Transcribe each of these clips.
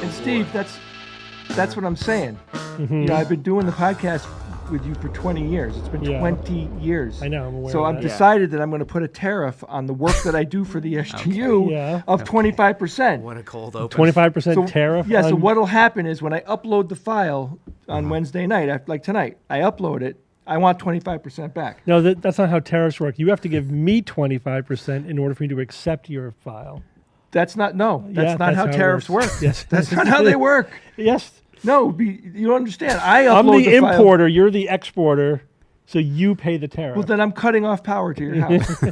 And Steve, that's what I'm saying. Mm-hmm. You know, I've been doing the podcast with you for 20 years. It's been 20 years. I know. I'm aware so of I've that. decided that I'm going to put a tariff on the work that I do for the SGU of 25%. What a cold open. 25% tariff? Yeah, so what'll happen is when I upload the file on Wednesday night, like tonight, I upload it, I want 25% back. No, that's not how tariffs work. You have to give me 25% in order for me to accept your file. That's not how it tariffs work. Yes. That's not how they work. Yes. No, you don't understand. I'm the file. importer, you're the exporter, so you pay the tariff. Well, then I'm cutting off power to your house.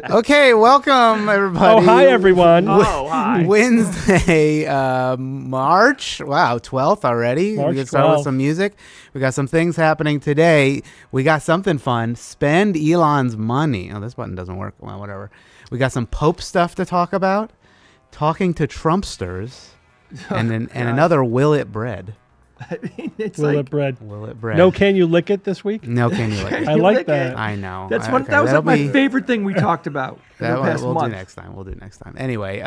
Okay, welcome everybody. Oh, hi everyone. Oh, hi. Wednesday, March 12th already. March We get started with 12th. some music. We got some things happening today. We got something fun. Spend Elon's money. Oh, this button doesn't work. Well, whatever. We got some Pope stuff to talk about. Talking to Trumpsters. And another Will It Bread. I mean, it's Will like, it bread? Will It Bread. No, can you lick it this week? No, can you like I like that. I know. That's Okay, one. That was that'll like my be- favorite thing we talked about in That the one past we'll month. do next time. We'll do it next time. Anyway,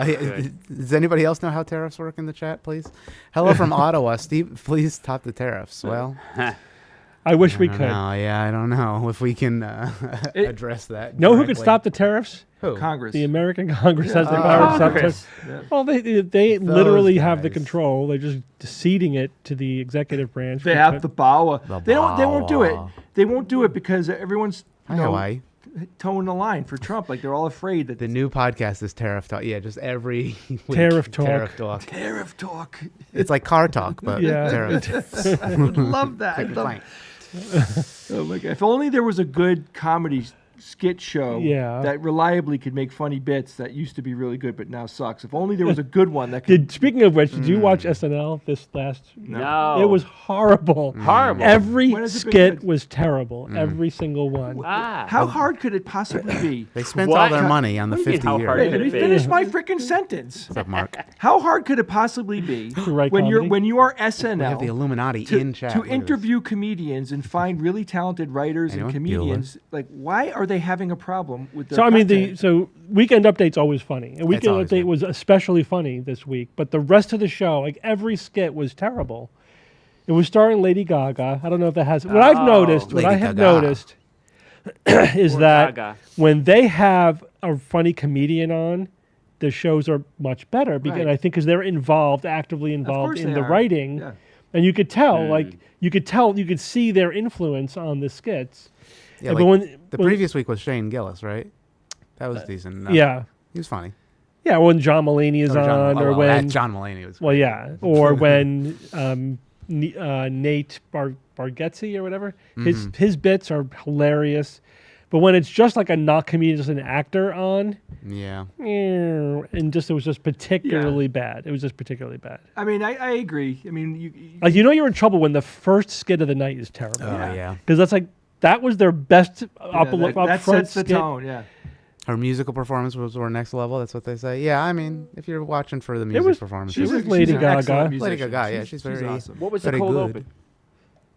good. does anybody else know how tariffs work in the chat, please? Hello from Ottawa. Steve, please top the tariffs. Well, I wish we I could. don't know. Yeah, I don't know if we can address that. Know who could directly. stop the tariffs? Who? Congress. The American Congress has the power to stop Congress. tariffs. Well, they literally have the guys. control. They're just ceding it to the executive branch. They have the power. The They won't do it. power. They won't do it because everyone's Hi, Hawaii. towing the line for Trump. Like they're all afraid that The new podcast is Tariff Talk. Yeah, just every week. Tariff Talk. Tariff Talk. tariff talk. It's like car talk, but Yeah. tariff. I would love that. I'd love- Complaint. oh my God. If only there was a good comedy skit show that reliably could make funny bits that used to be really good but now sucks. If only there was a good one that could. Speaking of which, did you watch SNL this last? No. It was horrible. Horrible. Every When has it been skit good? was terrible. Every single one. Ah. How hard could it possibly be? They spent What? all their money on the What do you mean, 50 how years. hard Wait, could let me it be? finish my freaking sentence. What's up, Mark? How hard could it possibly be write when comedy? you are We have the SNL Illuminati to, in chat. to Look at this. interview comedians and find really talented writers Anyone? and comedians? Like, why are they having a problem with their So I mean, content? Weekend Update's always funny, and Weekend always Update good. was especially funny this week. But the rest of the show, like every skit, was terrible. It was starring Lady Gaga. I don't know if that has. What I've noticed, what Lady I have Gaga. noticed, is Poor that Gaga. when they have a funny comedian on, the shows are much better. Because Right. I think because they're actively involved course in they the are. writing, Yeah. and you could tell, you could see their influence on the skits. Yeah, And like, but when the when- previous week was Shane Gillis, right? That was decent enough. yeah. He was funny. Yeah, when John Mulaney is on, or when John Mulaney was. well, yeah, or when Nate Bargatze or whatever, his bits are hilarious. But when it's just like a not comedian, just an actor on, Yeah. and it was just particularly bad. It was just particularly bad. I mean, I agree. I mean, Like you're in trouble when the first skit of the night is terrible. Oh yeah. Because that was their best that upfront sets the skit. tone. Yeah. Her musical performance was our next level. That's what they say. Yeah, I mean, if you're watching for the It music was performance, she's it just was Lady an Gaga. excellent Lady musician. Gaga. Yeah, she's very awesome. What was the very cold good. open?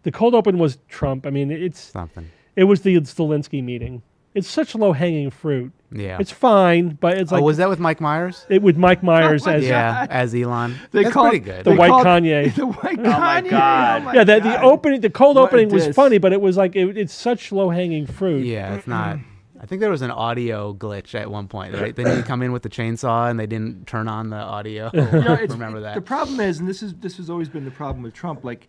The cold open was Trump. I mean, it's Something. it was the Zelensky meeting. it's such low hanging fruit. Yeah. It's fine, but it's like was that with Mike Myers? it with Mike Myers as As Elon. They That's call pretty it good. the white Kanye. The white my Kanye. God. Oh my Yeah, God. the cold What a opening was diss. funny, but it was like it's such low hanging fruit. Yeah, it's not. I think there was an audio glitch at one point, right? They didn't come in with the chainsaw and they didn't turn on the audio. Remember that? The problem is, and this has always been the problem with Trump, like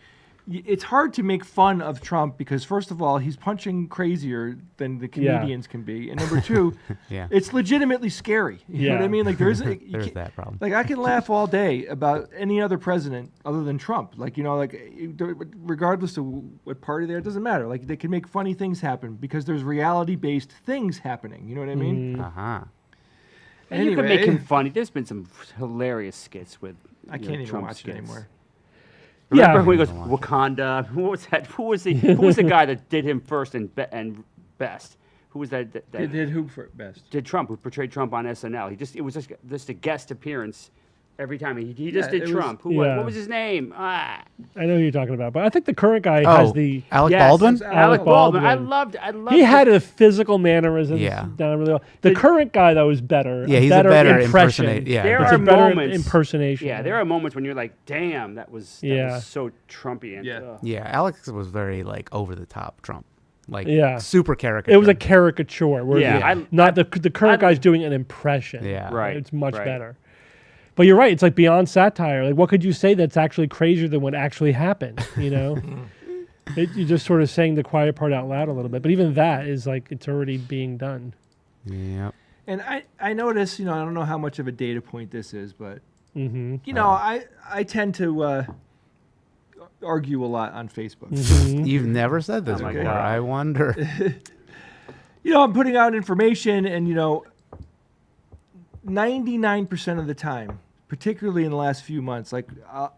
it's hard to make fun of Trump because first of all, he's punching crazier than the comedians can be, and number two, it's legitimately scary. You know what I mean? Like there's that problem. Like I can laugh all day about any other president other than Trump. Like regardless of what party they're, it doesn't matter. Like they can make funny things happen because there's reality-based things happening. You know what I mean? And you could make him funny. There's been some hilarious skits with. I can't even Trump watch skits. it anymore. Remember when he goes Wakanda? Who was that? Who was the guy that did him first and best? Who was that? They did who for best? Did Trump, who portrayed Trump on SNL? It was just a guest appearance every time. He just did Trump. What was his name? I know who you're talking about, but I think the current guy has the Alec Baldwin. Alec Baldwin. I loved. He had a physical mannerisms. Yeah. Done really well. The current guy though is better. Yeah, he's a better impersonation. Yeah, There it's are a better moments. impersonation. Yeah, there are moments when you're like, damn, that was so Trumpian. Yeah, Alex was very like over the top Trump. Like super caricature. It was a caricature. Where not the current guy's doing an impression. Yeah. Right. It's much better. But you're right. It's like beyond satire. Like, what could you say that's actually crazier than what actually happened? You know, you're just sort of saying the quiet part out loud a little bit. But even that is like it's already being done. Yep. And I notice, I don't know how much of a data point this is, but I tend to argue a lot on Facebook. You've never said this before. God. I wonder. I'm putting out information, and 99% of the time, particularly in the last few months, like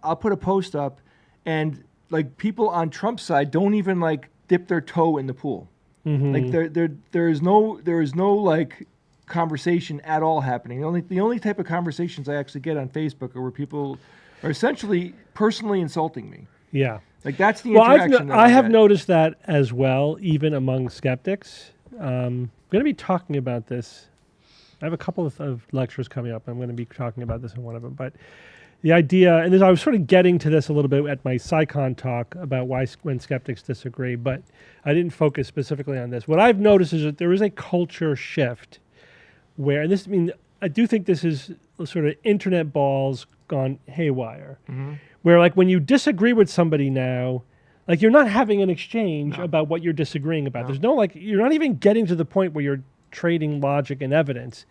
I'll put a post up, and like people on Trump's side don't even like dip their toe in the pool. Like there is no like conversation at all happening. The only type of conversations I actually get on Facebook are where people are essentially personally insulting me. Yeah. Like that's the interaction. I have noticed that as well, even among skeptics. I'm going to be talking about this. I have a couple of lectures coming up. I'm going to be talking about this in one of them. But the idea, and I was sort of getting to this a little bit at my SciCon talk about when skeptics disagree, but I didn't focus specifically on this. What I've noticed is that there is a culture shift where, and I do think this is sort of internet balls gone haywire, where like when you disagree with somebody now, like you're not having an exchange about what you're disagreeing about. There's no like, you're not even getting to the point where you're trading logic and evidence.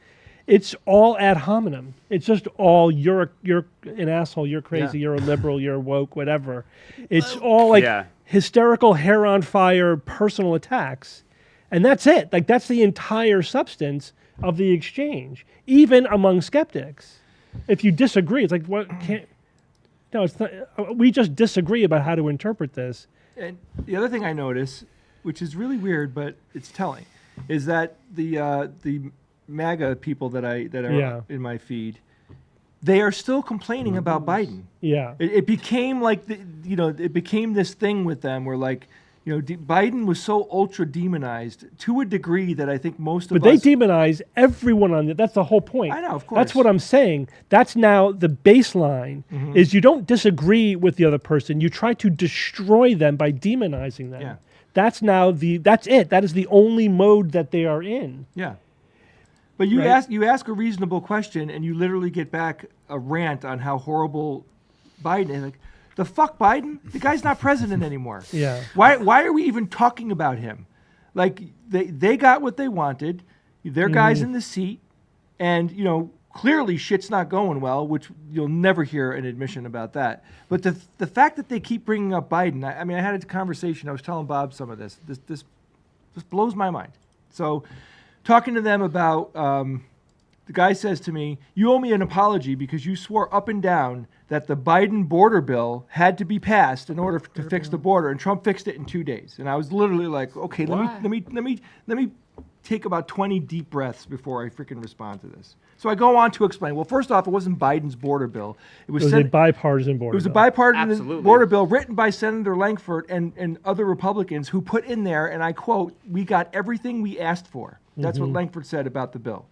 It's all ad hominem. It's just all you're an asshole, you're crazy, you're a liberal, you're woke, whatever. It's all like hysterical, hair on fire, personal attacks, and that's it. Like that's the entire substance of the exchange, even among skeptics. If you disagree, it's like what can't. No, it's not. We just disagree about how to interpret this. And the other thing I notice, which is really weird, but it's telling, is that the MAGA people that are in my feed, they are still complaining about Biden. Yeah, it became like it became this thing with them where like Biden was so ultra demonized to a degree that I think most of us. But they demonize everyone on it. That's the whole point. I know, of course. That's what I'm saying. That's now the baseline. Is you don't disagree with the other person. You try to destroy them by demonizing them. Yeah. That's now that's it. That is the only mode that they are in. Yeah. But you ask a reasonable question and you literally get back a rant on how horrible Biden is. Like, the fuck Biden? The guy's not president anymore. Yeah. Why are we even talking about him? Like they got what they wanted. Their guy's in the seat, and clearly shit's not going well, which you'll never hear an admission about that. But the fact that they keep bringing up Biden, I had a conversation. I was telling Bob some of this. This blows my mind. So, talking to them about, the guy says to me, "You owe me an apology because you swore up and down that the Biden border bill had to be passed in order to fix the border, and Trump fixed it in 2 days." And I was literally like, "Okay, let me take about 20 deep breaths before I freaking respond to this." So I go on to explain. Well, first off, it wasn't Biden's border bill. It was a bipartisan border bill. It was a bipartisan Absolutely. border bill written by Senator Langford and other Republicans who put in there, and I quote, "We got everything we asked for." That's what Langford said about the bill.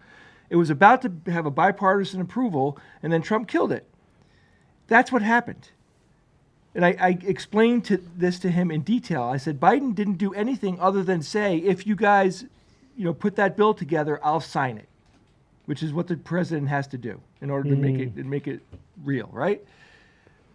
It was about to have a bipartisan approval, and then Trump killed it. That's what happened. And I explained this to him in detail. I said, Biden didn't do anything other than say, if you guys, put that bill together, I'll sign it, which is what the president has to do in order to make it real, right?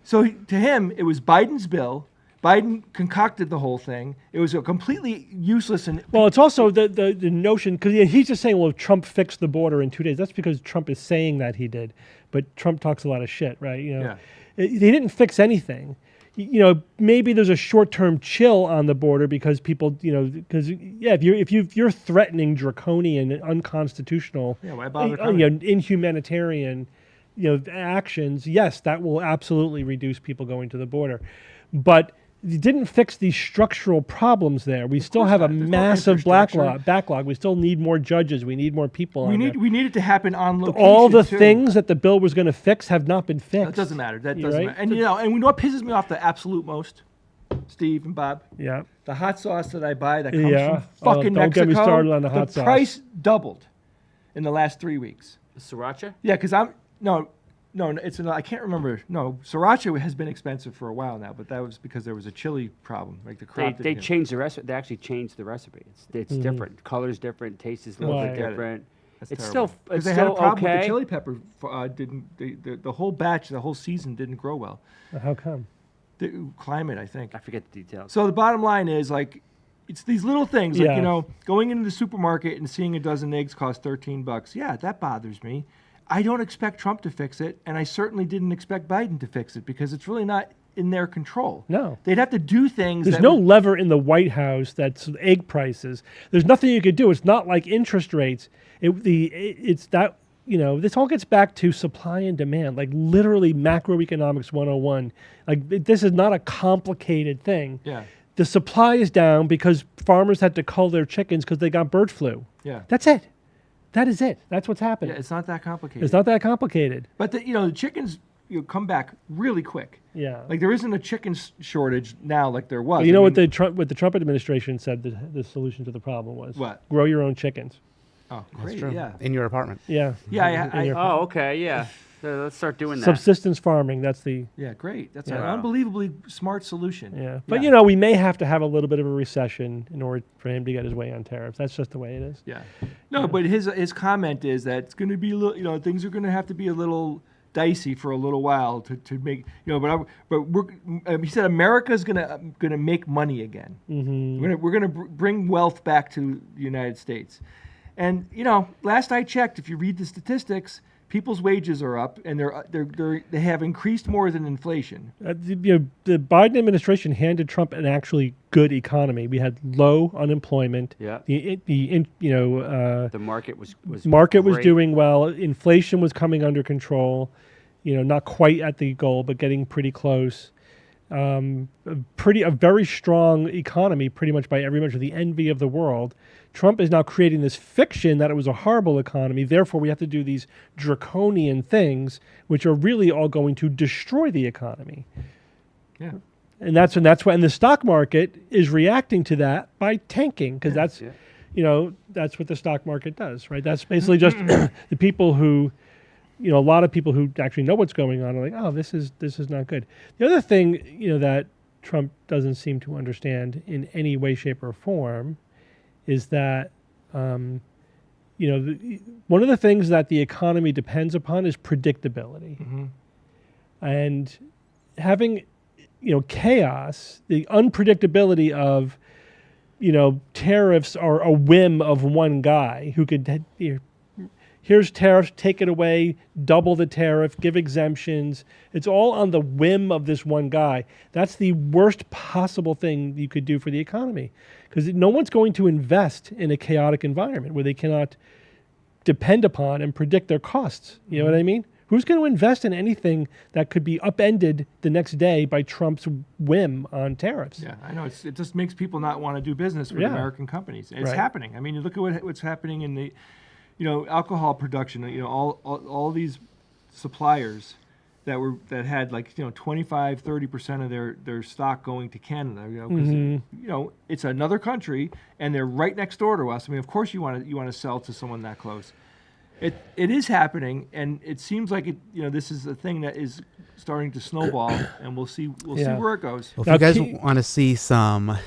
So to him, it was Biden's bill. Biden concocted the whole thing. It was a completely useless and Well, it's also the notion, because he's just saying, well, Trump fixed the border in 2 days. That's because Trump is saying that he did, but Trump talks a lot of shit, right? He didn't fix anything. Maybe there's a short-term chill on the border because people, if you're threatening draconian, unconstitutional, why bother coming? inhumanitarian, actions, yes, that will absolutely reduce people going to the border, but it didn't fix the structural problems there. We still have a massive backlog. We still need more judges. We need more people. We need it to happen on location. All the things that the bill was going to fix have not been fixed. That doesn't matter. That doesn't matter. And and we know what pisses me off the absolute most, Steve and Bob. Yeah. The hot sauce that I buy that comes from fucking don't Mexico. get me started on the hot sauce. The price doubled in the last 3 weeks. Sriracha? Yeah, because No, I can't remember. No, sriracha has been expensive for a while now, but that was because there was a chili problem, like the crop. They changed the recipe. They actually changed the recipe. It's different. Color's different. Taste is a little bit different. That's it's terrible. still it's they still had a problem okay. with the chili pepper. The whole batch, the whole season didn't grow well. How come? The climate, I think. I forget the details. So the bottom line is it's these little things like going into the supermarket and seeing a dozen eggs cost $13. Yeah, that bothers me. I don't expect Trump to fix it, and I certainly didn't expect Biden to fix it because it's really not in their control. No. They'd have to do things. There's no lever in the White House that's egg prices. There's nothing you could do. It's not like interest rates. It's that, this all gets back to supply and demand, like literally macroeconomics 101. Like this is not a complicated thing. Yeah. The supply is down because farmers had to cull their chickens because they got bird flu. Yeah. That's it. That is it. That's what's happening. Yeah, it's not that complicated. It's not that complicated. But the chickens come back really quick. Yeah. Like there isn't a chicken shortage now like there was. Well, what the Trump administration said the solution to the problem was? What? Grow your own chickens. Oh, That's great. true. Yeah. In your apartment. Yeah. Yeah. Oh, okay. Yeah. So let's start doing that. Subsistence farming. That's the. Yeah, great. That's Yeah. an unbelievably smart solution. Yeah. But we may have to have a little bit of a recession in order for him to get his way on tariffs. That's just the way it is. Yeah. No, but his comment is that it's going to be a little, things are going to have to be a little dicey for a little while to make, he said America's going to make money again. Mm-hmm. We're going to bring wealth back to the United States. And last I checked, if you read the statistics, people's wages are up, and they have increased more than inflation. The Biden administration handed Trump an actually good economy. We had low unemployment. Yeah. The market was was doing well. Inflation was coming under control. Not quite at the goal, but getting pretty close. A very strong economy, pretty much by every measure, the envy of the world. Trump is now creating this fiction that it was a horrible economy. Therefore, we have to do these draconian things, which are really all going to destroy the economy. Yeah. And that's why, and the stock market is reacting to that by tanking, because that's what the stock market does, right? That's basically just the people who, a lot of people who actually know what's going on are like, oh, this is not good. The other thing, that Trump doesn't seem to understand in any way, shape, or form is that, one of the things that the economy depends upon is predictability. Mm-hmm. And having, chaos, the unpredictability of, tariffs are a whim of one guy who could, here's tariffs, take it away, double the tariff, give exemptions. It's all on the whim of this one guy. That's the worst possible thing you could do for the economy, because no one's going to invest in a chaotic environment where they cannot depend upon and predict their costs. You know what I mean? Who's going to invest in anything that could be upended the next day by Trump's whim on tariffs? Yeah, I know. It just makes people not want to do business with American companies. It's happening. I mean, you look at what's happening in the alcohol production. All these suppliers that had like 25-30% of their stock going to Canada. 'Cause, it's another country and they're right next door to us. I mean, of course you want to sell to someone that close. It is happening, and it seems like this is a thing that is starting to snowball, and we'll see where it goes. Well, if Now, you guys Keith- want to see some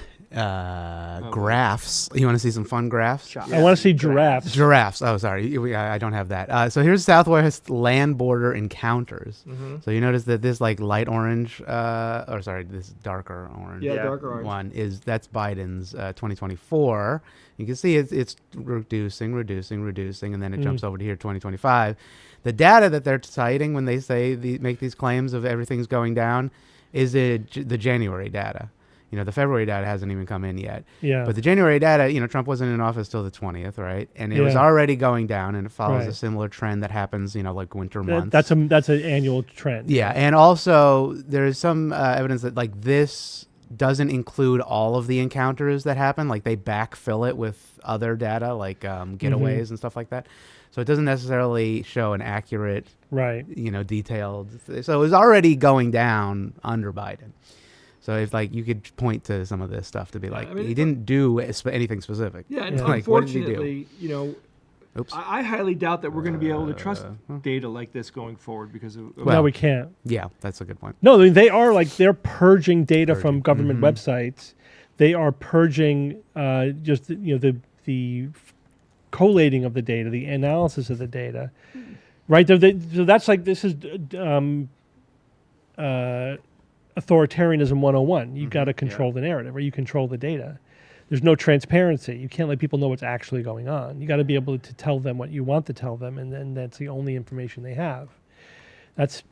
graphs, you want to see some fun graphs? I want to see giraffes. Giraffes. Oh, sorry. I don't have that. So here's Southwest land border encounters. So you notice that this like light orange, this darker orange. Yeah, darker orange. One that's Biden's 2024. You can see it's reducing, and then it jumps over to here 2025. The data that they're citing when they say make these claims of everything's going down is the January data. The February data hasn't even come in yet. Yeah. But the January data, Trump wasn't in office till the 20th, right? And it was already going down, and it follows a similar trend that happens, like winter months. That's an annual trend. Yeah, and also there is some evidence that like this doesn't include all of the encounters that happen. Like they backfill it with other data, like getaways and stuff like that. So it doesn't necessarily show an accurate, detailed. So it was already going down under Biden. So if like you could point to some of this stuff to be like, he didn't do anything specific. Yeah, and like, what did he do? unfortunately, Oops. I highly doubt that we're going to be able to trust data like this going forward because of No, we can't. Yeah, that's a good point. No, I mean, they're purging data from government websites. They are purging just the collating of the data, the analysis of the data, right? So that's like this is authoritarianism 101. You've got to control the narrative, or you control the data. There's no transparency. You can't let people know what's actually going on. You got to be able to tell them what you want to tell them, and then that's the only information they have. That's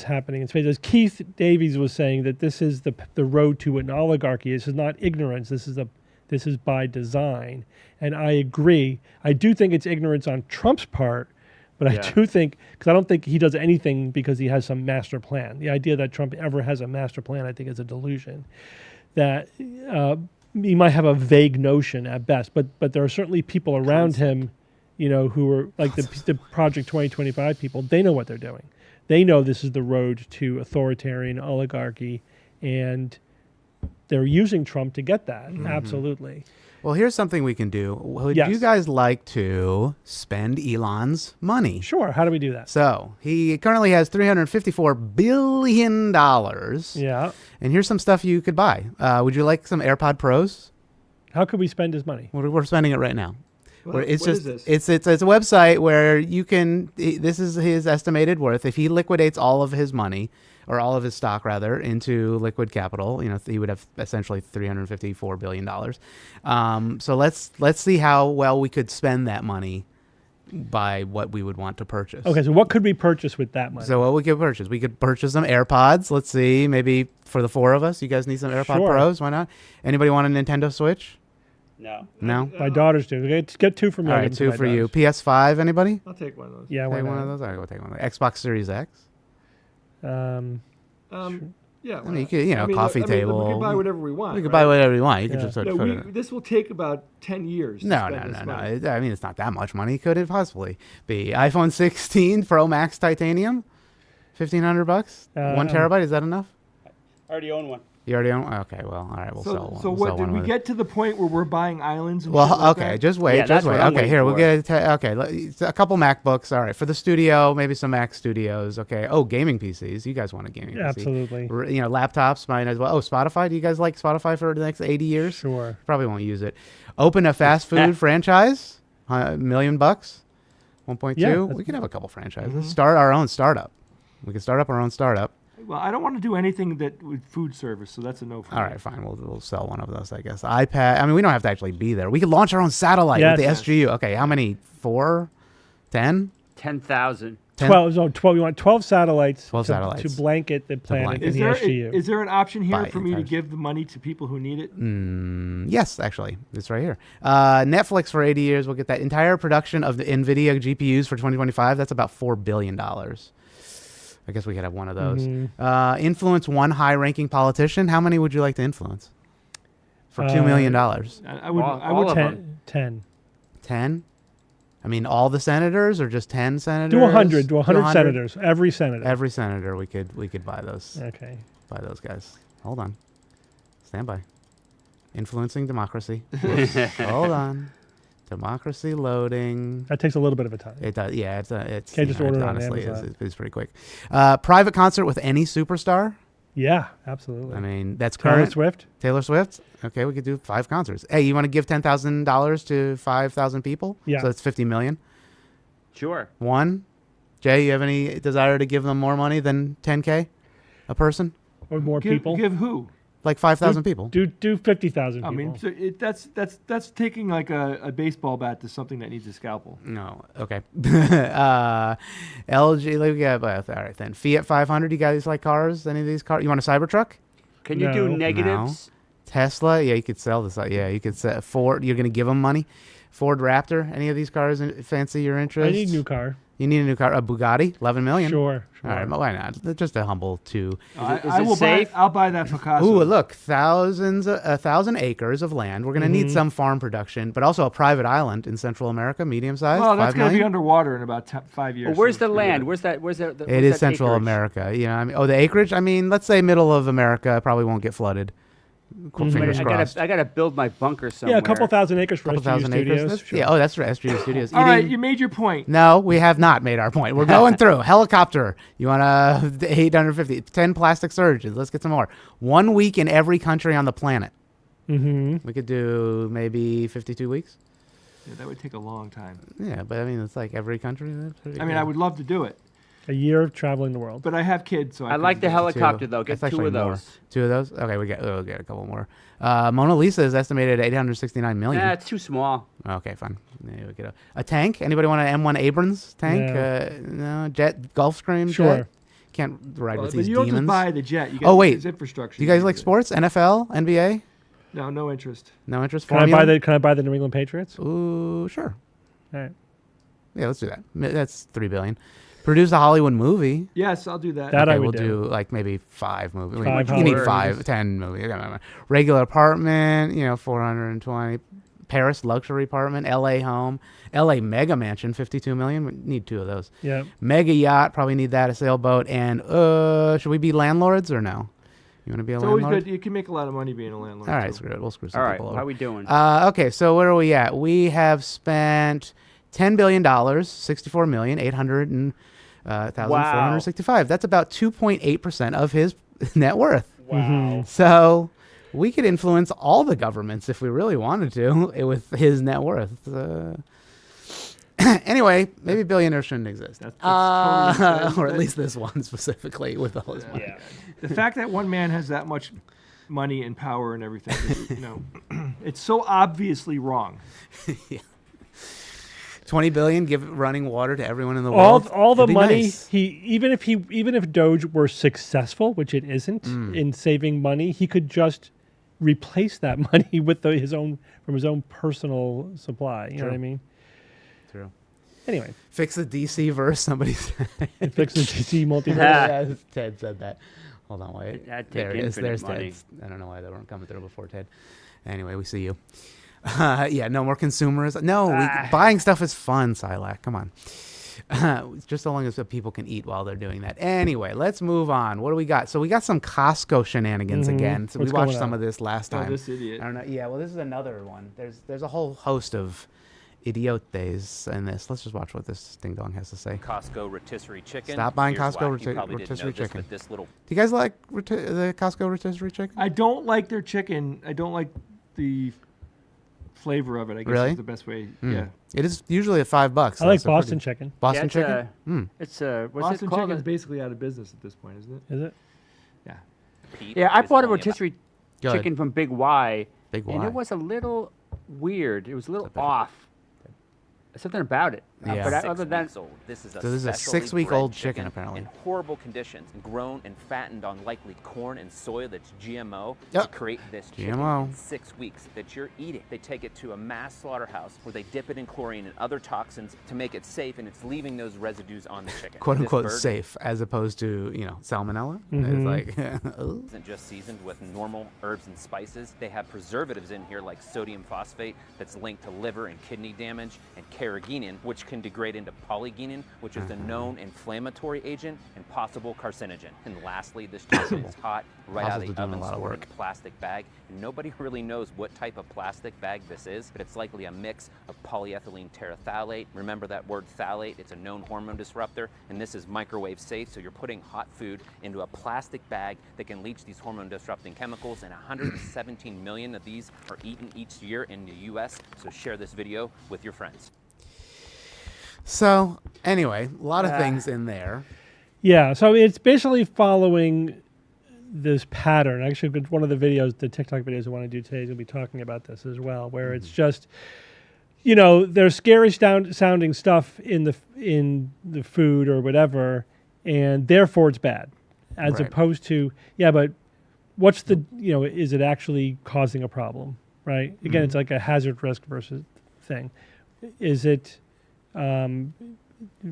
happening in space. As Keith Davies was saying, that this is the road to an oligarchy. This is not ignorance. This is by design. And I agree. I do think it's ignorance on Trump's part, but I do think, because I don't think he does anything because he has some master plan. The idea that Trump ever has a master plan, I think, is a delusion. That he might have a vague notion at best, but there are certainly people around him, who are like the Project 2025 people. They know what they're doing. They know this is the road to authoritarian oligarchy, and they're using Trump to get that. Absolutely. Well, here's something we can do. Would Yes. you guys like to spend Elon's money? Sure. How do we do that? So he currently has $354 billion. Yeah. And here's some stuff you could buy. Would you like some AirPod Pros? How could we spend his money? We're spending it right now. What It's is just this? it's a website where you can. This is his estimated worth. If he liquidates all of his money, or all of his stock rather, into liquid capital, he would have essentially $354 billion. So let's see how well we could spend that money by what we would want to purchase. Okay, so what could we purchase with that money? So what we could purchase some AirPods. Let's see, maybe for the four of us. You guys need some AirPod Sure. Pros? Why not? Anybody want a Nintendo Switch? No. No. My daughters do. Okay, get two from me. All I'll right, give them two to for my you. daughters. PS5. Anybody? I'll take one of those. Yeah, why Take one of not? those. All right, we'll take one. Xbox Series X. Yeah, I mean, you could, coffee table. We could buy whatever we want. We could right? buy whatever you want. You could Yeah. just sort No, of put it. this will take about 10 years. to No. spend this money. I mean, it's not that much money. Could it possibly be? iPhone 16 Pro Max Titanium, $1,500. 1 terabyte. Is that enough? I already own one. You already own? Okay. Well, all right. We'll sell one. So We'll what sell did one we with get to the point where we're buying islands? And Well, shit like okay, that? just wait, Yeah, just that's wait. what I'm Okay, here we'll waiting get a couple MacBooks. All right, for the studio, maybe some Mac Studios. Okay. Oh, gaming PCs. You guys want a gaming PC? Absolutely. Laptops might as well. Oh, Spotify. Do you guys like Spotify for the next 80 years? Sure. Probably won't use it. Open a fast food franchise. $1 million. 1.2. Yeah, We could have a couple franchises. Start our own startup. We could start up our own startup. Well, I don't want to do anything with food service, so that's a no for All me. right, fine. We'll sell one of those, I guess. iPad. I mean, we don't have to actually be there. We could launch our own satellite Yes. with the SGU. Okay, how many? 4? 10? 10,000. 12. So 12. You want 12 satellites. 12 to, satellites. to blanket the planet blanket. in Is the there, SGU. is there an option here Buy for me to entire- give the money to people who need it? Yes, actually. It's right here. Netflix for 80 years. We'll get that entire production of the NVIDIA GPUs for 2025. That's about $4 billion. I guess we could have one of those. Influence one high-ranking politician. How many would you like to influence? For $2 million. I would. All I would. of them. 10. 10? I mean, all the senators or just 10 senators? Do 100. Do 100 senators. Every senator. Every senator, we could buy those. Okay. Buy those guys. Hold on. Stand by. Influencing democracy. Hold on. Democracy loading. That takes a little bit of a time. It does. Yeah, it's Can't just order it on honestly Amazon. it's pretty quick. Private concert with any superstar. Yeah, absolutely. I mean, that's Taylor current. Swift. Taylor Swift. Okay, we could do 5 concerts. Hey, you want to give $10,000 to 5,000 people? Yeah. So that's 50 million. Sure. One. Jay, you have any desire to give them more money than 10K a person? Or more people. Give who? Like 5,000 people. Do 50,000 I people. mean, so that's taking like a baseball bat to something that needs a scalpel. No. Okay. LG. Like, yeah, both. All right then. Fiat 500. You guys like cars? Any of these cars? You want a Cybertruck? Can you do No. negatives? Tesla. Yeah, you could sell this. Yeah, you could sell Ford. You're gonna give them money. Ford Raptor. Any of these cars fancy your interest? I need a new car. You need a new car. A Bugatti. 11 million. Sure. All right. Why not? Just a humble 2. I it will safe? I'll buy that Picasso. Ooh, look, 1,000 acres of land. We're gonna need some farm production, but also a private island in Central America, medium size. Well, that's 5 going to be million? underwater in about 5 years. Well, where's so the it's land? pretty Where's that? Where's that? It is Central America. You know, I mean, the acreage. I mean, let's say middle of America probably won't get flooded. Fingers crossed. I gotta build my bunker somewhere. Yeah, a couple thousand acres for Couple SGU thousand acres. Studios. That's- Sure. Yeah. Oh, that's right. SGU Studios. good. All right, Eating- you made your point. No, we have not made our point. We're going through. Helicopter. You want 850? 10 plastic surgeons. Let's get some more. 1 week in every country on the planet. Mm-hmm. We could do maybe 52 weeks. Yeah, that would take a long time. Yeah, but I mean, it's like every country. That's pretty I mean, good. I would love to do it, A year of traveling the world. but I have kids, so I like the couldn't do it. helicopter though. Get That's 2 of actually more. those. 2 of those? Okay, we'll get a couple more. Mona Lisa is estimated at 869 million. Nah, it's too small. Okay, fine. Yeah, we'll get a tank. Anybody want an M1 Abrams tank? No. Jet, Gulfstream Sure. jet? Can't ride Well, with but these you don't demons. just buy the jet. You Oh, wait. It's infrastructure. Do you guys need like to- sports? NFL, NBA? No interest. No interest? Can I buy the New England Patriots? Ooh, sure. All right. Yeah, let's do that. That's $3 billion. Produce a Hollywood movie. Yes, I'll do that. That I Okay, would we'll do. do like maybe 5 movies. Five You need Hollywood 5, 10 movies. Regular apartment, 420. Paris luxury apartment. LA home. LA mega mansion, 52 million. We need 2 of those. Yeah. Mega yacht, probably need that. A sailboat. And should we be landlords or no? You want to be a It's always landlord? good. You can make a lot of money being a landlord. All right, too. screw it. We'll screw some All right, people how over. we doing? Okay, so where are we at? We have spent $10 billion, 64 million, 800,465. That's about 2.8% of his net worth. Wow. So we could influence all the governments if we really wanted to with his net worth. Anyway, maybe billionaires shouldn't exist. That's totally- or at least this one specifically with all his money. Yeah. The fact that one man has that much money and power and everything, it's so obviously wrong. 20 billion, give running water to everyone in the world. All the It'd be money nice. even if Doge were successful, which it isn't, in saving money, he could just replace that money with his own personal supply. You know what I mean? True. Anyway, Fix the DC verse. Somebody said. it fixes DC multiverse. Yeah, Ted said that. Hold on, wait. That'd take There it is. infinite There's money. Ted's. I don't know why they weren't coming through before Ted. Anyway, we see you. Yeah, no more consumerism. No, buying stuff is fun, Silac. Come on. Just so long as the people can eat while they're doing that. Anyway, let's move on. What do we got? So we got some Costco shenanigans again. So What's we watched going some on? of this last Oh, time. this idiot. I don't know. Yeah, well, this is another one. There's a whole host of idiotes in this. Let's just watch what this ding dong has to say. Costco rotisserie chicken. Stop buying Here's Costco why. You probably didn't rotisserie know this, chicken. but this little Do you guys like the Costco rotisserie chicken? I don't like their chicken. I don't like the flavor of it. I guess Really? is the best way. Mm. Yeah. It is usually at $5. I like so Boston pretty- chicken. Boston it's chicken. It's what's Boston it called? chicken is basically out of business at this point, isn't it? Is it? Yeah. Pete Yeah, I is bought a only about- rotisserie Go ahead. chicken from Big Y, Big and Y. it was a little weird. It was a little off. Something about it. Yeah. But Six other than weeks old. This is a, So this is a specially 6-week-old bred chicken, apparently. in horrible conditions, grown and fattened on likely corn and soy that's GMO Yep. to create this chicken GMO. in 6 weeks that you're eating. They take it to a mass slaughterhouse where they dip it in chlorine and other toxins to make it safe, and it's leaving those residues on the chicken. "Quote This unquote" bird safe, as opposed to salmonella. It's like, ooh. isn't just seasoned with normal herbs and spices. They have preservatives in here like sodium phosphate that's linked to liver and kidney damage and carrageenan, which can degrade into polygenine, which is a known inflammatory agent and possible carcinogen. And lastly, this chicken is hot right out of the oven, stored in a plastic bag. And nobody really knows what type of plastic bag this is, but it's likely a mix of polyethylene terephthalate. Remember that word phthalate? It's a known hormone disruptor, and this is microwave safe, so you're putting hot food into a plastic bag that can leach these hormone disrupting chemicals, and 117 million of these are eaten each year in the US, so share this video with your friends. So, anyway, a lot of things in there. Yeah, so it's basically following this pattern. Actually, one of the videos, the TikTok videos I want to do today is going to be talking about this as well, where it's just, there's scary sounding stuff in the food or whatever, and therefore it's bad, as opposed to, but what's the, is it actually causing a problem, right? Again, it's like a hazard risk versus thing. Is it,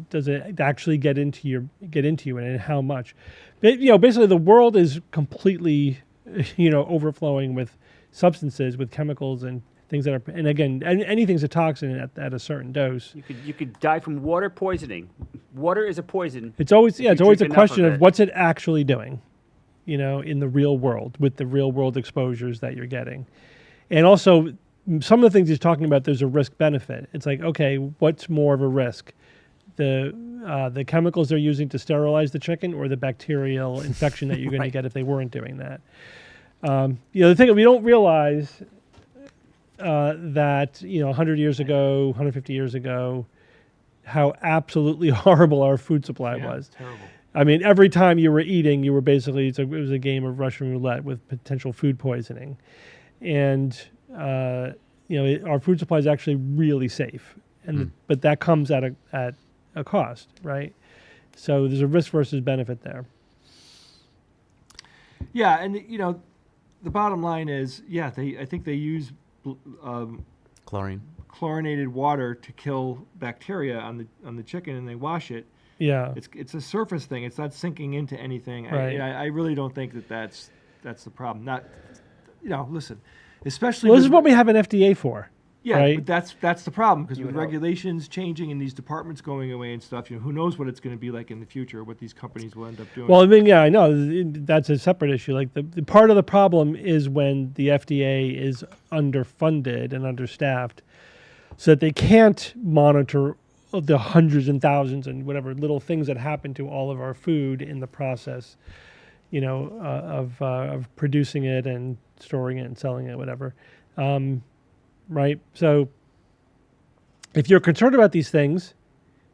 does it actually get into you and how much? Basically the world is completely, overflowing with substances, with chemicals and things that are, and again, anything's a toxin at a certain dose. You could die from water poisoning. Water is a poison. It's always a question of what's it actually doing, in the real world with the real world exposures that you're getting. And also some of the things he's talking about, there's a risk benefit. It's like, okay, what's more of a risk? The chemicals they're using to sterilize the chicken or the bacterial infection that you're going to get if they weren't doing that. The thing that we don't realize that 100 years ago, 150 years ago, how absolutely horrible our food supply was. Terrible. I mean, every time you were eating, you were basically, it was a game of Russian roulette with potential food poisoning. And, our food supply is actually really safe. And but that comes at a cost, right? So there's a risk versus benefit there. Yeah, and the bottom line is, I think they use Chlorine. chlorinated water to kill bacteria on the chicken, and they wash it. Yeah, It's a surface thing. It's not sinking into anything. Right. I really don't think that's the problem. Not, listen, especially. well, this is what we have an FDA for. Yeah, right? but that's the problem, because with regulations changing and these departments going away and stuff, who knows what it's going to be like in the future, what these companies will end up doing. Well, I mean, I know that's a separate issue. Like the part of the problem is when the FDA is underfunded and understaffed, so that they can't monitor the hundreds and thousands and whatever little things that happen to all of our food in the process, of producing it and storing it and selling it, whatever. Right? So if you're concerned about these things,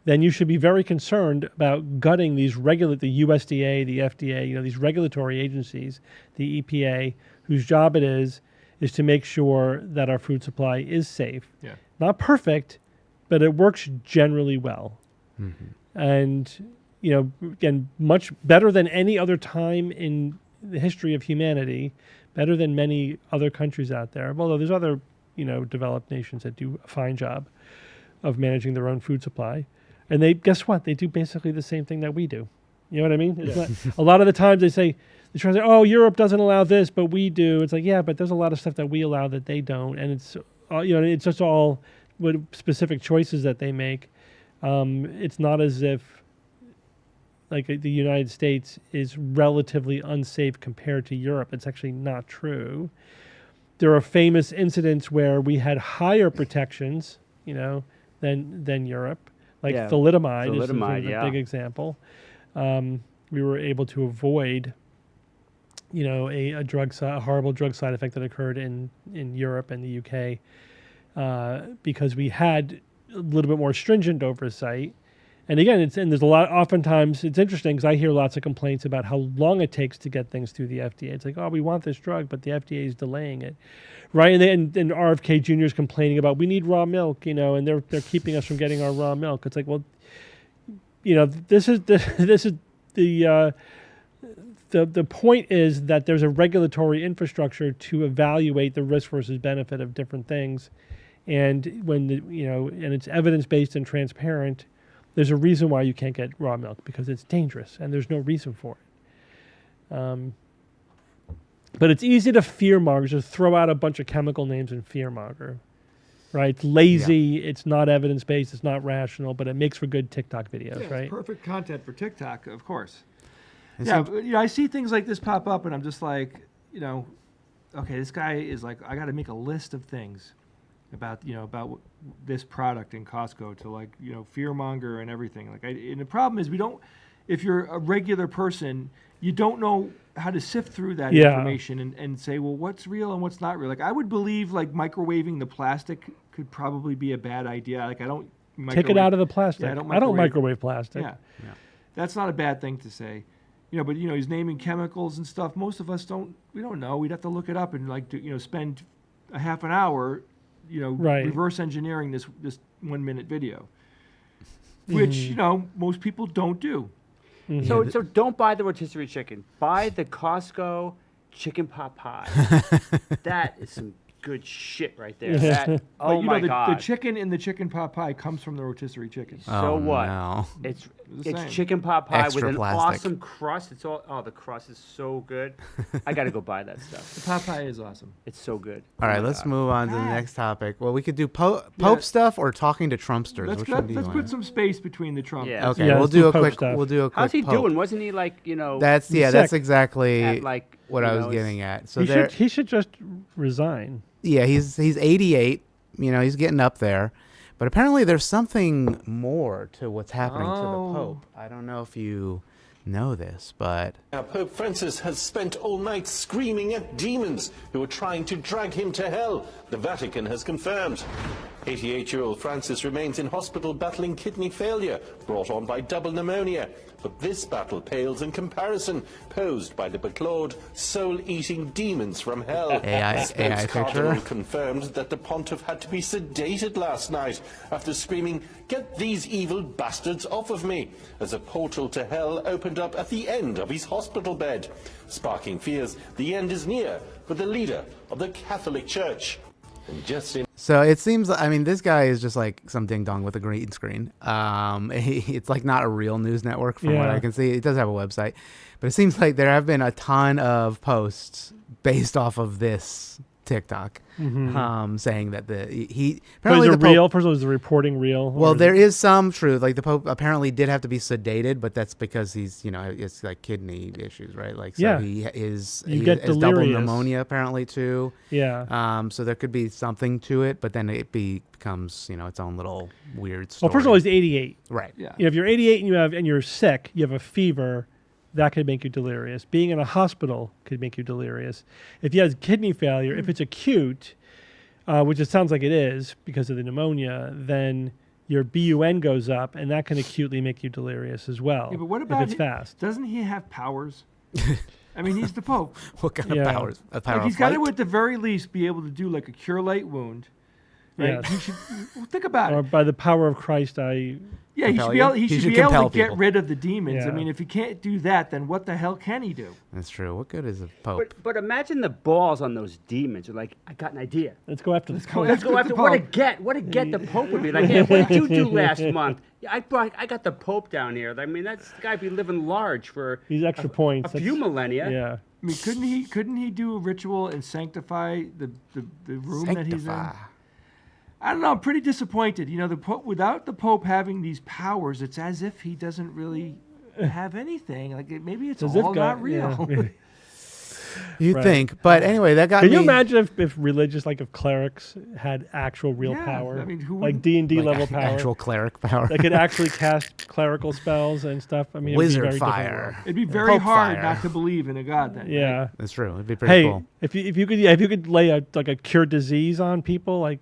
then you should be very concerned about gutting these the USDA, the FDA, these regulatory agencies, the EPA, whose job it is to make sure that our food supply is safe. Yeah. Not perfect, but it works generally well. Mm-hmm. And, again, much better than any other time in the history of humanity, better than many other countries out there, although there's other developed nations that do a fine job of managing their own food supply. And guess what? They do basically the same thing that we do. You know what I mean? It's not, a lot of the times they try to say, oh, Europe doesn't allow this, but we do. It's like, yeah, but there's a lot of stuff that we allow that they don't. And it's, it's just all what specific choices that they make. It's not as if like the United States is relatively unsafe compared to Europe. It's actually not true. There are famous incidents where we had higher protections, than Europe. Like thalidomide is a big example. We were able to avoid, a horrible drug side effect that occurred in Europe and the UK because we had a little bit more stringent oversight. And again, there's a lot. Oftentimes, it's interesting because I hear lots of complaints about how long it takes to get things through the FDA. It's like, oh, we want this drug, but the FDA is delaying it, right? And RFK Jr. is complaining about we need raw milk, and they're keeping us from getting our raw milk. It's like, well, this is the point is that there's a regulatory infrastructure to evaluate the risk versus benefit of different things, and when and it's evidence based and transparent. There's a reason why you can't get raw milk, because it's dangerous and there's no reason for it. But it's easy to fearmonger, just throw out a bunch of chemical names and fearmonger. right? It's lazy. It's not evidence-based. It's not rational, but it makes for good TikTok videos, Yeah, right? it's perfect content for TikTok, of course. And Yeah, so- but, I see things like this pop up, and I'm just like, okay, this guy is like, I got to make a list of things about this product in Costco to like fearmonger and everything. Like, and the problem is if you're a regular person, you don't know how to sift through that information and say, well, what's real and what's not real. Like, I would believe like microwaving the plastic could probably be a bad idea. Like, I don't Take it out of the plastic. Yeah, I don't microwave plastic. Yeah. That's not a bad thing to say. But he's naming chemicals and stuff. Most of us don't know. We'd have to look it up and like spend a half an hour, reverse engineering this 1 minute video, which most people don't do. Mm-hmm. So don't buy the rotisserie chicken. Buy the Costco chicken pot pie. That is some good shit right there. That, oh my god! The chicken in the chicken pot pie comes from the rotisserie chicken. So what? No. It's same. chicken pot pie Extra with an plastic. awesome crust. The crust is so good. I got to go buy that stuff. The pot pie is awesome. It's so good. All right, Oh my let's God. move on to the next topic. Well, we could do Pope stuff or talking to Trumpsters. Let's Which one do you let's want? put some space between the Trump. Yeah. Okay, Yeah, we'll let's do do a Pope quick. stuff. We'll do a quick. How's he Pope. doing? Wasn't he like That's He's that's sick. exactly at like what I was it's- getting at. So He should just resign. yeah, he's 88. He's getting up there, but apparently there's something more to what's happening to the Pope. I don't know if you know this, but Now, Pope Francis has spent all night screaming at demons who are trying to drag him to hell. The Vatican has confirmed. 88-year-old Francis remains in hospital battling kidney failure, brought on by double pneumonia. But this battle pales in comparison, posed by the beclawed, soul-eating demons from hell. AI Spokes picture. Cardinal confirmed that the pontiff had to be sedated last night after screaming, "Get these evil bastards off of me," as a portal to hell opened up at the end of his hospital bed, sparking fears the end is near for the leader of the Catholic Church. And just in so it seems. I mean, this guy is just like some ding dong with a green screen. It's like not a real news network from what Yeah. I can see. It does have a website, but it seems like there have been a ton of posts based off of this TikTok, saying that he But apparently is the it Pope, real? First of all, is the reporting real? Well, or is there it- is some truth. Like the Pope apparently did have to be sedated, but that's because he's, it's like kidney issues, right? Like, so Yeah. he is You he get has double delirious. pneumonia apparently too. Yeah. So there could be something to it, but then it becomes, its own little weird story. Well, first of all, he's 88. right. Yeah. If you're 88 and you're sick, you have a fever, that could make you delirious. Being in a hospital could make you delirious. If you have kidney failure, if it's acute, which it sounds like it is because of the pneumonia, then your BUN goes up, and that can acutely make you delirious as well. Yeah, but what about if it's fast? Doesn't he have powers? I mean, he's the Pope. What kind Yeah. of powers? A power Like, of he's got to, flight? at the very least, be able to do like a cure light wound. Right? Yes. He should think about Or it. by the power of Christ, I. Yeah, he compel should be you? able. He should be able compel to get people. rid of the demons. I Yeah. mean, if he can't do that, then what the hell can he do? That's true. What good is a Pope? But imagine the balls on those demons. You're like, I got an idea. Let's go after the Pope. Let's go after what a get the Pope would be like. Hey, what did you do last month? Yeah, I got the Pope down here. I mean, that's the guy be living large for These extra points. a few millennia. Yeah. I mean, couldn't he do a ritual and sanctify the room that he's in? Sanctify. I don't know. I'm pretty disappointed. The Pope, without the Pope having these powers, it's as if he doesn't really have anything. Like maybe it's As if all God- not real. yeah. You'd Right. think, but anyway, that got Can me. you imagine if religious, like if clerics had actual real Yeah, power, I mean, who like wouldn't- D&D like, level power, actual cleric power? that could actually cast clerical spells and stuff? I mean, it would be a Wizard very different fire. world. It'd be very Pope hard fire. not to believe in a God then. Yeah. That's true. It'd be pretty Hey, cool. if you could lay a cure disease on people, like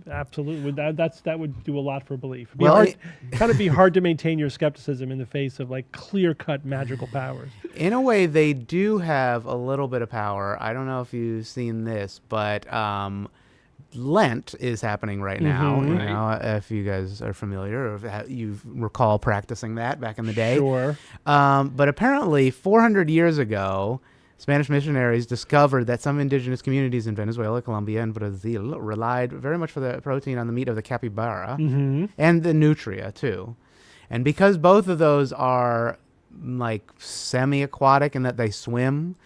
absolutely, that would do a lot for belief. It'd be Well, hard, kind of be hard to maintain your skepticism in the face of like clear cut magical powers. In a way, they do have a little bit of power. I don't know if you've seen this, but Lent is happening right now. Mhm. You know, if you guys are familiar, or if you recall practicing that back in the day. Sure. But apparently, 400 years ago, Spanish missionaries discovered that some indigenous communities in Venezuela, Colombia, and Brazil relied very much for the protein on the meat of the capybara and the nutria, too. And because both of those are like semi-aquatic in that they swim,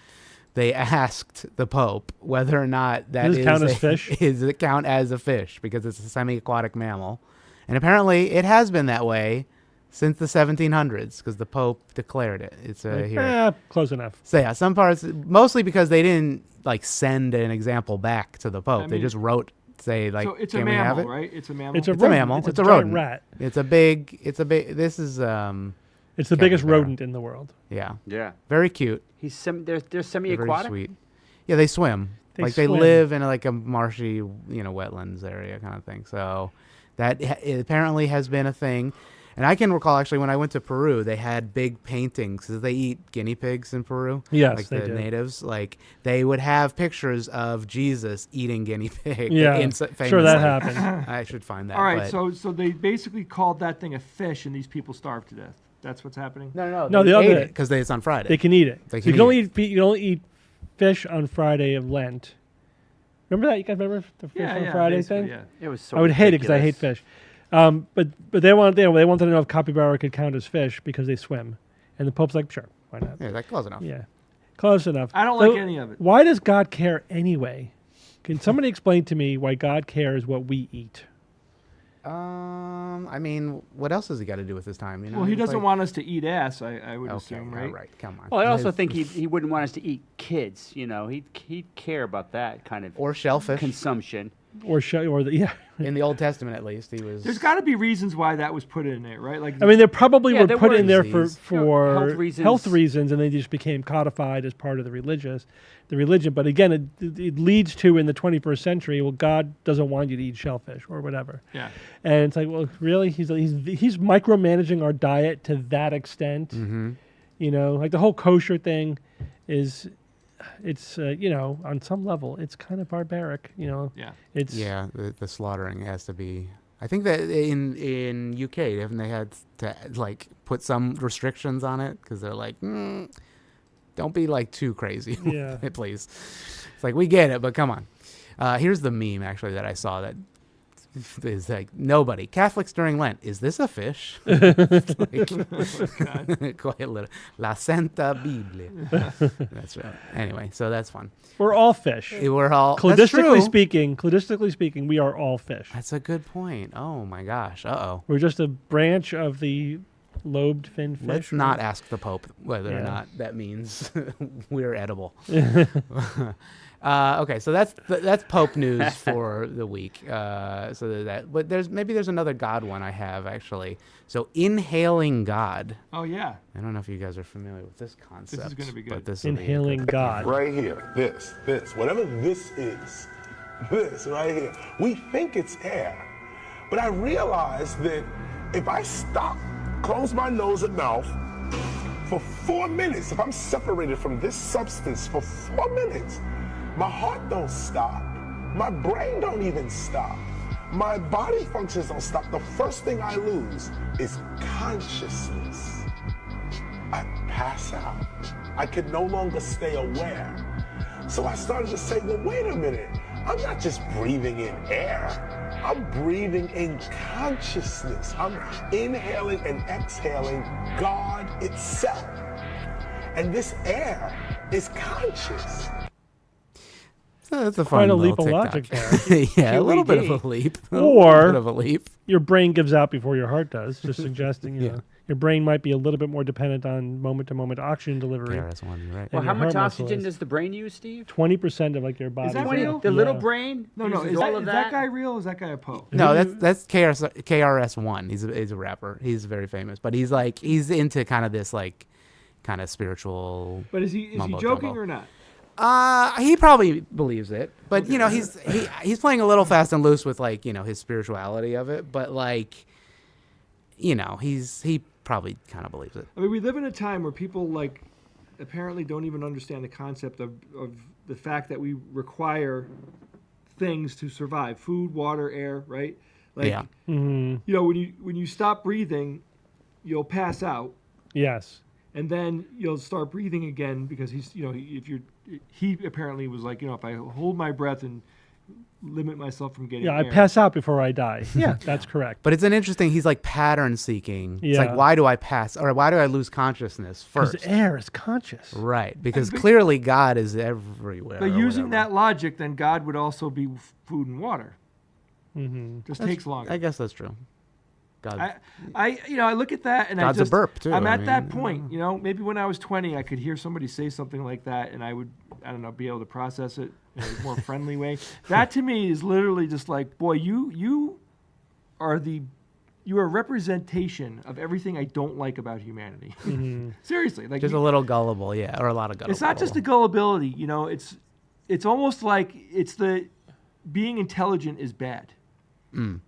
they asked the Pope whether or not that Does it count as fish? Does it count as a fish because it's a semi-aquatic mammal, and apparently it has been that way since the 1700s because the Pope declared it. It's here. Close enough. So yeah, some parts mostly because they didn't like send an example back to the Pope. I they mean, just wrote say like, so it's can a we have mammal, it? right? It's a mammal. It's a It's a mammal. rodent. It's a giant rodent. rat. It's a big. This is It's the biggest capybara. rodent in the world. Yeah, Yeah. very cute. They're They're semi-aquatic. very sweet. Yeah, they swim. They swim. live in like a marshy, wetlands area kind of thing. So that it apparently has been a thing. And I can recall actually when I went to Peru, they had big paintings because they eat guinea pigs in Peru. Yes, like they the do. natives, like they would have pictures of Jesus eating guinea pig. Yeah, sure that happened. I should find that. All right, but- so they basically called that thing a fish, and these people starved to death. That's what's happening. no, No, they the ate other- it because it's on Friday. They can eat it. They So you can can only eat eat you can only eat fish on Friday of Lent. Remember that? You guys remember the fish on Friday basically, thing? Yeah. It was so I would hate it because I hate ridiculous. fish. But they wanted to know if capybara could count as fish because they swim, and the Pope's like, sure, why not? Yeah, that's close enough. Yeah, close enough. I don't So like any of it. Why does God care anyway? Can somebody explain to me why God cares what we eat? I mean, what else has he got to do with his time? Well, he It's doesn't like- want us to eat ass. I would Okay, assume, all right? right, come on. Well, I also think he wouldn't want us to eat kids. He'd care about that kind of Or shellfish. consumption. In the Old Testament, at least, he was. There's got to be reasons why that was put in there, right? Like, I mean, they probably Yeah, were there put were in there disease. for Health reasons. and they just became codified as part of the religion. But again, it leads to in the 21st century. Well, God doesn't want you to eat shellfish or whatever. yeah. And it's like, well, really, he's micromanaging our diet to that extent. Mm-hmm. Like the whole kosher thing is, it's on some level, it's kind of barbaric. Yeah. It's Yeah, the slaughtering has to be. I think that in UK, haven't they had to like put some restrictions on it because they're like, don't be like too crazy, Yeah. please. It's like we get it, but come on. Here's the meme actually that I saw that is like nobody Catholics during Lent. Is this a fish? Quite little. La Santa Biblia. That's right. Anyway, so that's fun. we're all fish. We're all that's true. Cladistically speaking, we are all fish. That's a good point. Oh my gosh. Uh-oh. We're just a branch of the lobed fin fish. Let's not ask the Pope whether or Yeah. not that means we're edible. Okay, so that's Pope news for the week. But there's another God one I have actually. So inhaling God. Oh yeah. I don't know if you guys are familiar with this concept. gonna be good. But this will be Inhaling good. God. Right here, this, whatever this is, this right here, we think it's air. But I realize that if I stop, close my nose and mouth for 4 minutes, if I'm separated from this substance for 4 minutes, my heart don't stop. My brain don't even stop. My body functions don't stop. The first thing I lose is consciousness. I pass out. I can no longer stay aware. So I started to say, well, wait a minute. I'm not just breathing in air. I'm breathing in consciousness. I'm inhaling and exhaling God itself. And this air is conscious. So that's a Quite fun a little leap of logic TikTok. there. Yeah, a little bit of QED. a leap. Or- a bit of a leap. Your brain gives out before your heart does, just suggesting your brain might be a little bit more dependent on moment-to-moment oxygen delivery. KRS-One, you're right. Well, And how your much heart muscle oxygen is. does the brain use, Steve? 20% of like your body. that real? The little brain? No. uses Is all of that guy real? Or is that guy a Pope? No, that's KRS-One. He's a rapper. He's very famous, but he's into kind of this like kind of spiritual. But is he Mumbo joking jumbo. or not? He probhe believes it, but he's playing a little fast and loose with like his spirituality of it, but like he probably kind of believes it. I mean, we live in a time where people like apparently don't even understand the concept of the fact that we require things to survive: food, water, air. Right? Like, Yeah. when you stop breathing, you'll pass out, Yes. and then you'll start breathing again because he apparently was like, if I hold my breath and limit myself from getting Yeah, I air. pass out before I die. Yeah, that's correct. But it's an interesting. He's like pattern seeking. It's Yeah. like, why do I pass, or why do I lose consciousness Because first? air is conscious. Right, because clearly God is everywhere. But or using whatever. that logic, then God would also be food and water. Just takes longer. I guess that's true. God, I look at that and God's I just a burp, too, I'm I at that mean, point, maybe when I was 20, I could hear somebody say something like that, and I would, I don't know, be able to process it in a more friendly way. That to me is literally just like, boy, you are a representation of everything I don't like about humanity. Seriously, like just a little gullible, yeah, or a lot of gullible. it's not just the gullibility, it's almost like it's the being intelligent is bad.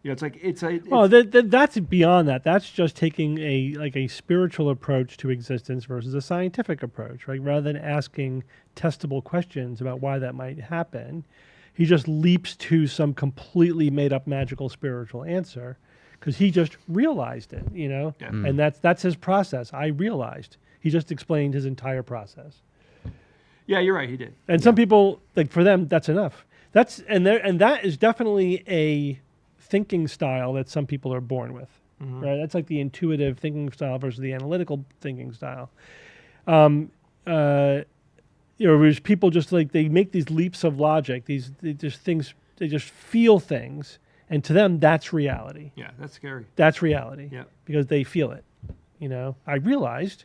It's like Well, that's beyond that. That's just taking a spiritual approach to existence versus a scientific approach, right? Rather than asking testable questions about why that might happen, he just leaps to some completely made up magical spiritual answer because he just realized it, and that's his process. I realized. He just explained his entire process. Yeah, you're right. He did. And some people, like for them, that's enough. And that is definitely a thinking style that some people are born with, right? That's like the intuitive thinking style versus the analytical thinking style. Whereas people just like they make these leaps of logic. They just feel things, and to them that's reality. Yeah, that's scary. That's reality. Yeah, because they feel it. I realized.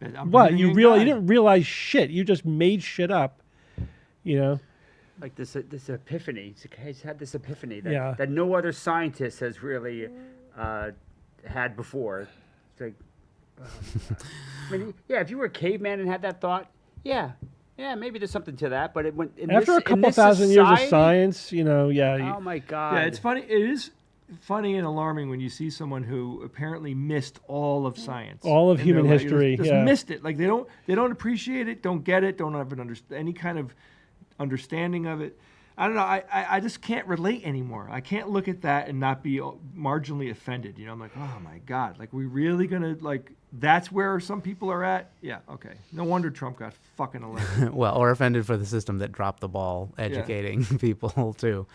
I'm What believing you in realize? God. You didn't realize shit. You just made shit up. Like this epiphany. He's had this epiphany that, Yeah. that no other scientist has really had before. It's like, I mean, yeah, if you were a caveman and had that thought, yeah, maybe there's something to that. But After a couple thousand years of science, Oh my God. Yeah, it's funny. It is funny and alarming when you see someone who apparently missed all of science, all of in human their life. history. Just Yeah. missed it. Like they don't appreciate it, don't get it, don't have any kind of understanding of it. I don't know. I just can't relate anymore. I can't look at that and not be marginally offended. I'm like, oh my God, like we really gonna like that's where some people are at? Yeah, okay. No wonder Trump got fucking elected. well, or offended for the system that dropped the ball educating people too.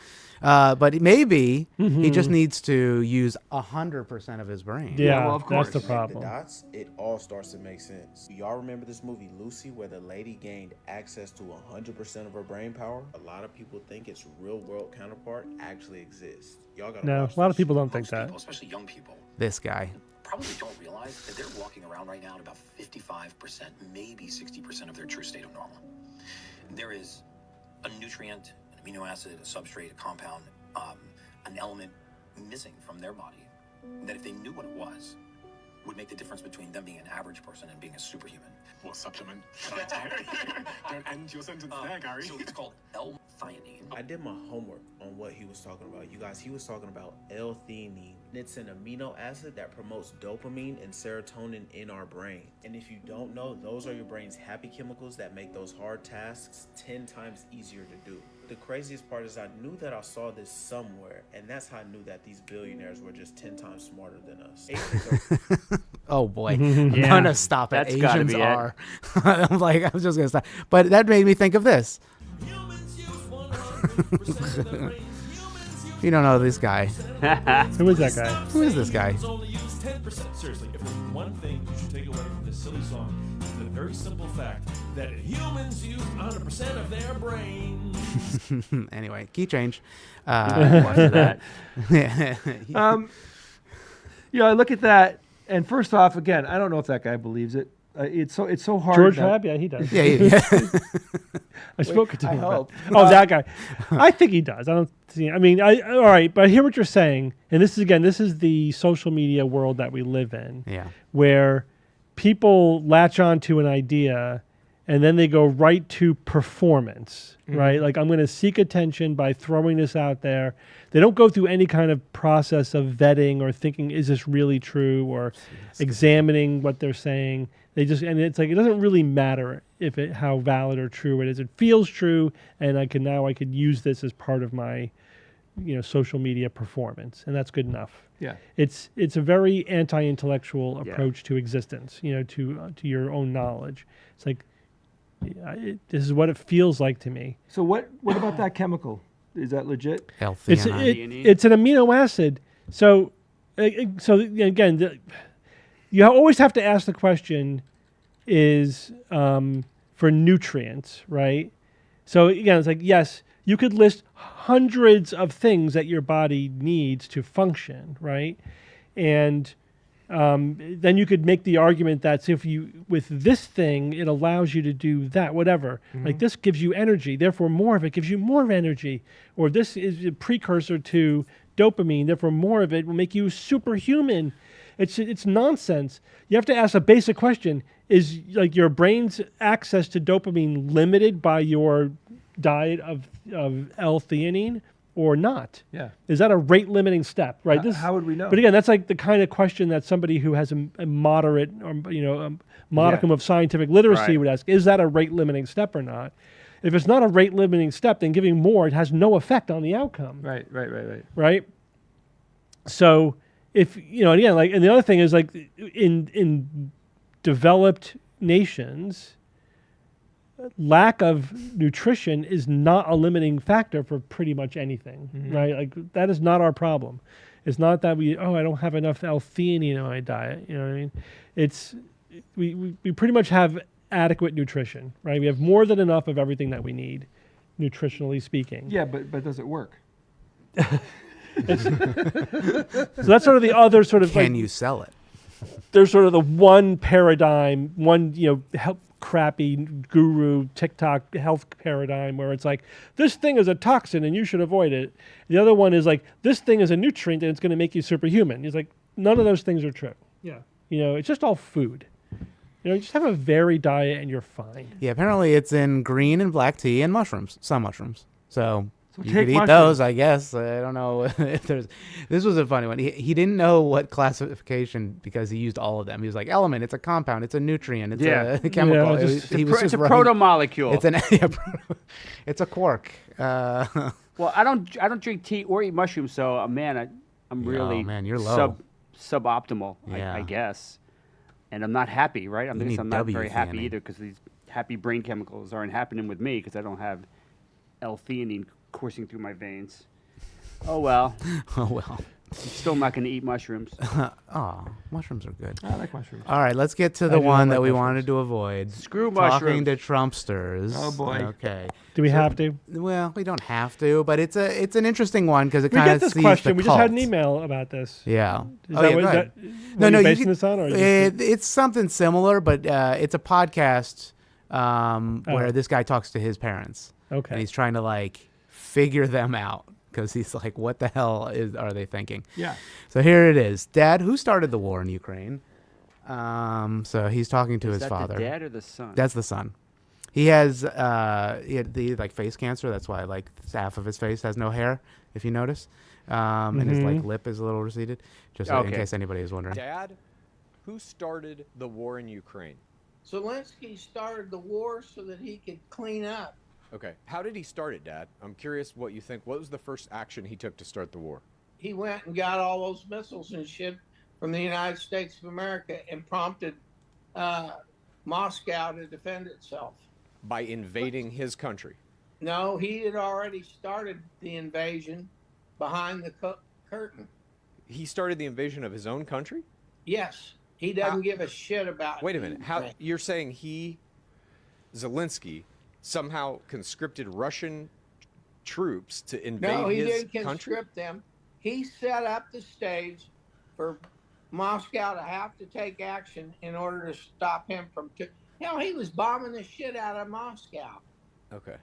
But maybe he just needs to use 100% of his brain. Yeah, well, of course. that's the problem. The dots, it all starts to make sense. Y'all remember this movie Lucy, where the lady gained access to 100% of her brain power? A lot of people think its real world counterpart actually exists. Y'all gotta No, watch a lot of this people shit. don't think Most that. people, especially young people, This guy. probably don't realize that they're walking around right now at about 55%, maybe 60% of their true state of normal. There is a nutrient, an amino acid, a substrate, a compound, an element missing from their body that if they knew what it was, would make the difference between them being an average person and being a superhuman. What supplement can I take? Don't end your sentence there, Gary. So it's called L-theanine. I did my homework on what he was talking about. You guys, he was talking about L-theanine. It's an amino acid that promotes dopamine and serotonin in our brain. And if you don't know, those are your brain's happy chemicals that make those hard tasks 10 times easier to do. The craziest part is I knew that I saw this somewhere, and that's how I knew that these billionaires were just 10 times smarter than us. Asians are Oh boy, I'm gonna stop it. That's gotta Asians be it. are. I'm like, I was just gonna stop, but that made me think of this. You don't know this guy. Who is that guy? Who is this guy? Only use 10%. Seriously, if there's one thing you should take away from this silly song, it's the very simple fact that humans use 100% of their brains. Anyway, key change. Watch that. I look at that, and first off, again, I don't know if that guy believes it. It's so hard. George that- Rabb? Yeah, he does. Yeah. I spoke to I him. hope. That guy. I think he does. I don't see. I mean, all right, but I hear what you're saying, and this is the social media world that we live in, Yeah. where people latch on to an idea, and then they go right to performance, right? Like I'm going to seek attention by throwing this out there. They don't go through any kind of process of vetting or thinking, is this really true, or examining what they're saying. They just, and it's like it doesn't really matter how valid or true it is. It feels true, and I could use this as part of my, social media performance, and that's good enough. Yeah. It's a very anti-intellectual approach to existence. To your own knowledge. It's like this is what it feels like to me. So what about that chemical? Is that legit? L-theanine. It's an amino acid. So again, you always have to ask the question: is for nutrients, right? So again, it's like, yes, you could list hundreds of things that your body needs to function, right? And then you could make the argument that if you, with this thing, it allows you to do that, whatever. Like this gives you energy, therefore more of it gives you more energy. Or this is a precursor to dopamine, therefore more of it will make you superhuman. It's nonsense. You have to ask a basic question. Is like your brain's access to dopamine limited by your diet of L-theanine or not? Yeah. Is that a rate limiting step? Right. How would we know? But again, that's like the kind of question that somebody who has a moderate or modicum of scientific literacy would ask. Is that a rate limiting step or not? If it's not a rate limiting step, then giving more, it has no effect on the outcome. Right. So if again, like, and the other thing is like in developed nations, lack of nutrition is not a limiting factor for pretty much anything, right? Like that is not our problem. It's not that I don't have enough L-theanine in my diet. You know what I mean? It's we pretty much have adequate nutrition, right? We have more than enough of everything that we need, nutritionally speaking. Yeah, but does it work? So that's sort of the other sort of. Can you sell it? There's sort of the one paradigm, crappy guru TikTok health paradigm where it's like, this thing is a toxin and you should avoid it. The other one is like, this thing is a nutrient and it's going to make you superhuman. It's like, none of those things are true. Yeah. It's just all food. Just have a varied diet and you're fine. Yeah, apparently it's in green and black tea and mushrooms, some mushrooms. So you take could eat mushrooms. those, I guess. I don't know if there's. This was a funny one. He didn't know what classification because he used all of them. He was like, element, it's a compound, it's a nutrient, it's a chemical. Yeah, it's a proto-molecule. It's a quark. Well, I don't drink tea or eat mushrooms, so I'm really you're low. suboptimal, Yeah. I guess. And I'm not happy, right? I'm need not very happy W-theanine. either because these happy brain chemicals aren't happening with me because I don't have L-theanine coursing through my veins. Oh well. Oh well. I'm still not going to eat mushrooms. Mushrooms are good. I like mushrooms. All right, let's get to the one that we wanted to avoid. Screw Talking mushrooms. to Trumpsters. Oh boy. Okay. Do we have to? Well, we don't have to, but it's an interesting one because it We kind get of this sees question. the We just had an cult. email about this. Yeah. Is that what, go ahead. what are you basing can- this on? Or it's something similar, but it's a podcast where this guy talks to his parents. Okay. And he's trying to figure them out because he's like, what the hell are they thinking? Yeah. So here it is. Dad, who started the war in Ukraine? So he's talking to his father. The dad or the son? That's the son. He has he had the face cancer. That's why half of his face has no hair, if you notice, and his lip is a little receded. Just in case anybody is wondering. Dad, who started the war in Ukraine? Zelensky started the war so that he could clean up. Okay, how did he start it, Dad? I'm curious what you think. What was the first action he took to start the war? He went and got all those missiles and shit from the United States of America and prompted Moscow to defend itself. By invading his country? No, he had already started the invasion behind the curtain. He started the invasion of his own country? Yes, he doesn't give a shit about. Wait a minute. How you're saying Zelensky, somehow conscripted Russian troops to invade No, he his didn't country? conscript them. He set up the stage for Moscow to have to take action in order to stop him from. He was bombing the shit out of Moscow. Okay.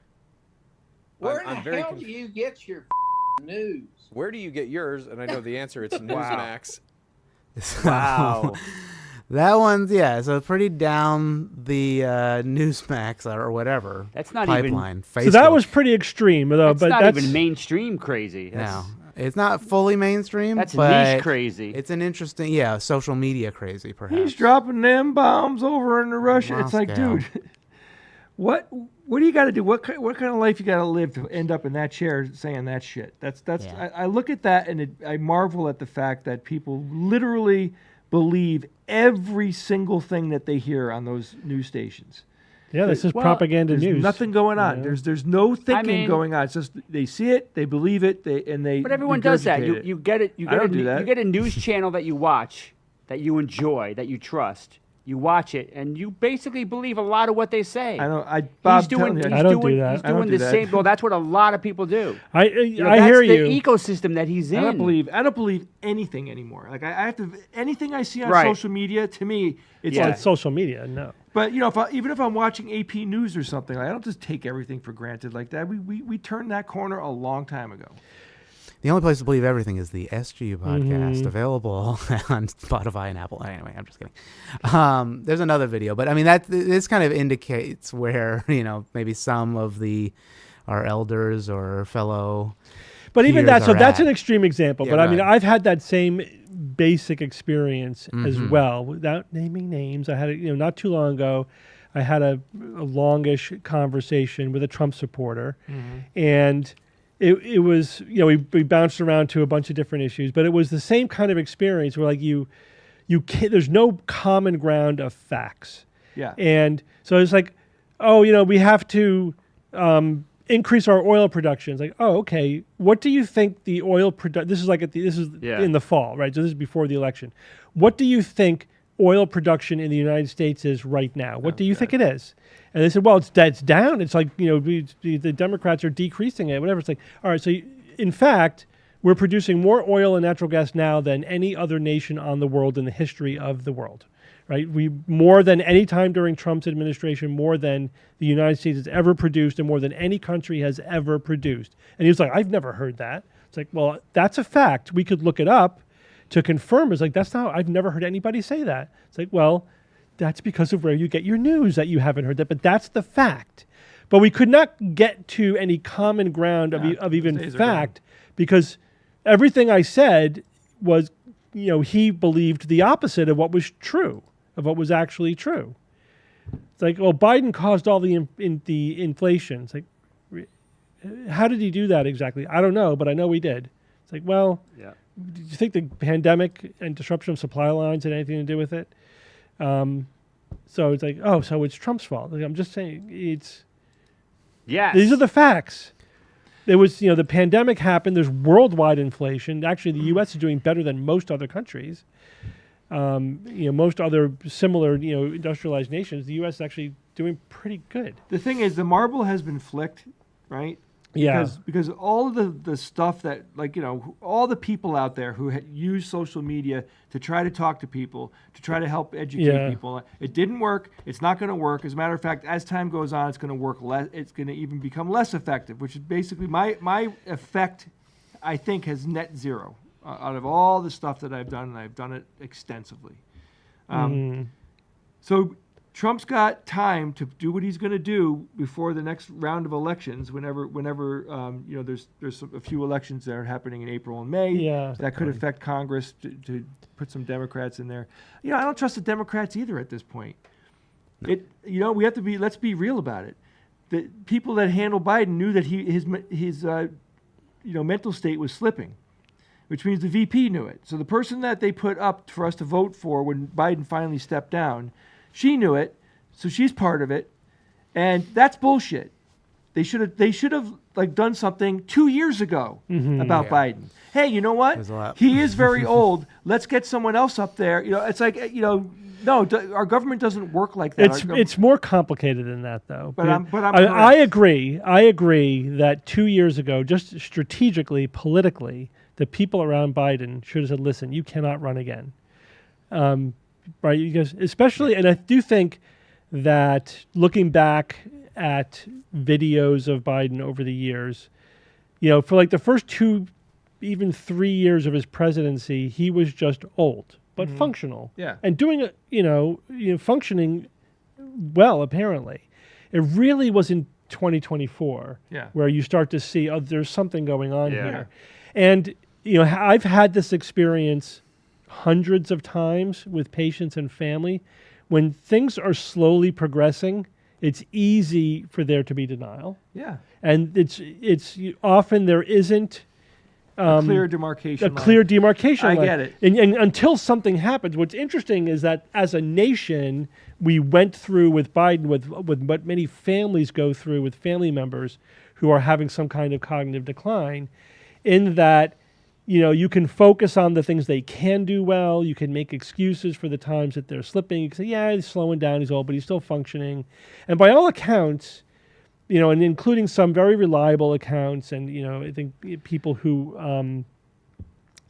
Where in the hell do you get your news? Where do you get yours? And I know the answer. It's Newsmax. Wow. That one's so pretty down the Newsmax or whatever. That's not pipeline. So that was pretty extreme, though. That's but not that's even mainstream crazy. No, it's not fully mainstream. That's but niche crazy. It's an interesting, social media crazy, perhaps. He's dropping them bombs over into Russia. It's like, Moscow. dude, what do you got to do? What kind of life you got to live to end up in that chair saying that shit? That's. Yeah. I look at that and I marvel at the fact that people literally believe every single thing that they hear on those news stations. Yeah, this is propaganda There's news. nothing going on. Yeah. There's no thinking mean- going on. It's just they see it, they believe it, they. But everyone does that. regurgitate it. You get it. You I get don't a, do that. You get a news channel that you watch, that you enjoy, that you trust. You watch it, and you basically believe a lot of what they say. I don't. Bob, He's doing. tell me, I don't do that. He's I don't doing do the that. same. Well, that's what a lot of people do. I That's hear the you. ecosystem that he's in. I don't believe anything anymore. Like I have to anything I see on Right. social media. To me, it's Well, like it's social media. No. But even if I'm watching AP News or something, I don't just take everything for granted like that. We turned that corner a long time ago. The only place to believe everything is the SGU podcast, available on Spotify and Apple. Anyway, I'm just kidding. There's another video, but I mean this kind of indicates where maybe some of our elders or fellow. But even peers that, so are that's at. an extreme example. Yeah, but I mean, right. I've had that same basic experience as well, without naming names. I had it, not too long ago. I had a longish conversation with a Trump supporter, and it was we bounced around to a bunch of different issues, but it was the same kind of experience where like you can't, there's no common ground of facts. Yeah. And so it's like, we have to increase our oil production. It's like, okay, what do you think the oil production? This is like in the fall, right? So this is before the election. What do you think oil production in the United States is right now? What do you think it is? And they said, well, it's down. It's like the Democrats are decreasing it. Whatever. It's like, all right. So in fact, we're producing more oil and natural gas now than any other nation on the world in the history of the world. Right, we more than any time during Trump's administration, more than the United States has ever produced, and more than any country has ever produced. And he was like, "I've never heard that." It's like, well, that's a fact. We could look it up to confirm. It's like I've never heard anybody say that. It's like, well, that's because of where you get your news that you haven't heard that, but that's the fact. But we could not get to any common ground of even fact because everything I said was, he believed the opposite of what was true. Of what was actually true. It's like, well, Biden caused all the inflation. It's like, how did he do that exactly? I don't know, but I know he did. It's like, well, do you think the pandemic and disruption of supply lines had anything to do with it? So it's like, so it's Trump's fault. Like, I'm just saying, these are the facts. There was, the pandemic happened. There's worldwide inflation. Actually, the U.S. is doing better than most other countries. Most other similar, industrialized nations, the U.S. is actually doing pretty good. The thing is, the marble has been flicked, right? Yeah. Because all of the stuff that, all the people out there who use social media to try to talk to people, to try to help educate people, it didn't work. It's not going to work. As a matter of fact, as time goes on, it's going to work less. It's going to even become less effective, which is basically my effect, I think, has net zero. Out of all the stuff that I've done, and I've done it extensively. So Trump's got time to do what he's going to do before the next round of elections. Whenever there's a few elections that are happening in April and May. Yeah, that could affect Congress to put some Democrats in there. I don't trust the Democrats either at this point. We have to be. Let's be real about it. The people that handle Biden knew that his mental state was slipping, which means the VP knew it. So the person that they put up for us to vote for when Biden finally stepped down, she knew it, so she's part of it, and that's bullshit. They should have done something 2 years ago about Biden. Hey, you know what? He is very old. Let's get someone else up there. It's like no, our government doesn't work like that. It's more complicated than that, though. But I agree. I agree that 2 years ago, just strategically, politically, the people around Biden should have said, listen, you cannot run again. Right? Because especially, and I do think that looking back at videos of Biden over the years, for the first 2, even 3 years of his presidency, he was just old, but functional. Yeah. And doing it, functioning well, apparently. It really was in 2024 where you start to see, there's something going on here. And, I've had this experience hundreds of times with patients and family. When things are slowly progressing, it's easy for there to be denial. Yeah. And it's often there isn't a clear demarcation. A clear demarcation line. I get it. And until something happens, what's interesting is that as a nation, we went through with Biden, with what many families go through with family members who are having some kind of cognitive decline, in that, you can focus on the things they can do well. You can make excuses for the times that they're slipping. You can say, yeah, he's slowing down, he's old, but he's still functioning. And by all accounts, and including some very reliable accounts, and I think people who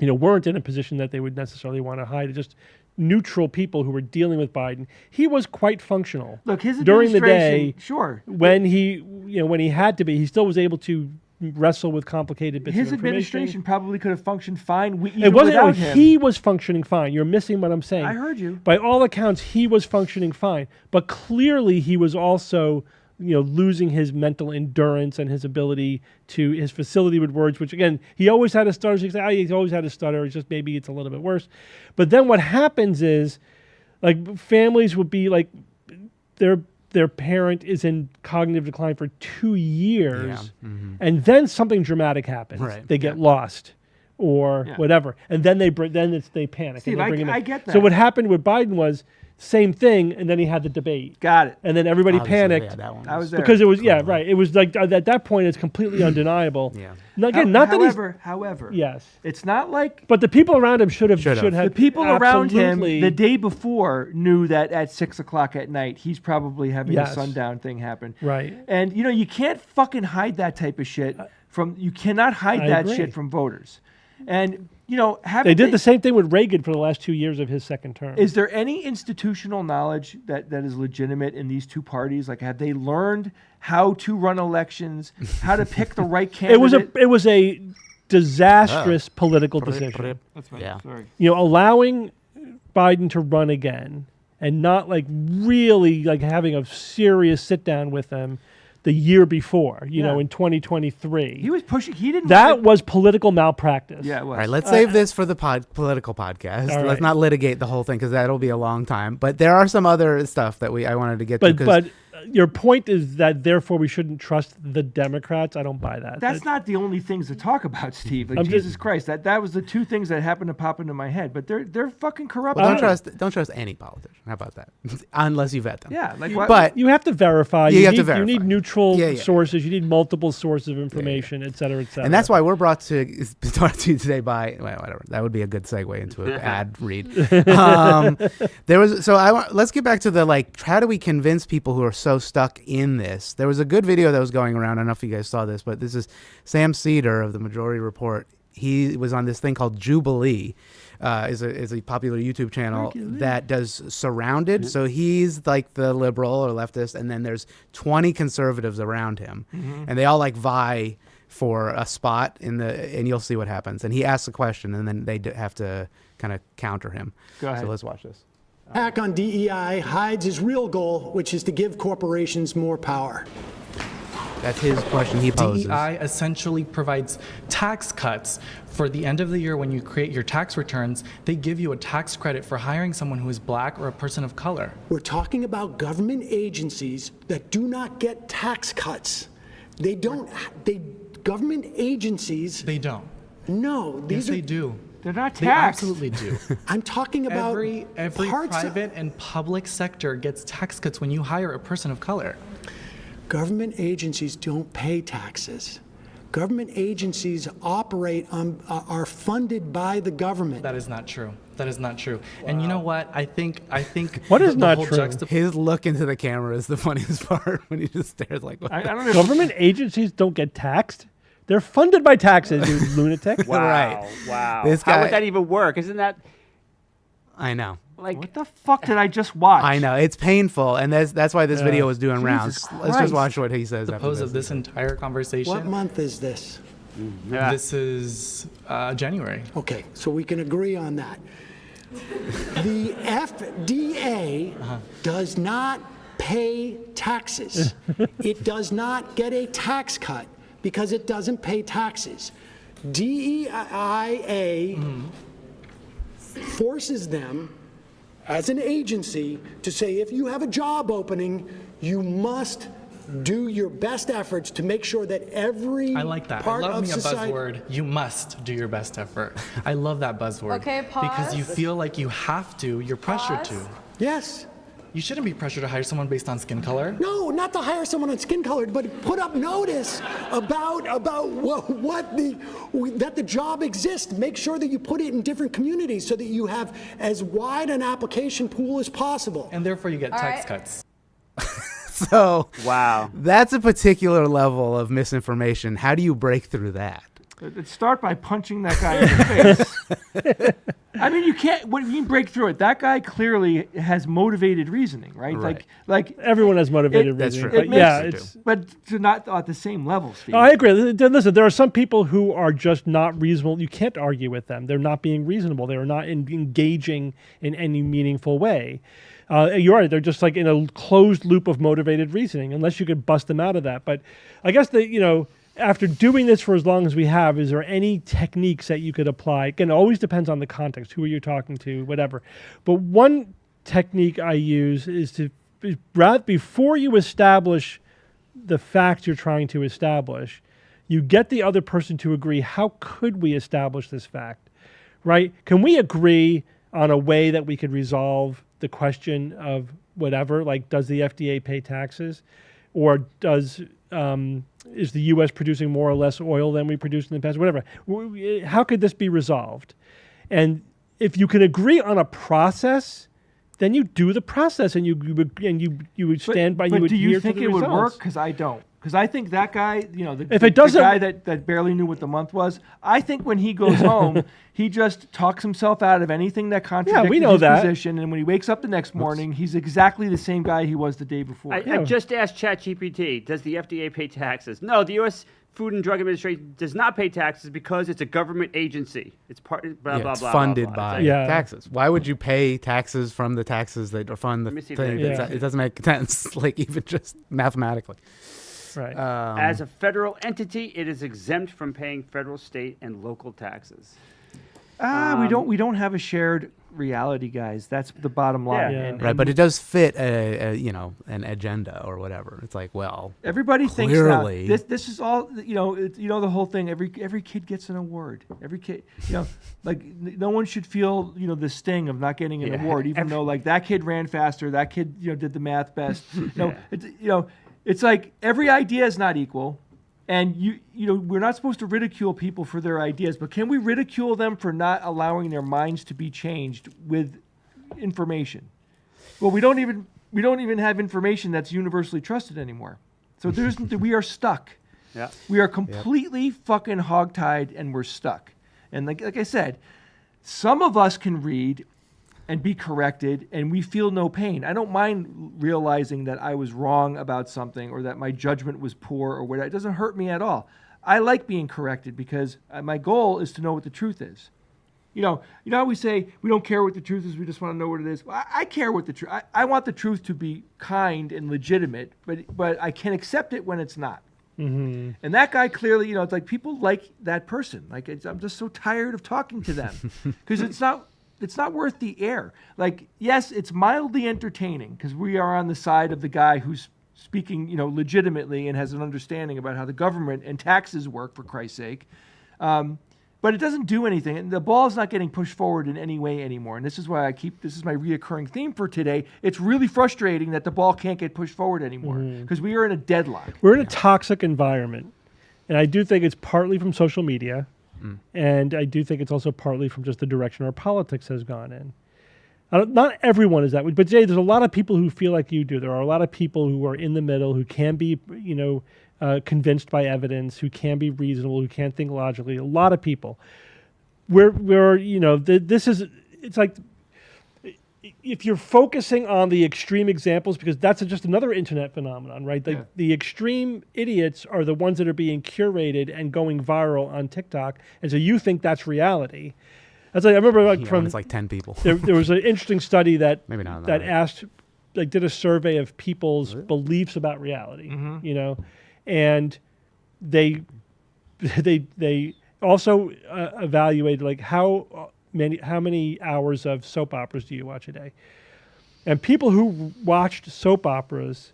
weren't in a position that they would necessarily want to hide, just neutral people who were dealing with Biden, he was quite functional. Look, his during the administration, day, sure, when he when he had to be, he still was able to wrestle with complicated bits his of information. administration probably could have functioned fine It wasn't without him. He was functioning fine. You're missing what I'm saying. I heard you. By all accounts, he was functioning fine, but clearly he was also losing his mental endurance and his ability to his facility with words, which again, he always had a stutter. So you say, he's always had a stutter. It's just maybe it's a little bit worse. But then what happens is, like, families will be like, their parent is in cognitive decline for 2 years, and then something dramatic happens. Right. They get lost or whatever, and then they panic. Steve, and they bring him in. I get that. So what happened with Biden was same thing, and then he had the debate. Got it. And then everybody panicked. Yeah, that one I was there. Because it was, right. It was like, at that point, it's completely undeniable. Yeah. Now, again, not that he's... However, Yes. it's not like But the people around him should have the people around him absolutely- the day before knew that at 6 o'clock at night he's probably having a sundown thing happen. Right. And you can't fucking hide that type of shit you cannot hide I that agree. shit from voters. And They did the same thing with Reagan for the last 2 years of his second term. Is there any institutional knowledge that is legitimate in these two parties? Like, have they learned how to run elections, how to pick the right candidate? It was a disastrous political decision. That's right. Yeah. Sorry. Allowing Biden to run again and not really having a serious sit down with him the year before, in 2023. He was pushing. He didn't. That was political malpractice. Yeah, it was. All right, let's save this for the political podcast. All Let's right. not litigate the whole thing because that'll be a long time. But there are some other stuff that I wanted to get to. But your point is that therefore we shouldn't trust the Democrats. I don't buy that. That's not the only things to talk about, Steve. Like, Jesus Christ, that was the two things that happened to pop into my head. But they're fucking corrupt. Well, don't trust any politician. How about that? Unless you vet them. Yeah, like but you have to verify. You have to verify. You need neutral Yeah. sources. You need multiple sources of information, et cetera, et cetera. And that's why we're brought to you today by whatever. That would be a good segue into an ad read. Let's get back to the how do we convince people who are so stuck in this? There was a good video that was going around. I don't know if you guys saw this, but this is Sam Cedar of the Majority Report. He was on this thing called Jubilee. Is a popular YouTube channel that does Surrounded. So he's like the liberal or leftist, and then there's 20 conservatives around him, and they all vie for a spot and you'll see what happens. And he asks a question, and then they have to kind of counter him. Go ahead. So let's watch this. Hack on DEI hides his real goal, which is to give corporations more power. That's his question he poses. DEI essentially provides tax cuts for the end of the year when you create your tax returns. They give you a tax credit for hiring someone who is black or a person of color. We're talking about government agencies that do not get tax cuts. They don't. Government agencies. They don't. No, these they do. They're not They taxed. absolutely do. I'm talking about every parts private and public sector gets tax cuts when you hire a person of color. Government agencies don't pay taxes. Government agencies operate are funded by the government. That is not true. That is not true. Wow. And you know what? I think what is not true? His look into the camera is the funniest part when he just stares like. I don't know. Government agencies don't get taxed. They're funded by taxes, you lunatic. Wow. Right. Wow. This How guy- would that even work? Isn't that I know. like What the fuck did I just watch? I know. It's painful, and that's why this video was doing Jesus rounds. Christ. Let's just watch what he says. the after pose of this entire conversation. What month is this? This is January. Okay, so we can agree on that. The FDA does not pay taxes. It does not get a tax cut because it doesn't pay taxes. DEIA forces them as an agency to say if you have a job opening, you must do your best efforts to make sure that every I like that. I part love of me a society. buzzword. You must do your best effort. I love that buzzword. Okay, Because you pause. feel like you have to. You're pressured Pause. to. Yes. You shouldn't be pressured to hire someone based on skin color. No, not to hire someone on skin color, but put up notice about that the job exists. Make sure that you put it in different communities so that you have as wide an application pool as possible. And therefore you get All tax right. cuts. So Wow. that's a particular level of misinformation. How do you break through that? Let's start by punching that guy in the face. I mean, you can't. What do you mean break through it? That guy clearly has motivated reasoning, right? Right. Like Everyone has motivated That's reasoning. true. But It yeah, makes- it's. but to not at the same level, Steve. No, I agree. Listen, there are some people who are just not reasonable. You can't argue with them. They're not being reasonable. They are not engaging in any meaningful way. You're right. They're just like in a closed loop of motivated reasoning, unless you could bust them out of that. But I guess after doing this for as long as we have, is there any techniques that you could apply? Again, it always depends on the context. Who are you talking to? Whatever. But one technique I use is before you establish the fact you're trying to establish, you get the other person to agree, how could we establish this fact, right? Can we agree on a way that we could resolve the question of whatever, like does the FDA pay taxes? Or is the U.S. producing more or less oil than we produced in the past? Whatever. How could this be resolved? And if you can agree on a process, then you do the process, and you would stand by. But you do you adhere think to the it would results. work? Because I don't. Because I think that guy, If it doesn't- the guy that barely knew what the month was, I think when he goes home, he just talks himself out of anything that contradicts know his that. position, and when he wakes up the next morning, he's exactly the same guy he was the day before. I just asked ChatGPT, does the FDA pay taxes? No, the U.S. Food and Drug Administration does not pay taxes because it's a government agency. It's part, blah, blah, It's blah, funded blah, by blah. taxes. Why would you pay taxes from the taxes that fund the me see if thing? there's- It doesn't make sense, like even just mathematically. Right. As a federal entity, it is exempt from paying federal, state, and local taxes. We don't have a shared reality, guys. That's the bottom line. Yeah. And, Right, but it does fit an agenda or whatever. It's like, well, everybody clearly, thinks now, this is all the whole thing. Every kid gets an award. Every kid, no one should feel the sting of not getting an award, even though like that kid ran faster, that kid did the math best. It's like every idea is not equal, and we're not supposed to ridicule people for their ideas, but can we ridicule them for not allowing their minds to be changed with information? Well, we don't even have information that's universally trusted anymore. So we are stuck. Yeah. We are completely fucking hogtied, and we're stuck. And like I said, some of us can read and be corrected, and we feel no pain. I don't mind realizing that I was wrong about something or that my judgment was poor or whatever. It doesn't hurt me at all. I like being corrected because my goal is to know what the truth is. You know how we say we don't care what the truth is, we just want to know what it is. Well, I care what the truth. I want the truth to be kind and legitimate, but I can accept it when it's not. Mm-hmm. And that guy clearly, it's like people like that person. Like I'm just so tired of talking to them because it's not worth the air. Like, yes, it's mildly entertaining because we are on the side of the guy who's speaking, legitimately and has an understanding about how the government and taxes work, for Christ's sake. But it doesn't do anything. And the ball is not getting pushed forward in any way anymore. And this is why this is my reoccurring theme for today. It's really frustrating that the ball can't get pushed forward anymore because we are in a deadlock. We're in a toxic environment. And I do think it's partly from social media. And I do think it's also partly from just the direction our politics has gone in. Not everyone is that way, but Jay, there's a lot of people who feel like you do. There are a lot of people who are in the middle, who can be, convinced by evidence, who can be reasonable, who can think logically. A lot of people. It's like, if you're focusing on the extreme examples, because that's just another internet phenomenon, right? The extreme idiots are the ones that are being curated and going viral on TikTok, and so you think that's reality. That's like, I remember when it's like 10 people. there was an interesting study that Maybe not that asked, did a survey of people's beliefs about reality, and they also evaluated how many hours of soap operas do you watch a day? And people who watched soap operas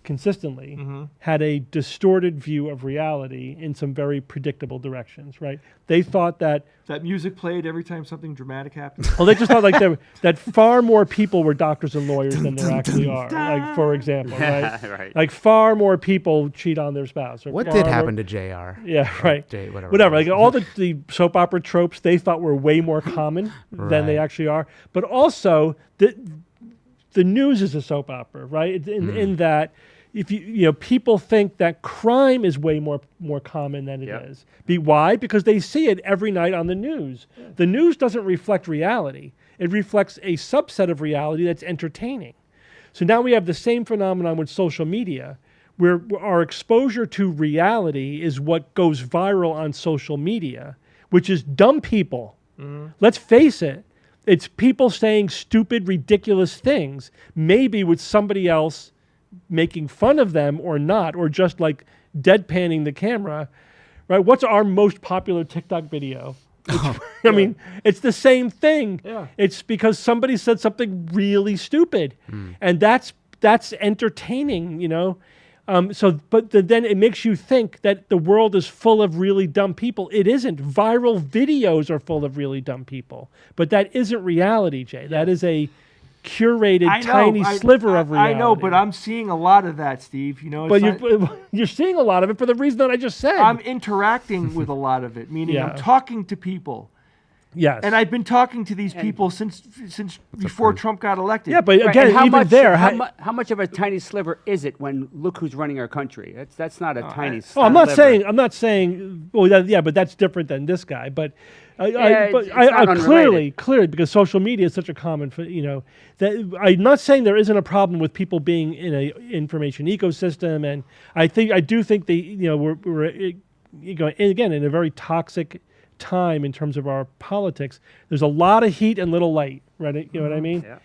consistently had a distorted view of reality in some very predictable directions, right? They thought that music played every time something dramatic happened. well, they just thought like that far more people were doctors and lawyers than there actually are. Like, for example, right? Right. Like far more people cheat on their spouse. Or What far did more- happen to JR? Yeah, right. Whatever. Like all the soap opera tropes they thought were way more common than they Right. actually are. But also the news is a soap opera, right? In that, if people think that crime is way more common than it is. Why? Because they see it every night on the news. The news doesn't reflect reality. It reflects a subset of reality that's entertaining. So now we have the same phenomenon with social media, where our exposure to reality is what goes viral on social media, which is dumb people. Let's face it. It's people saying stupid, ridiculous things, maybe with somebody else making fun of them or not, or just like deadpanning the camera, right? What's our most popular TikTok video? I mean, it's the same thing. Yeah. It's because somebody said something really stupid, and that's entertaining, but then it makes you think that the world is full of really dumb people. It isn't. Viral videos are full of really dumb people, but that isn't reality, Jay. That is a curated tiny sliver of reality. I know, but I'm seeing a lot of that, Steve. But you're seeing a lot of it for the reason that I just said. I'm interacting with a lot of it, meaning I'm talking to people. Yes. And I've been talking to these people since before Trump got elected. Yeah, but again, how even much, there, how much of a tiny sliver is it when look who's running our country? That's not a tiny sliver. I'm not saying. Well, but that's different than this guy. But clearly, because social media is such a common, that I'm not saying there isn't a problem with people being in a information ecosystem, and I do think we're again in a very toxic time in terms of our politics. There's a lot of heat and little light, right? You know what I mean? Yeah.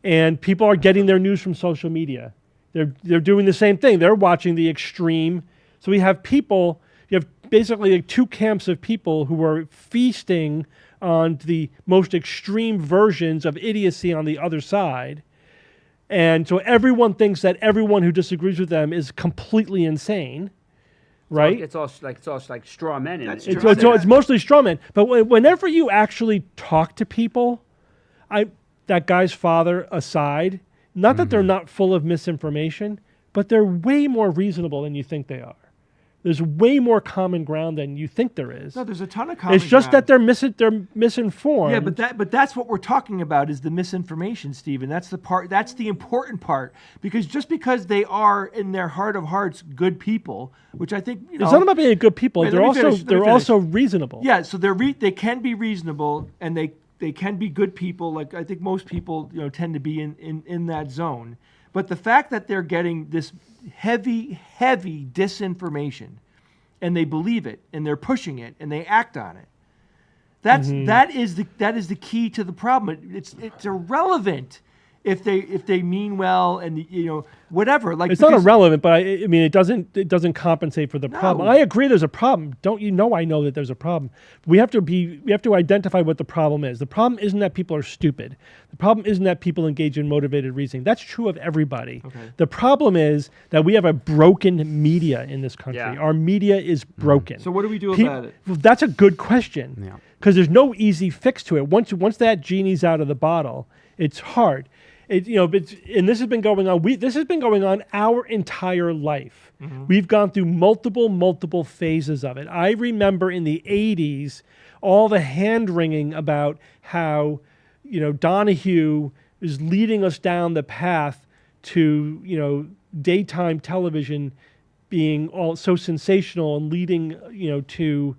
And people are getting their news from social media. They're doing the same thing. They're watching the extreme. So we have people. You have basically like two camps of people who are feasting on the most extreme versions of idiocy on the other side. And so everyone thinks that everyone who disagrees with them is completely insane. Right? It's all like straw men. It's mostly straw men. But whenever you actually talk to people, that guy's father aside, not that they're not full of misinformation, but they're way more reasonable than you think they are. There's way more common ground than you think there is. No, there's a ton of common ground. It's just that they're misinformed. Yeah, but that's what we're talking about is the misinformation, Steve, and that's the important part. Because just because they are in their heart of hearts good people, which I think it's not about being good people. They're also reasonable. Yeah, so they can be reasonable and they can be good people. Like I think most people tend to be in that zone. But the fact that they're getting this heavy disinformation and they believe it and they're pushing it and they act on it, that is the key to the problem. It's irrelevant if they mean well and whatever. Like it's not irrelevant, but I mean it doesn't compensate for the problem. I agree there's a problem. I know that there's a problem. We have to identify what the problem is. The problem isn't that people are stupid. The problem isn't that people engage in motivated reasoning. That's true of everybody. Okay. The problem is that we have a broken media in this country. Yeah. Our media is broken. So what do we do about it? That's a good question. Yeah. Because there's no easy fix to it. Once that genie's out of the bottle, it's hard. And this has been going on. This has been going on our entire life. Mm-hmm. We've gone through multiple phases of it. I remember in the 80s, all the hand-wringing about how, Donahue is leading us down the path to, daytime television being all so sensational and leading, to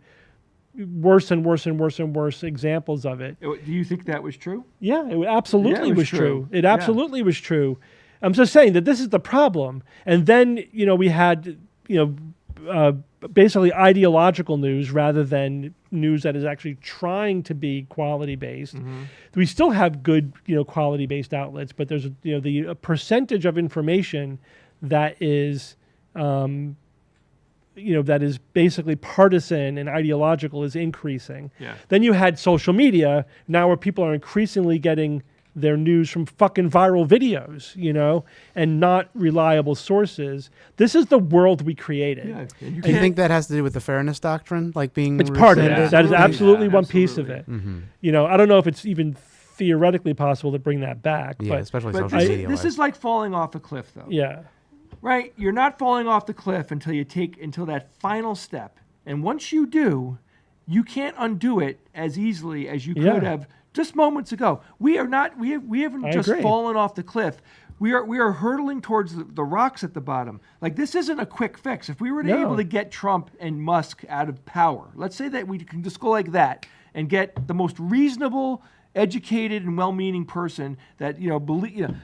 worse and worse examples of it. Do you think that was true? Yeah, it absolutely was true. It absolutely was true. I'm just saying that this is the problem. And then, we had, basically ideological news rather than news that is actually trying to be quality-based. Mm-hmm. We still have good, quality-based outlets, but there's, the percentage of information that is that is basically partisan and ideological is increasing. Yeah. Then you had social media now where people are increasingly getting their news from fucking viral videos, and not reliable sources. This is the world we created. Yeah, and Do you think that has to do with the fairness doctrine, like being? It's part of it. rescinded? That is absolutely one piece of it. Mm-hmm. I don't know if it's even theoretically possible to bring that back. Yeah, but, especially But social media. this is like falling off a cliff, though. Yeah. Right? You're not falling off the cliff until that final step. And once you do, you can't undo it as easily as you could have just moments ago. We haven't just fallen off the cliff. We are hurtling towards the rocks at the bottom. Like, this isn't a quick fix. If we were able to get Trump and Musk out of power, let's say that we can just go like that and get the most reasonable, educated and well-meaning person that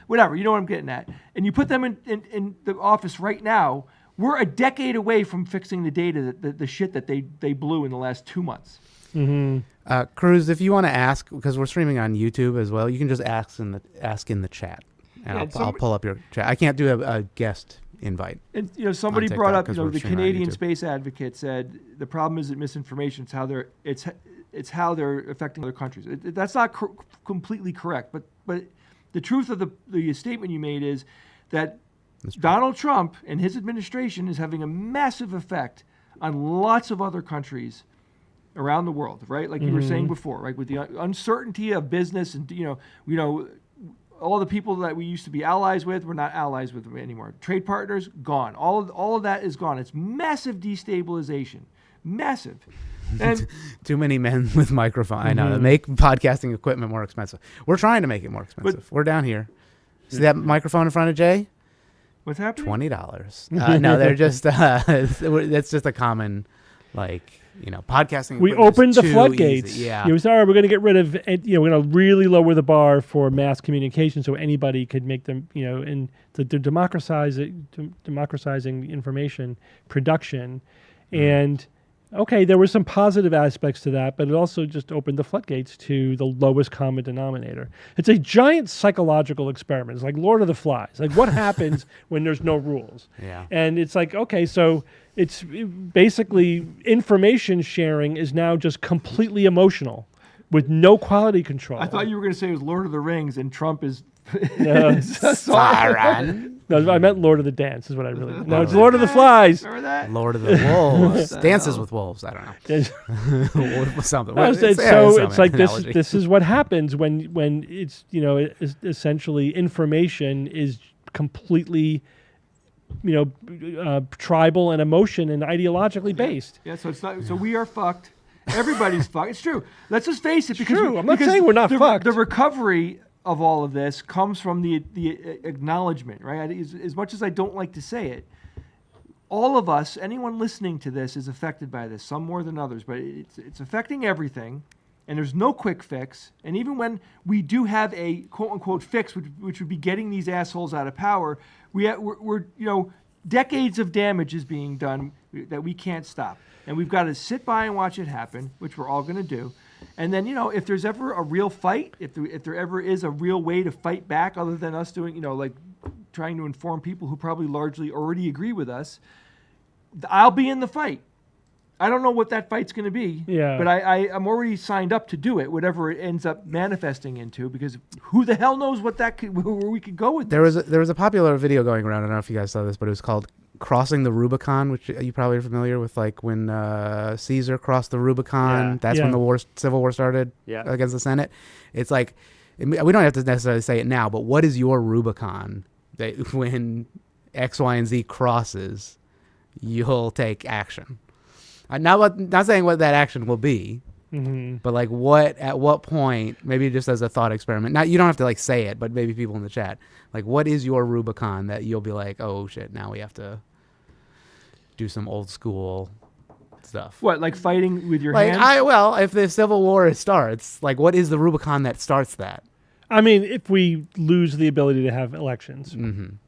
whatever, you know what I'm getting at, and you put them in the office right now, we're a decade away from fixing the data, the shit that they blew in the last 2 months. Mm-hmm. Cruz, if you want to ask, because we're streaming on YouTube as well, you can just ask in the chat, and I'll pull up your chat. I can't do a guest invite. And somebody on brought up, TikTok 'cause we're the streaming on Canadian YouTube. space advocate said the problem isn't misinformation; it's how they're affecting other countries. That's not completely correct, but the truth of the statement you made is that Donald Trump and his administration is having a massive effect on lots of other countries around the world, right? Like you were saying before, right? With the uncertainty of business and all the people that we used to be allies with, we're not allies with them anymore. Trade partners, gone. All of that is gone. It's massive destabilization. Massive. And too many men with microphone. I know, that make podcasting equipment more expensive. We're trying to make it more expensive. We're down here. See that microphone in front of Jay? What's happening? $20. No, they're just that's just a common, podcasting. We equipment is opened the too floodgates. easy. Yeah. We're going to get rid of, we're going to really lower the bar for mass communication so anybody could make them, and they're democratizing information production. And okay, there were some positive aspects to that, but it also just opened the floodgates to the lowest common denominator. It's a giant psychological experiment. It's like Lord of the Flies. Like, what happens when there's no rules? Yeah. And it's like, okay, so it's basically information sharing is now just completely emotional with no quality control. I thought you were going to say it was Lord of the Rings and Trump is Sauron. No, I meant Lord of the Dance is what I really meant. No, it's Lord of the Flies. Remember that? Lord of the Wolves. Dances with Wolves. I don't know. Something. It's like this is what happens when it's essentially information is completely tribal and emotion and ideologically based. Yeah, so it's not. So we are fucked. Everybody's fucked. It's true. Let's just face it. Because true. I'm not saying we're not fucked. The recovery of all of this comes from the acknowledgement, right? As much as I don't like to say it, all of us, anyone listening to this, is affected by this. Some more than others, but it's affecting everything. And there's no quick fix. And even when we do have a quote unquote fix, which would be getting these assholes out of power, we're decades of damage is being done that we can't stop. And we've got to sit by and watch it happen, which we're all going to do. And then, if there's ever a real fight, if there ever is a real way to fight back other than us doing, trying to inform people who probably largely already agree with us, I'll be in the fight. I don't know what that fight's going to be, but I'm already signed up to do it, whatever it ends up manifesting into, because who the hell knows where we could go with this. There was a popular video going around. I don't know if you guys saw this, but it was called Crossing the Rubicon, which you probably are familiar with, like when Caesar crossed the Rubicon. That's when the Civil War started against the Senate. It's like, we don't have to necessarily say it now, but what is your Rubicon that when X, Y, and Z crosses, you'll take action? I'm not saying what that action will be, but like at what point, maybe just as a thought experiment. Now, you don't have to say it, but maybe people in the chat, what is your Rubicon that you'll be like, oh shit, now we have to do some old school stuff. What, like fighting with your hands? If the Civil War starts, what is the Rubicon that starts that? I mean, if we lose the ability to have elections,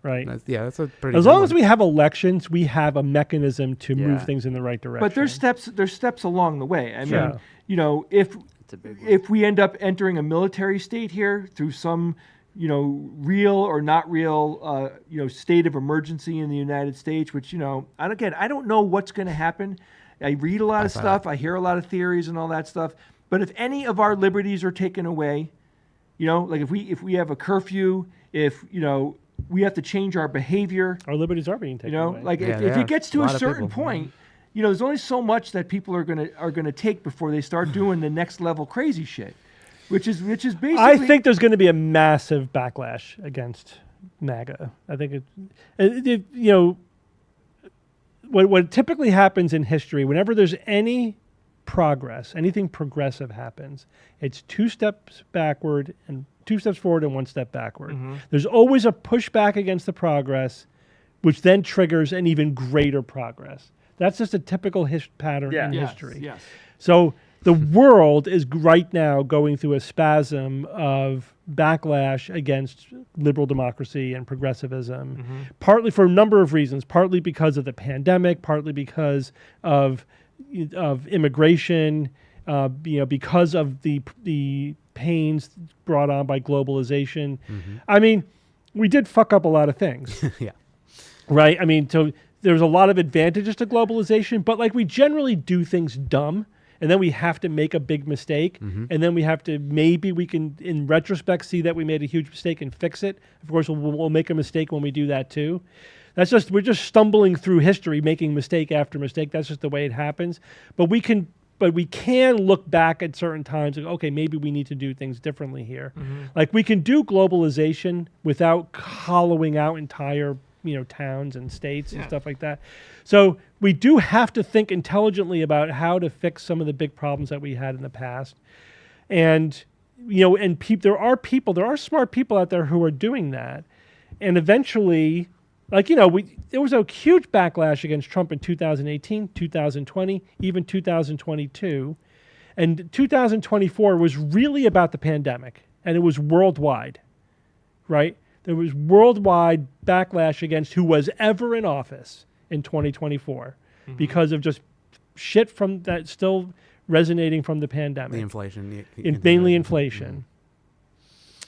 right? That's a pretty. As long as we have elections, we have a mechanism to move things in the right direction. But there's steps along the way. I mean, if we end up entering a military state here through some real or not real, state of emergency in the United States, which, I don't know what's going to happen. I read a lot of stuff. I hear a lot of theories and all that stuff. But if any of our liberties are taken away, You know, like if we have a curfew, if we have to change our behavior, our liberties are being taken away. Like if it gets to a certain point, there's only so much that people are gonna take before they start doing the next level crazy shit, which is basically. I think there's going to be a massive backlash against MAGA. I think what typically happens in history, whenever there's any progress, anything progressive happens, it's 2 steps backward and 2 steps forward and 1 step backward. Mm-hmm. There's always a pushback against the progress, which then triggers an even greater progress. That's just a typical pattern in history. Yes. So the world is right now going through a spasm of backlash against liberal democracy and progressivism, partly for a number of reasons, partly because of the pandemic, partly because of immigration, because of the pains brought on by globalization. I mean, we did fuck up a lot of things. Right? I mean, so there's a lot of advantages to globalization, but like we generally do things dumb, and then we have to make a big mistake, and then we have to, maybe we can, in retrospect, see that we made a huge mistake and fix it. Of course, we'll make a mistake when we do that too. We're just stumbling through history, making mistake after mistake. That's just the way it happens. But we can look back at certain times and, okay, maybe we need to do things differently here. Like we can do globalization without hollowing out entire towns and states and stuff like that. So we do have to think intelligently about how to fix some of the big problems that we had in the past. And, there are smart people out there who are doing that. And eventually, there was a huge backlash against Trump in 2018, 2020, even 2022. And 2024 was really about the pandemic, and it was worldwide, right? There was worldwide backlash against who was ever in office in 2024 because of just shit from that still resonating from the pandemic. The inflation. Mainly inflation.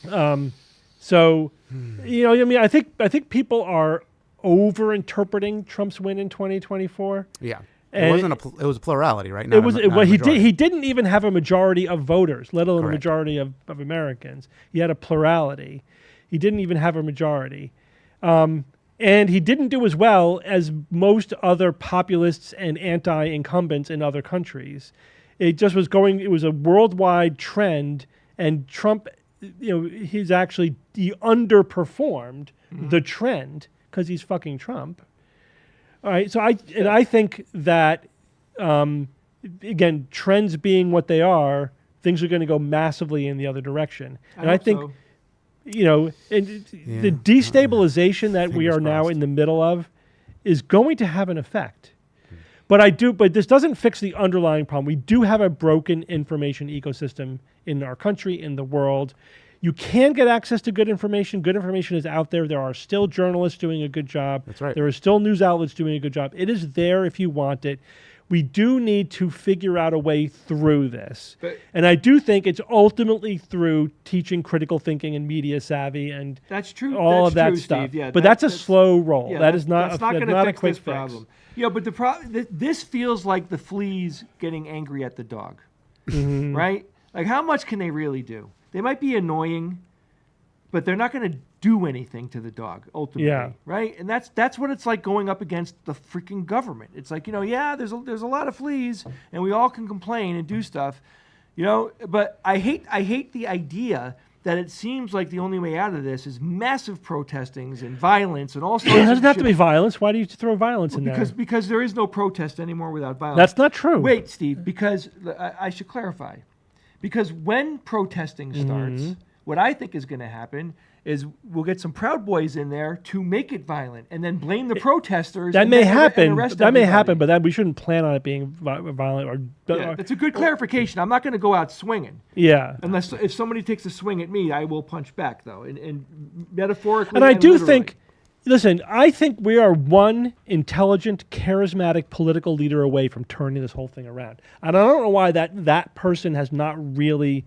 So, I think people are over-interpreting Trump's win in 2024. Yeah. And it was a plurality, right? He didn't even have a majority of voters, let alone a majority of Americans. He had a plurality. He didn't even have a majority. And he didn't do as well as most other populists and anti-incumbents in other countries. It just was it was a worldwide trend, and Trump, he underperformed the trend because he's fucking Trump. All right, so I think that, again, trends being what they are, things are going to go massively in the other direction. And I think... the destabilization that we are now in the middle of is going to have an effect. But this doesn't fix the underlying problem. We do have a broken information ecosystem in our country, in the world. You can get access to good information. Good information is out there. There are still journalists doing a good job. That's right. There are still news outlets doing a good job. It is there if you want it. We do need to figure out a way through this. And I do think it's ultimately through teaching critical thinking and media savvy and that's true. All of that true, stuff. Steve. Yeah, but that's a slow roll. Yeah, that is not that's not going to fix a quick this fix. problem. But the problem, this feels like the fleas getting angry at the dog, right? Like, how much can they really do? They might be annoying, but they're not going to do anything to the dog ultimately, right? And that's what it's like going up against the freaking government. It's like, there's a lot of fleas, and we all can complain and do stuff, But I hate the idea that it seems like the only way out of this is massive protestings and violence and all sorts of shit. It doesn't have to be violence. Why do you throw violence in there? Because there is no protest anymore without violence. That's not true. Wait, Steve, because I should clarify. Because when protesting starts, what I think is going to happen is we'll get some Proud Boys in there to make it violent and then blame the protesters. That may happen. That may happen, but we shouldn't plan on it being violent. That's a good clarification. I'm not going to go out swinging. Yeah. Unless if somebody takes a swing at me, I will punch back, though, and metaphorically. And I do literally. think, listen, I think we are one intelligent, charismatic political leader away from turning this whole thing around. And I don't know why that person has not really...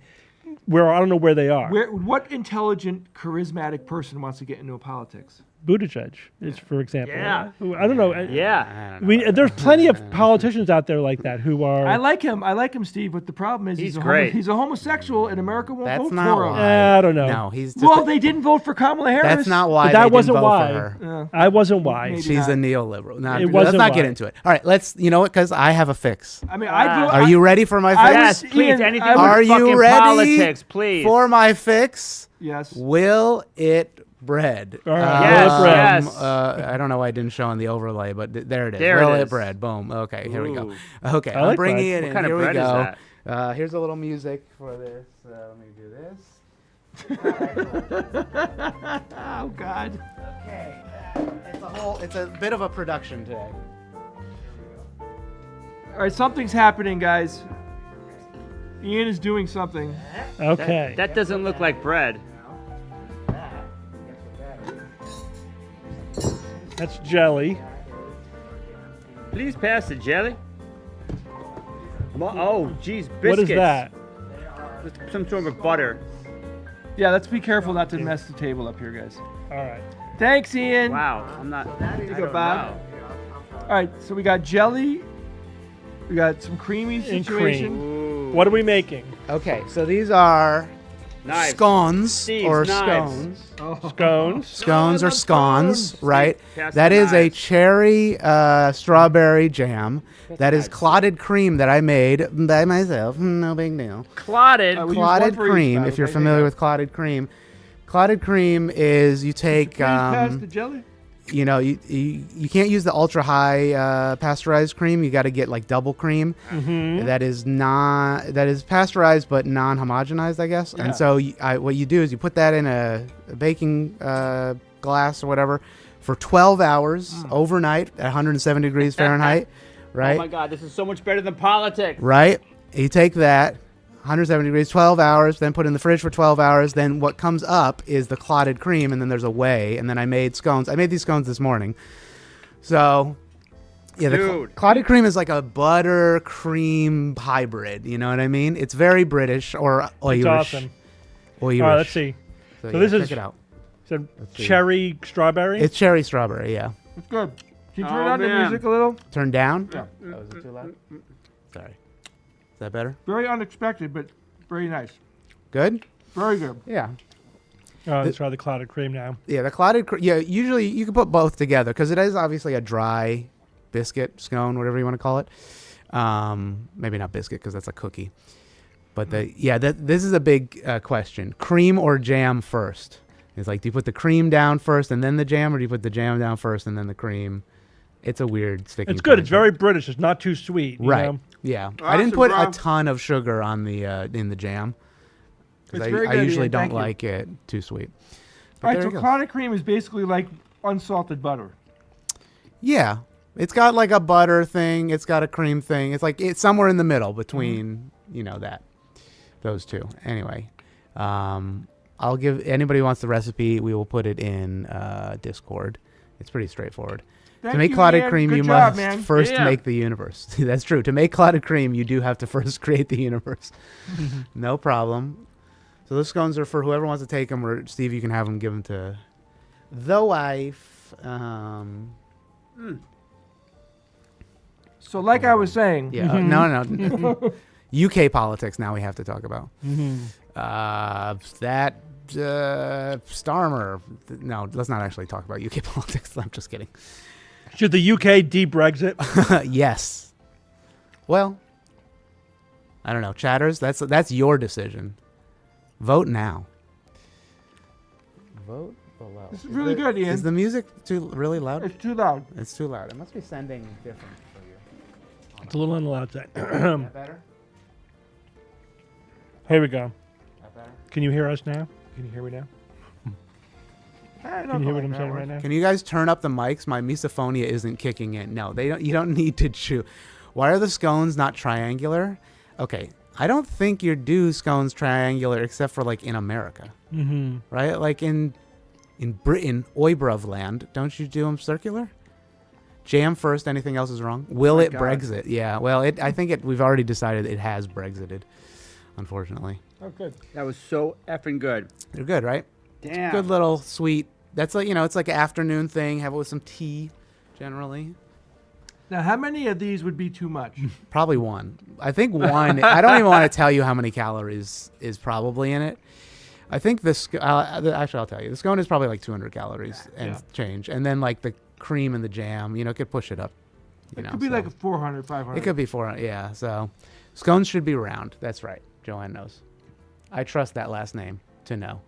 I don't know where they are. What intelligent, charismatic person wants to get into politics? Buttigieg is, for example. Yeah. Who, I don't know. Yeah. There's plenty of politicians out there like that who are. I like him, Steve. But the problem is He's great. He's a homosexual, and America won't That's vote not for him. why. I don't know. No, he's just Well, they didn't vote for Kamala Harris. that's not why But that they wasn't didn't vote why. for her. I wasn't why. Maybe She's not. a neoliberal. No, It let's wasn't not get why. into it. All right, you know what? Because I have a fix. I mean, I vote. Are you ready for my fix? Yes, please. Ian, Anything Are with you fucking ready politics, please. for my fix? Yes. Will it bread? All right. Yes, yes. I don't know why I didn't show on the overlay, but there it is. There it Will it is. bread? Boom. Okay, here we go. Ooh. Okay, I I'm like bringing bread. it What in. kind of Here we bread is go. that? Here's a little music for this. Let me do this. Oh God. Okay, it's a bit of a production today. All right, something's happening, guys. Ian is doing something. Okay. That doesn't look like bread. That's jelly. Please pass the jelly. Oh, geez, biscuits. What is that? Some sort of butter. Yeah, let's be careful not to mess the table up here, guys. All right. Thanks, Ian. Wow, I'm not. There you I go, don't Bob. know. All right, so we got jelly. We got some creamy And situation. cream. What are we making? Okay, so these are Knives. scones Steve's or knives. scones. Scones. Scones or scones, right? pass That the is a knives. cherry strawberry jam. That is clotted cream that I made by myself. No big deal. Clotted. We use Clotted one for each, cream, Bob, if you're okay? familiar with clotted cream. Clotted cream is you take, Please pass the jelly. you know, you can't use the ultra high pasteurized cream. You got to get like double cream. Mm-hmm. That is pasteurized but non-homogenized, I guess. Yeah. And so what you do is you put that in a baking glass or whatever for 12 hours overnight at 170 degrees Fahrenheit, right? Oh my God, this is so much better than politics. Right? You take that 170 degrees, 12 hours, then put it in the fridge for 12 hours. Then what comes up is the clotted cream, and then there's a whey. And then I made scones. I made these scones this morning. So, yeah, the Dude. clotted cream is like a butter cream hybrid. You know what I mean? It's very British or Irish. It's awesome. Irish. All right, let's see. So, So yeah, this check is it out. So see. cherry strawberry. It's cherry strawberry, yeah. It's good. Can you turn Oh, down the man. music a little? Turn down? Yeah. Oh, is it too loud? Sorry. Is that better? Very unexpected, but very nice. Good? Very good. Yeah. Oh, let's try the clotted cream now. Yeah, the clotted cream. Yeah, usually you can put both together because it is obviously a dry biscuit, scone, whatever you want to call it. Maybe not biscuit because that's a cookie. But this is a big question. Cream or jam first? It's like, do you put the cream down first and then the jam, or do you put the jam down first and then the cream? It's a weird sticking. It's good. It's point. very British. It's not too sweet. you Right. know? Yeah. I Awesome, didn't put bro. a ton of sugar on the in the jam because It's very I good, usually Ian. don't Thank you. like it too sweet. But All right, there so you go. clotted cream is basically like unsalted butter. Yeah, it's got like a butter thing. It's got a cream thing. It's like it's somewhere in the middle between those two. Anyway, I'll give anybody who wants the recipe. We will put it in Discord. It's pretty straightforward. Thank to make you, clotted Ian. cream, Good you job, must man. first Yeah. make the universe. That's true. To make clotted cream, you do have to first create the universe. No problem. So those scones are for whoever wants to take them, or Steve, you can have them, give them to the wife. So, like I was saying, Yeah, no. UK politics now we have to talk about. Starmer. No, let's not actually talk about UK politics. I'm just kidding. Should the UK de-Brexit? Yes. Well, I don't know. Chatters, that's your decision. Vote now. Vote below. This is really good, Ian. Is the music really loud? It's too loud. It's too loud. It must be sending different for you. It's a little on the loud side. That better? Here we go. That better? Can you hear us now? Can you hear me now? Can you hear what I'm saying right now? Can you guys turn up the mics? My misophonia isn't kicking in. No, they don't. You don't need to chew. Why are the scones not triangular? Okay, I don't think you do scones triangular except for like in America, right? Like in Britain, Oibruv land, don't you do them circular? Jam first. Anything else is wrong. Will it God. Brexit? Yeah. Well, I think we've already decided it has Brexited. Unfortunately, Oh, good. That was so effing good. they're good, right? Damn. Good little sweet That's like, it's like an afternoon thing. Have it with some tea, generally. Now, how many of these would be too much? Probably one. I think one. I don't even want to tell you how many calories is probably in it. I think this. Actually, I'll tell you. The scone is probably like 200 calories and change, and then like the cream and the jam, could push it up. It could be like a 400, 500. It could be 400. Yeah. So scones should be round. That's right. Joanne knows. I trust that last name to know.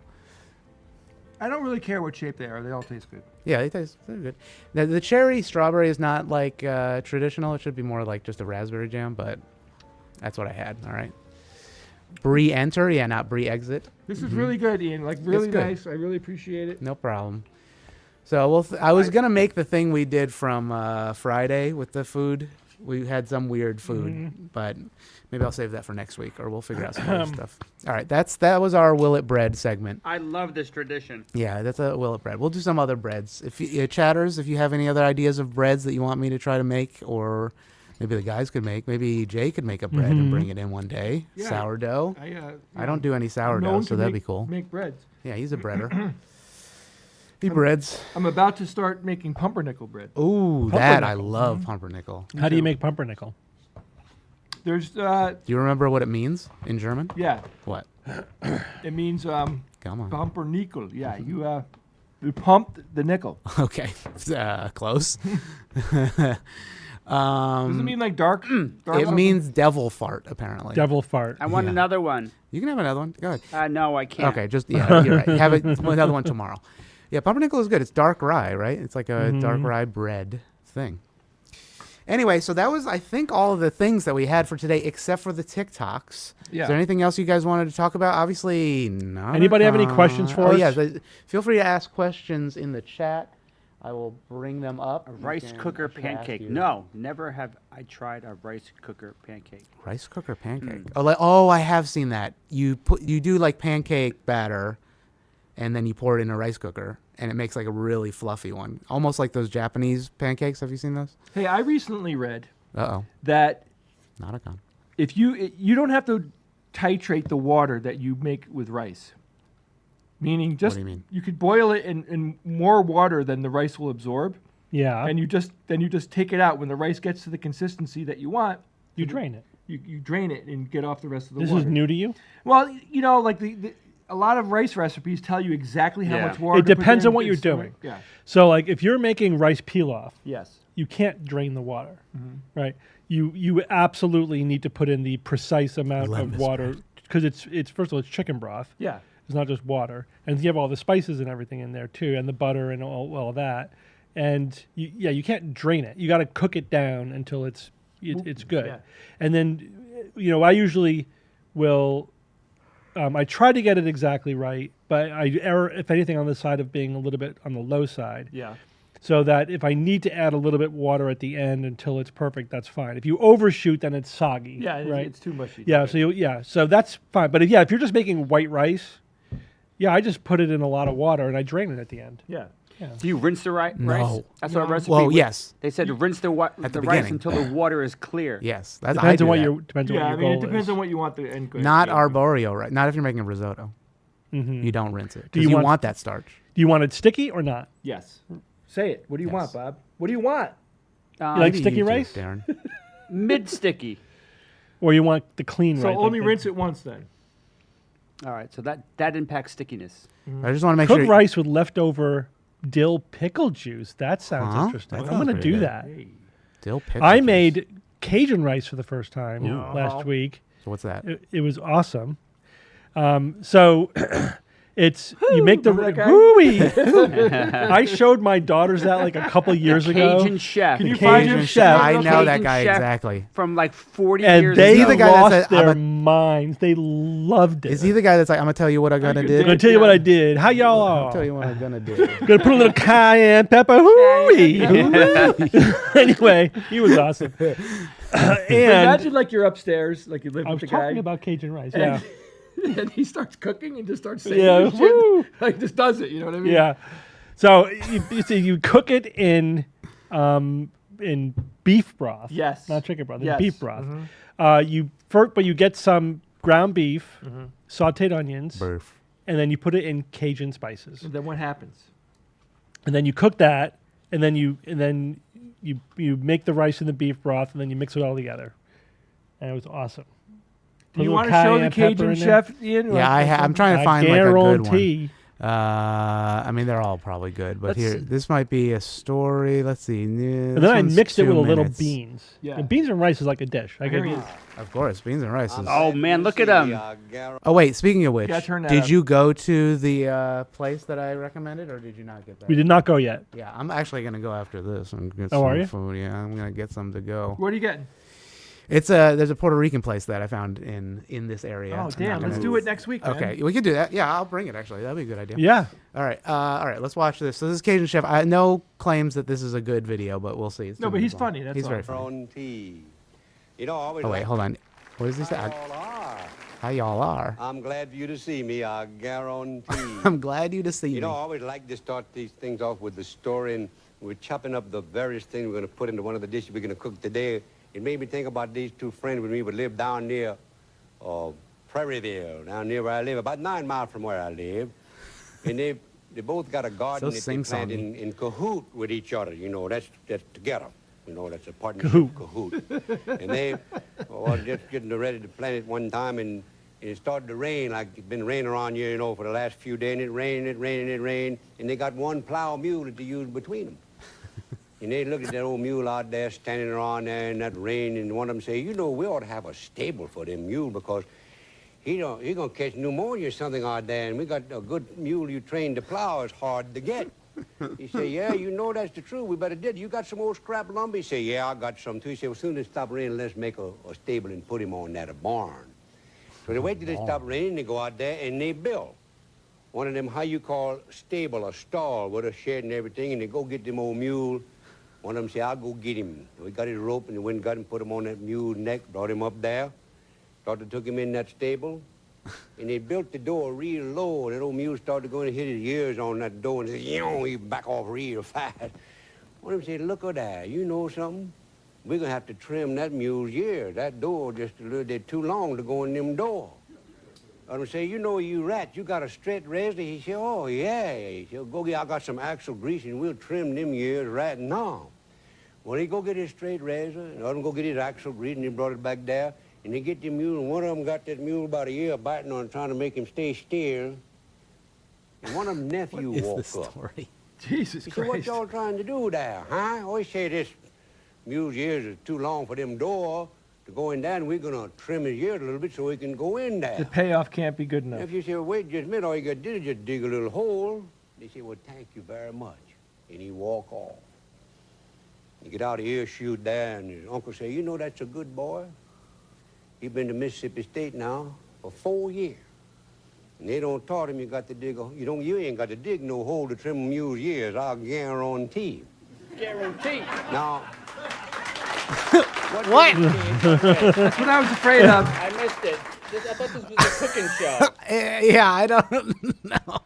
I don't really care what shape they are. They all taste good. Yeah, they're good. The cherry strawberry is not like traditional. It should be more like just a raspberry jam, but that's what I had. All right. Brie enter, not Brie exit. This is really good, Ian. Like really nice. I really appreciate it. No problem. So I was gonna make the thing we did from Friday with the food. We had some weird food, but maybe I'll save that for next week, or we'll figure out some other stuff. All right, that was our Will It Bread segment. I love this tradition. Yeah, that's a Will It Bread. We'll do some other breads. If you, chatters, if you have any other ideas of breads that you want me to try to make, or maybe the guys could make, maybe Jay could make a bread and bring it in one day. Yeah, sourdough. I don't do any sourdough, so that'd be cool. Make breads. Yeah, he's a breader. He breads. I'm about to start making pumpernickel bread. Ooh, that I love pumpernickel. How do you make pumpernickel? There's. Do you remember what it means in German? Yeah. What? It means Come on. Pumpernickel. Yeah, you pumped the nickel. Okay, close. Does it mean like dark? It means devil fart, apparently. Devil fart. I want another one. You can have another one. Go ahead. No, I can't. Okay, you're right. Have another one tomorrow. Yeah, pumpernickel is good. It's dark rye, right? It's like a dark rye bread thing. Anyway, so that was, I think, all of the things that we had for today, except for the TikToks. Yeah. Is there anything else you guys wanted to talk about? Obviously, not. Anybody have any questions for us? Yes. Feel free to ask questions in the chat. I will bring them up. A rice cooker pancake. No, never have I tried a rice cooker pancake. Rice cooker pancake. Oh, I have seen that. You do like pancake batter, and then you pour it in a rice cooker, and it makes like a really fluffy one, almost like those Japanese pancakes. Have you seen those? Hey, I recently read that not a con. If you don't have to titrate the water that you make with rice. Meaning, just what do you mean? You could boil it in more water than the rice will absorb. Yeah. And you just take it out when the rice gets to the consistency that you want. You drain it. You drain it and get off the rest of the water. This is new to you? Well, like a lot of rice recipes tell you exactly how much water. It depends on what you're doing. Yeah. So, like, if you're making rice pilaf, yes, you can't drain the water, right? You absolutely need to put in the precise amount of water because it's first of all it's chicken broth. Yeah. It's not just water, and you have all the spices and everything in there too, and the butter and all that. And you can't drain it. You got to cook it down until it's good. Yeah. And then, I usually will. I try to get it exactly right, but I err, if anything, on the side of being a little bit on the low side. Yeah. So that if I need to add a little bit water at the end until it's perfect, that's fine. If you overshoot, then it's soggy. Yeah, right? It's too mushy. Yeah. So that's fine. But if you're just making white rice. Yeah, I just put it in a lot of water and I drain it at the end. Yeah. Do you rinse the rice? No. That's what a recipe. Well, yes. They said to rinse the rice until the water is clear. Yes, depends on what your it depends on what you want the end good. Not arborio, right? Not if you're making risotto. You don't rinse it because you want that starch. Do you want it sticky or not? Yes. Say it. What do you want, Bob? What do you want? You like sticky rice, Darren? Mid sticky. Or you want the clean rice? So only rinse it once then. All right, so that impacts stickiness. I just want to make sure. Cook rice with leftover dill pickle juice. That sounds interesting. I'm going to do that. Dill pickle I juice. made Cajun rice for the first time last week. So what's that? It was awesome. So it's you make the hooey. I showed my daughters that like a couple years ago. Cajun chef. Can you find him chef? I know that guy exactly. From like 40 and years they ago. the guy lost that said, their minds. They loved it. Is he the guy that's like, I'm gonna tell you what I'm gonna do? I'm gonna tell you what I did. How y'all are? I'll tell you what I'm gonna do. Gonna put a little cayenne pepper. Hooey. Anyway, he was awesome. And imagine like you're upstairs, like you live with the guy. I was talking about Cajun rice. Yeah. And he starts cooking and just starts saying shit. Like just does it, you know what I mean? Yeah. So you cook it in beef broth. Yes. Not chicken broth. Yes. Beef broth. But you get some ground beef, sautéed onions, and then you put it in Cajun spices. And then what happens? and then you cook that, and then you make the rice and the beef broth, and then you mix it all together, and it was awesome. Do you want to show the Cajun chef, Ian? Yeah, I'm trying to find like a good one. I I mean, they're all probably good, but this might be a story. Let's see. And then I mixed it with a little beans. Yeah. And beans and rice is like a dish. Of course, beans and rice. Oh man, look at them. Oh wait, speaking of which, Yeah, turn that did up. you go to the place that I recommended, or did you not get that? We did not go yet. Yeah, I'm actually gonna go after this and get Oh, some are you? food. Yeah, I'm gonna get some to go. What are you getting? There's a Puerto Rican place that I found in this area. Oh I'm damn! not Let's gonna- do it next week. Man. Okay, we can do that. Yeah, I'll bring it. Actually, that'd be a good idea. Yeah. All right. Let's watch this. So this is Cajun Chef. I no claims that this is a good video, but we'll see. It's No, two but he's minutes long. funny. That's he's all. very funny. You know, I always Oh wait, like hold on. What does he say? How y'all are? I'm glad for you to see me, I guarantee. I'm glad you to see You me. know, I always like to start these things off with the story, and we're chopping up the various things we're going to put into one of the dishes we're going to cook today. It made me think about these two friends with me who live down near Prairieville, down near where I live, about 9 miles from where I live. And they both got a garden that they plant in cahoot with each other. You know, that's together. You know, that's a partnership cahoot. And they were just getting ready to plant it one time, and it started to rain, like it's been raining around here, you know, for the last few days. And it rained, and they got one plow mule that they used between them. And they looked at that old mule out there standing around there in that rain, and one of them say, you know, we ought to have a stable for them mule because he gonna catch pneumonia or something out there, and we got a good mule you trained to plow is hard to get. He said, yeah, you know that's the truth. We better did. You got some old scrap lumber? He said, yeah, I got some too. He said, well, as soon as it stop raining, let's make a stable and put him on that, a barn. So they wait till it stop raining, they go out there and they build one of them, how you call stable, a stall with a shed and everything, and they go get them old mule. One of them say, I'll go get him. We got his rope, and they went and got him, put him on that mule's neck, brought him up there. Started took him in that stable, and they built the door real low, and that old mule started going to hit his ears on that door, and he back off real fast. One of them said, look at that, you know something? We're going to have to trim that mule's ears. That door just a little bit too long to go in them door. One of them say, you know, you rat, you got a straight razor? He said, oh, yeah. He said, go get, I got some axle grease, and we'll trim them ears right now. Well, he go get his straight razor, and other go get his axle grease, and he brought it back there, and they get the mule, and one of them got that mule about a year biting on, trying to make him stay still. And one of them nephew walked up. Jesus He Christ. said, what y'all trying to do there, huh? Oh, he said this mule's ears is too long for them door to go in there, and we're going to trim his ears a little bit so he can go in there. The payoff can't be good enough. If you say, well, wait just a minute, all you got to do is just dig a little hole. They say, well, thank you very much. And he walk off. He get out of earshot there, and his uncle say, you know, that's a good boy. He been to Mississippi State now for 4 years. And they don't taught him you got to dig you ain't got to dig no hole to trim a mule's ears, I'll guarantee. Guarantee. Now, What? That's what I was afraid of. I missed it. I thought this was a cooking show. Yeah, I don't know.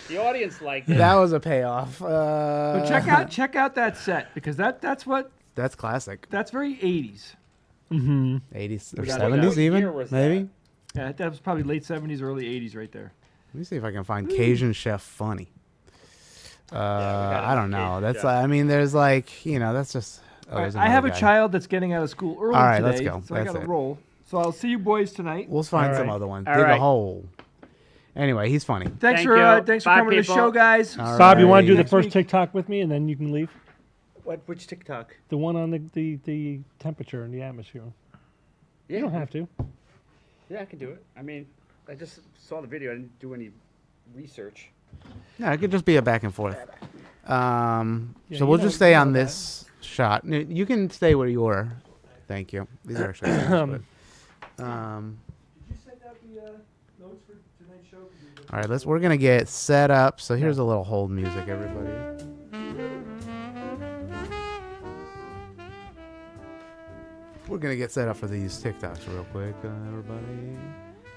The audience liked it. That was a payoff. But check out that set because that's classic. That's very 80s. Mm-hmm. 80s or What 70s year even, was maybe. Yeah, that was probably late 70s, early 80s right there. Let me see if I can find Cajun Chef funny. I don't know. That's I mean, there's like, you know, that's just. Oh, there's I have a another guy. child that's getting out of school early All right, today, let's go. so I That's got to it. roll. So I'll see you boys tonight. We'll find All some right. other ones. All Dig right. a hole. Anyway, he's funny. Thanks for coming to the show, guys. All Bob, you want to do the Next first week. TikTok with me, and then you can leave? Which TikTok? The one on the temperature and the atmosphere. Yeah. You don't have to. Yeah, I can do it. I mean, I just saw the video. I didn't do any research. No, it could just be a back and forth. Yeah, So we'll just stay on this shot. You can stay where you were. Thank you. These are actually nice, but, Did you send out the notes for tonight's show? all right, we're gonna get set up. So here's a little hold music, everybody. We're gonna get set up for these TikToks real quick, everybody.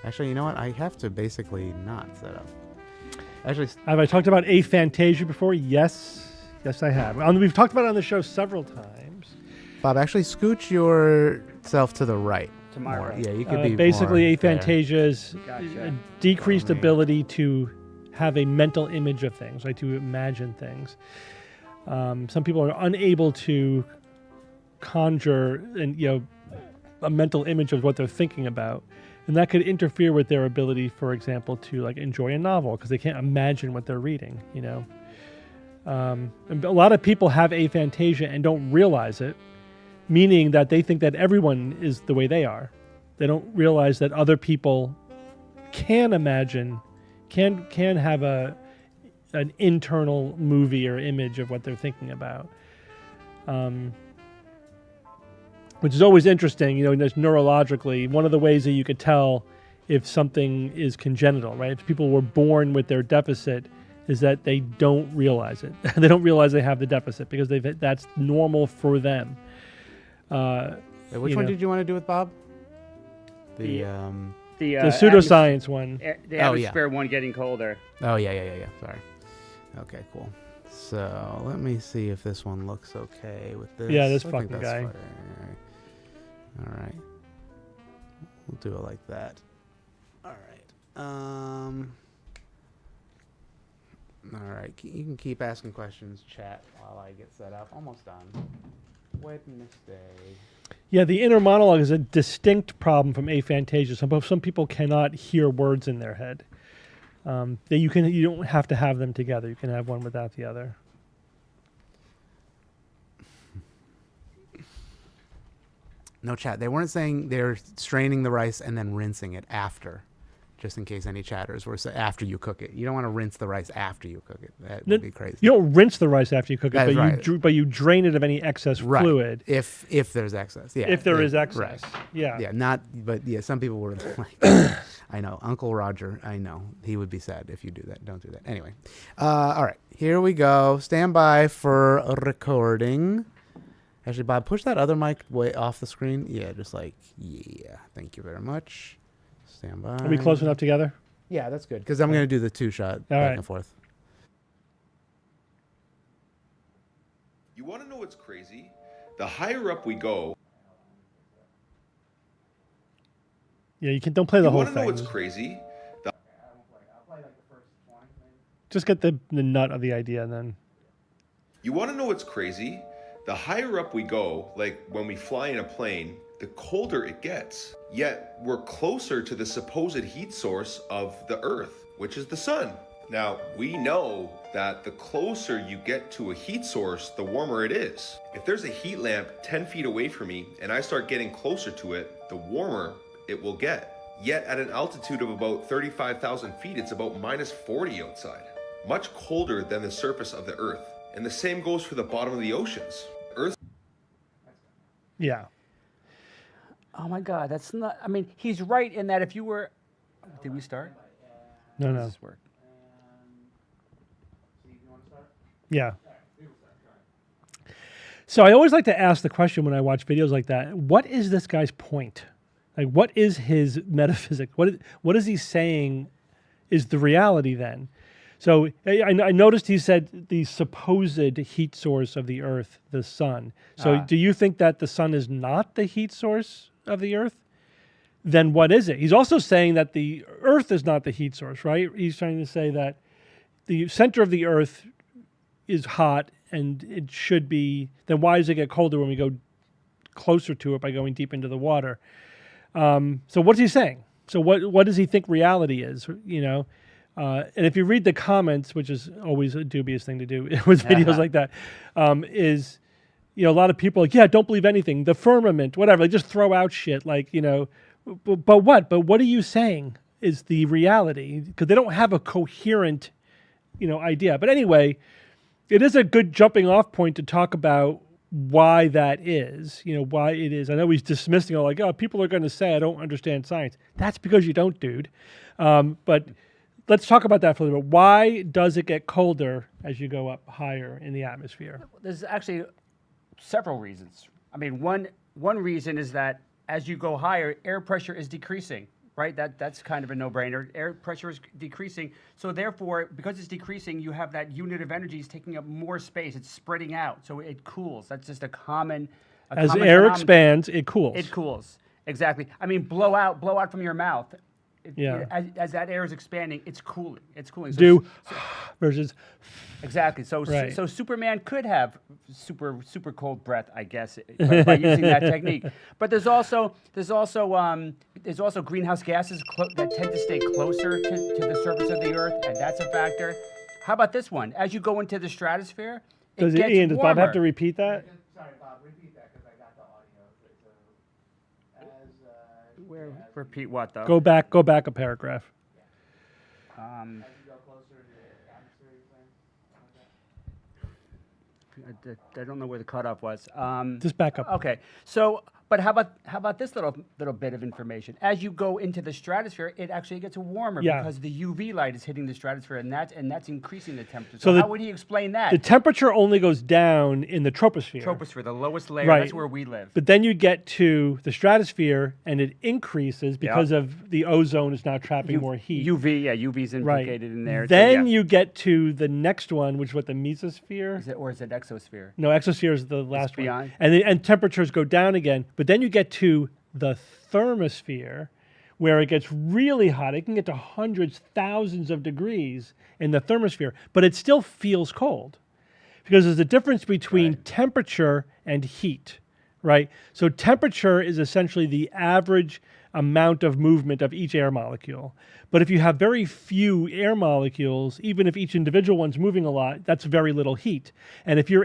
Actually, you know what? I have to basically not set up. Actually, Have I talked about Aphantasia before? Yes. Yes, I have. We've talked about it on the show several times. Bob, actually scooch yourself to the right. To my more. right. Yeah, you could be Basically, more there. Aphantasia's Gotcha. decreased ability to have a mental image of things, right? To imagine things. Some people are unable to conjure a mental image of what they're thinking about, and that could interfere with their ability, for example, to like enjoy a novel because they can't imagine what they're reading. And a lot of people have aphantasia and don't realize it, meaning that they think that everyone is the way they are. They don't realize that other people can imagine, can have an internal movie or image of what they're thinking about. Which is always interesting, just neurologically. One of the ways that you could tell if something is congenital, right? If people were born with their deficit, is that they don't realize it. They don't realize they have the deficit because that's normal for them. Which one did you want to do with Bob? The pseudoscience one. The atmosphere one getting colder. Oh, yeah. Sorry. Okay, cool. So let me see if this one looks okay with this. Yeah, this fucking guy. All right. We'll do it like that. All right. All right. You can keep asking questions, chat, while I get set up. Almost done. Wednesday. Yeah, the inner monologue is a distinct problem from aphantasia. Some people cannot hear words in their head. You don't have to have them together. You can have one without the other. No chat. They weren't saying they're straining the rice and then rinsing it after, just in case any chatters were saying after you cook it. You don't want to rinse the rice after you cook it. That would be crazy. You don't rinse the rice after you cook it, That's but right. but you drain it of any excess fluid. If there's excess, yeah. If there is excess, right. yeah. Yeah, but some people were like, I know, Uncle Roger, I know. He would be sad if you do that. Don't do that. Anyway. All right, here we go. Stand by for a recording. Actually, Bob, push that other mic way off the screen. Yeah, just like, yeah. Thank you very much. Stand by. Are we close enough together? Yeah, that's good. Because I'm going to do the two-shot back and forth. You want to know what's crazy? The higher up we go... Yeah, don't play the whole thing. You want to know what's crazy? Just get the nut of the idea and then... You want to know what's crazy? The higher up we go, like when we fly in a plane, the colder it gets. Yet we're closer to the supposed heat source of the Earth, which is the sun. Now, we know that the closer you get to a heat source, the warmer it is. If there's a heat lamp 10 feet away from me and I start getting closer to it, the warmer it will get. Yet at an altitude of about 35,000 feet, it's about -40 outside. Much colder than the surface of the Earth. And the same goes for the bottom of the oceans. Earth. Yeah. Oh my God, that's not. I mean, he's right in that if you were. Did we start? No. Does this work? Yeah. So I always like to ask the question when I watch videos like that: what is this guy's point? Like, what is his metaphysics? What is he saying is the reality then? So I noticed he said the supposed heat source of the Earth, the sun. So do you think that the sun is not the heat source of the Earth? Then what is it? He's also saying that the Earth is not the heat source, right? He's trying to say that the center of the Earth is hot and it should be, then why does it get colder when we go closer to it by going deep into the water? So what's he saying? So what does he think reality is, and if you read the comments, which is always a dubious thing to do with videos like that, is, a lot of people are like, yeah, don't believe anything, the firmament, whatever. They just throw out shit like, but what? But what are you saying is the reality? Because they don't have a coherent, idea. But anyway, it is a good jumping off point to talk about why that is, why it is. I know he's dismissing all like, oh, people are going to say I don't understand science. That's because you don't, dude. But let's talk about that for a little bit. Why does it get colder as you go up higher in the atmosphere? There's actually several reasons. I mean, one reason is that as you go higher, air pressure is decreasing, right? That's kind of a no-brainer. Air pressure is decreasing. So therefore, because it's decreasing, you have that unit of energy is taking up more space. It's spreading out. So it cools. That's just a common as air expands, it cools. It cools. Exactly. I mean, blow out from your mouth. as that air is expanding, it's cooling. It's cooling. Versus. Exactly. So Right. so Superman could have super cold breath, I guess, by using that technique. But there's also greenhouse gases that tend to stay closer to the surface of the Earth, and that's a factor. How about this one? As you go into the stratosphere, it gets Ian, does Bob warmer. have to repeat that? Sorry, Bob. Repeat that because I got the audio. Repeat what though? Go back a paragraph. I don't know where the cutoff was. Just back up. Okay, so but how about this little bit of information? As you go into the stratosphere, it actually gets warmer because the UV light is hitting the stratosphere, and that's increasing the temperature. So how would he explain that? The temperature only goes down in the troposphere. Troposphere, the lowest layer. Right. That's where we live. But then you get to the stratosphere, and it increases because of the ozone is now trapping more heat. UV is implicated in there. Then you get to the next one, which is what, the mesosphere? Is it exosphere? No, exosphere is the last one. beyond? And temperatures go down again. But then you get to the thermosphere, where it gets really hot. It can get to hundreds, thousands of degrees in the thermosphere, but it still feels cold because there's a difference between temperature and heat, right? So temperature is essentially the average amount of movement of each air molecule. But if you have very few air molecules, even if each individual one's moving a lot, that's very little heat. And if you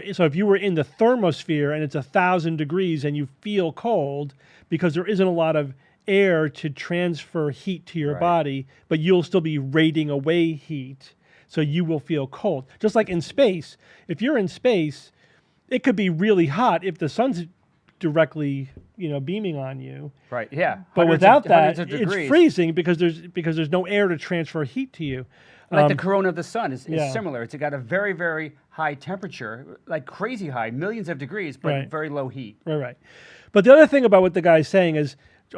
were in the thermosphere and it's 1,000 degrees and you feel cold because there isn't a lot of air to transfer heat to your body, but you'll still be radiating away heat, so you will feel cold. Just like in space, if you're in space, it could be really hot if the sun's directly, beaming on you. Right. Yeah. But without that, it's freezing because there's no air to transfer heat to you. Like the corona of the sun is similar. It's got a very, very high temperature, like crazy high, millions of degrees, but very low heat. Right. But the other thing about what the guy's saying is,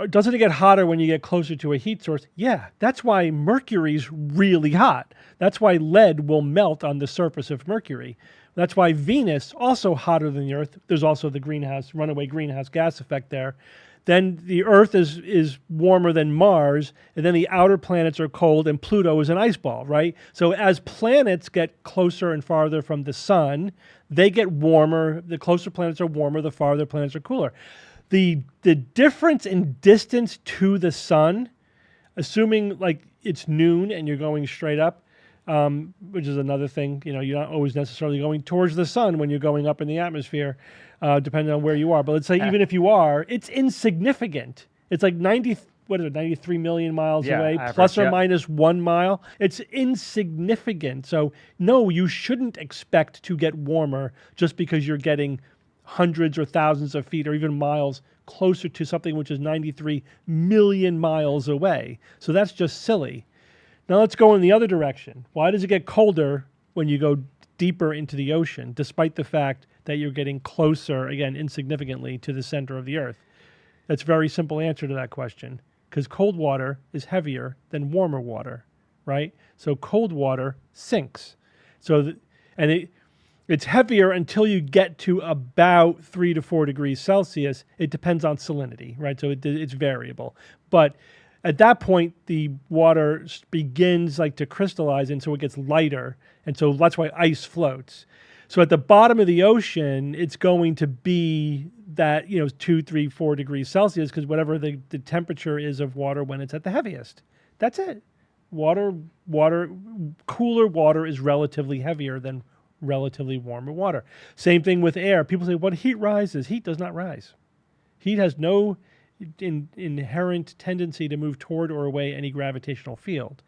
doesn't it get hotter when you get closer to a heat source? Yeah, that's why Mercury's really hot. That's why lead will melt on the surface of Mercury. That's why Venus, also hotter than the Earth, there's also the runaway greenhouse gas effect there. Then the Earth is warmer than Mars, and then the outer planets are cold, and Pluto is an ice ball, right? So as planets get closer and farther from the sun, they get warmer. The closer planets are warmer, the farther planets are cooler. The difference in distance to the sun, assuming like it's noon and you're going straight up, which is another thing, you're not always necessarily going towards the sun when you're going up in the atmosphere, depending on where you are. But let's say even if you are, it's insignificant. It's like 93 million miles away, average, plus or minus 1 mile. It's insignificant. So no, you shouldn't expect to get warmer just because you're getting hundreds or thousands of feet or even miles closer to something which is 93 million miles away. So that's just silly. Now let's go in the other direction. Why does it get colder when you go deeper into the ocean, despite the fact that you're getting closer, again, insignificantly, to the center of the Earth? That's a very simple answer to that question, because cold water is heavier than warmer water, right? So cold water sinks. It's heavier until you get to about 3 to 4 degrees Celsius. It depends on salinity, right? So it's variable. But at that point, the water begins to crystallize, and so it gets lighter. And so that's why ice floats. So at the bottom of the ocean, it's going to be that, 2, 3, 4 degrees Celsius, because whatever the temperature is of water when it's at the heaviest. That's it. Cooler water is relatively heavier than relatively warmer water. Same thing with air. People say, what heat rises? Heat does not rise. Heat has no inherent tendency to move toward or away any gravitational field.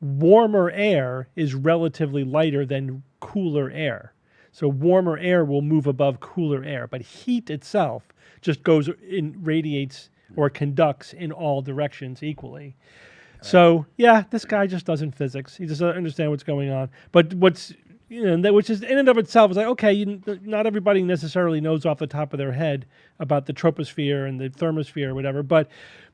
Warmer air is relatively lighter than cooler air. So warmer air will move above cooler air, but heat itself just radiates or conducts in all directions equally. So yeah, this guy just doesn't physics. He just doesn't understand what's going on. But which is in and of itself is like, okay, not everybody necessarily knows off the top of their head about the troposphere and the thermosphere or whatever, but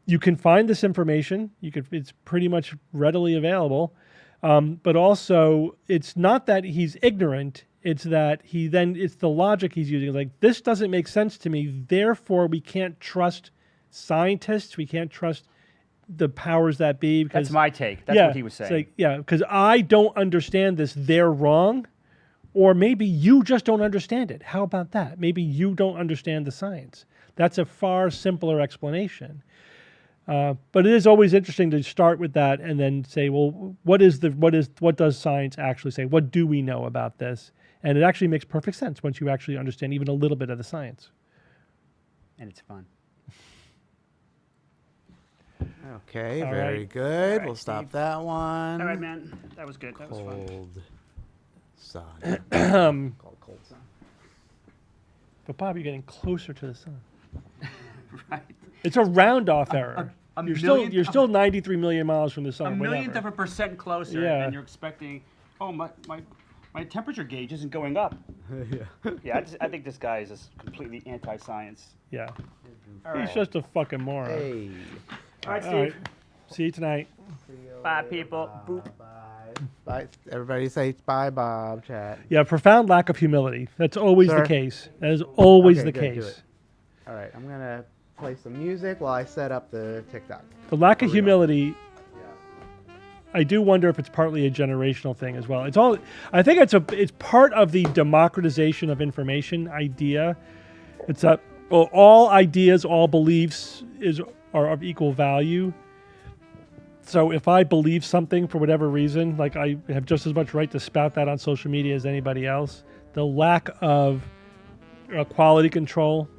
you can find this information. It's pretty much readily available. But also, it's not that he's ignorant. It's that it's the logic he's using. Like, this doesn't make sense to me. Therefore, we can't trust scientists. We can't trust the powers that be. Because, That's my take. That's what he was saying. It's like, because I don't understand this. They're wrong. Or maybe you just don't understand it. How about that? Maybe you don't understand the science. That's a far simpler explanation. But it is always interesting to start with that and then say, well, what does science actually say? What do we know about this? And it actually makes perfect sense once you actually understand even a little bit of the science. And it's fun. Okay, All very right. good. All right, We'll stop Steve. that one. All right, man. That was good. That was fun. Cold sun. Called cold sun. But Bob, you're getting closer to the sun. Right. It's a round-off error. You're still 93 million miles from the sun. A millionth whatever. of a percent closer, Yeah. and you're expecting, oh, my temperature gauge isn't going up. Yeah, I think this guy is just completely anti-science. Yeah. All He's right. just a fucking moron. Hey. All right, Steve. All right. See you tonight. Bye, people. Boop. Bye. Everybody say bye, Bob. Chat. Yeah, profound lack of humility. That's always Sir? the case. That is always Okay, the good, do case. it. All right, I'm gonna play some music while I set up the TikTok. The lack of For real. humility. I do wonder if it's partly a generational thing as well. I think it's part of the democratization of information idea. It's that all ideas, all beliefs are of equal value. So if I believe something for whatever reason, like I have just as much right to spout that on social media as anybody else. The lack of quality control,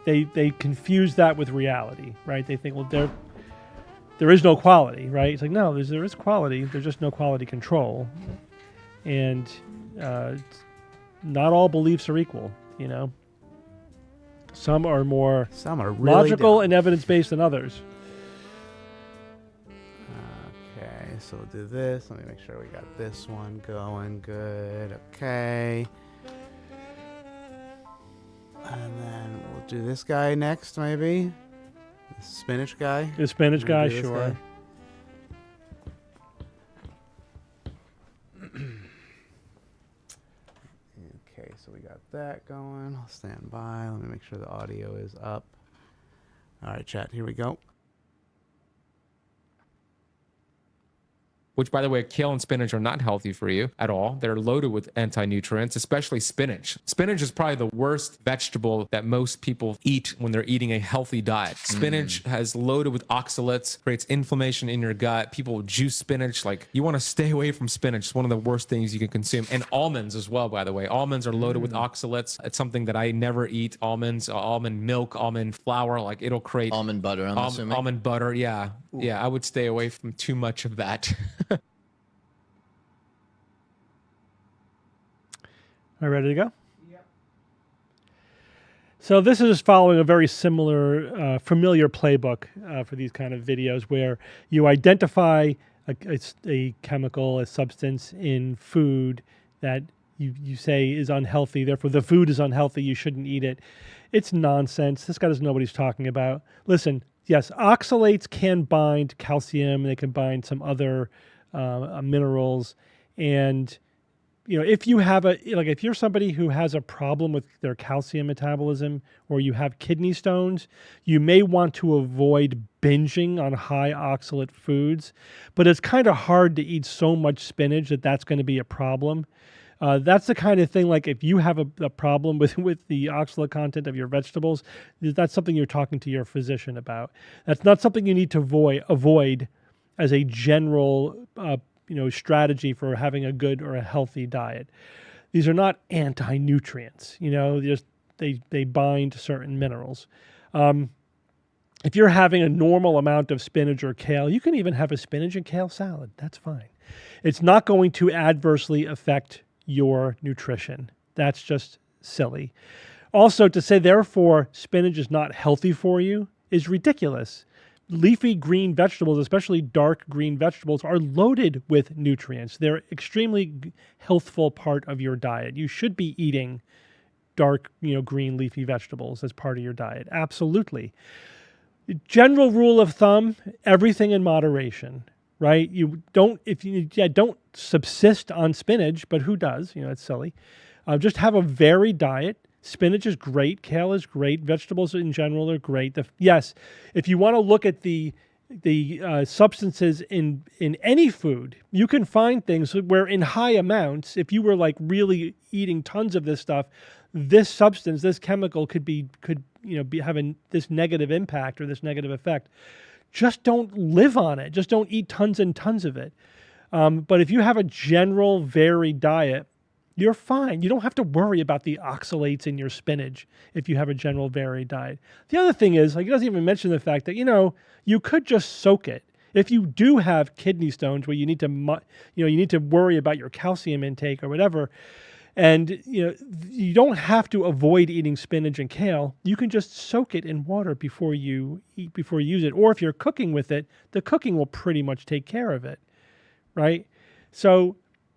they confuse that with reality, right? They think, well, there is no quality, right? It's like, no, there is quality. There's just no quality control. And not all beliefs are equal, you know? Some are more really logical dumb. and evidence-based than others. Okay, so we'll do this. Let me make sure we got this one going good. Okay. And then we'll do this guy next, maybe. The spinach guy. The spinach Wanna guy, do this sure. guy? Okay, so we got that going. I'll stand by. Let me make sure the audio is up. All right, chat, here we go. Which, by the way, kale and spinach are not healthy for you at all. They're loaded with anti-nutrients, especially spinach. Spinach is probably the worst vegetable that most people eat when they're eating a healthy diet. Spinach has loaded with oxalates, creates inflammation in your gut. People juice spinach. Like, you want to stay away from spinach. It's one of the worst things you can consume. And almonds as well, by the way. Almonds are loaded with oxalates. It's something that I never eat. Almonds, almond milk, almond flour. Like, it'll create... Almond butter, I'm assuming. Almond butter, yeah. Ooh. Yeah, I would stay away from too much of that. Are you ready to go? Yep. So this is following a very similar, familiar playbook for these kind of videos where you identify a chemical, a substance in food that you say is unhealthy. Therefore, the food is unhealthy. You shouldn't eat it. It's nonsense. This guy doesn't know what he's talking about. Listen, yes, oxalates can bind calcium. They can bind some other minerals. And you know, if you have if you're somebody who has a problem with their calcium metabolism or you have kidney stones, you may want to avoid binging on high oxalate foods, but it's kind of hard to eat so much spinach that that's going to be a problem. That's the kind of thing, like if you have a problem with the oxalate content of your vegetables, that's something you're talking to your physician about. That's not something you need to avoid as a general strategy for having a good or a healthy diet. These are not anti-nutrients, they bind certain minerals. If you're having a normal amount of spinach or kale, you can even have a spinach and kale salad. That's fine. It's not going to adversely affect your nutrition. That's just silly. Also, to say, therefore, spinach is not healthy for you is ridiculous. Leafy green vegetables, especially dark green vegetables, are loaded with nutrients. They're extremely healthful part of your diet. You should be eating dark, green leafy vegetables as part of your diet. Absolutely. General rule of thumb, everything in moderation, right? Don't subsist on spinach, but who does? It's silly. Just have a varied diet. Spinach is great. Kale is great. Vegetables in general are great. Yes, if you want to look at the substances in any food. You can find things where in high amounts, if you were like really eating tons of this stuff, this substance, this chemical could be having this negative impact or this negative effect. Just don't live on it. Just don't eat tons and tons of it. But if you have a general varied diet, you're fine. You don't have to worry about the oxalates in your spinach if you have a general varied diet. The other thing is, like, it doesn't even mention the fact that, you could just soak it. If you do have kidney stones where you need to worry about your calcium intake or whatever, and you don't have to avoid eating spinach and kale. You can just soak it in water before you use it. Or if you're cooking with it, the cooking will pretty much take care of it, right? So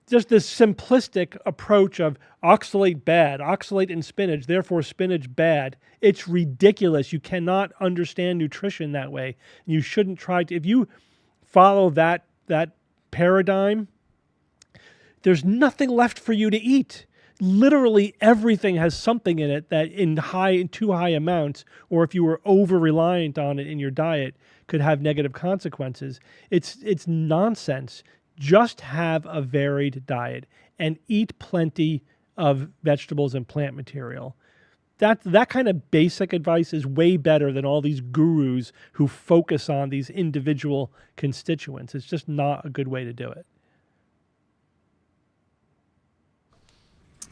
just this simplistic approach of oxalate bad, oxalate in spinach, therefore spinach bad. It's ridiculous. You cannot understand nutrition that way. You shouldn't try to. If you follow that paradigm, there's nothing left for you to eat. Literally everything has something in it that in too high amounts, or if you were over-reliant on it in your diet, could have negative consequences. It's nonsense. Just have a varied diet and eat plenty of vegetables and plant material. That kind of basic advice is way better than all these gurus who focus on these individual constituents. It's just not a good way to do it.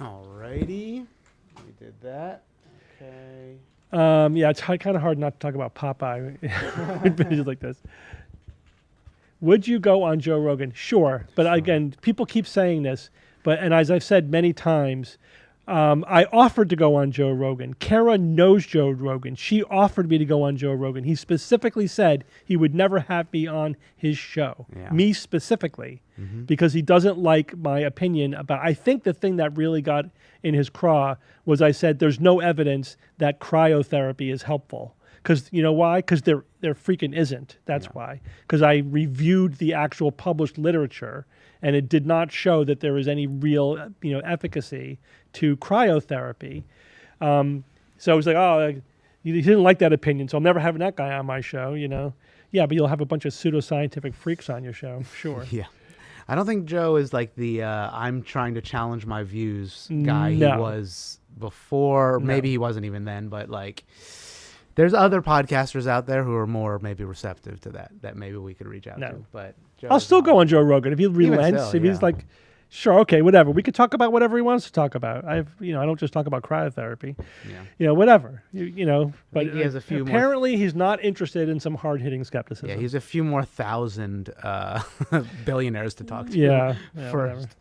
Alrighty, we did that. Okay. Yeah, it's kind of hard not to talk about Popeye with videos like this. Would you go on Joe Rogan? Sure, but again, people keep saying this, and as I've said many times, I offered to go on Joe Rogan. Kara knows Joe Rogan. She offered me to go on Joe Rogan. He specifically said he would never have me on his show. Yeah. Me specifically, because he doesn't like my opinion about. I think the thing that really got in his craw was I said there's no evidence that cryotherapy is helpful. Because you know why? Because there freaking isn't. That's why. Because I reviewed the actual published literature, and it did not show that there was any real efficacy to cryotherapy. So I was like, oh, he didn't like that opinion, so I'm never having that guy on my show. Yeah, but you'll have a bunch of pseudoscientific freaks on your show, sure. Yeah. I don't think Joe is like the I'm trying to challenge my views guy No. he was before. No. Maybe he wasn't even then, but like there's other podcasters out there who are more maybe receptive to that maybe we could reach out to. But I'll still go on Joe Rogan if he relents. still, if he's like, sure, okay, whatever. We could talk about whatever he wants to talk about. I don't just talk about cryotherapy. Yeah. Whatever. But he has a few more- apparently he's not interested in some hard-hitting skepticism. Yeah, he's a few more thousand billionaires to talk to. Yeah, first.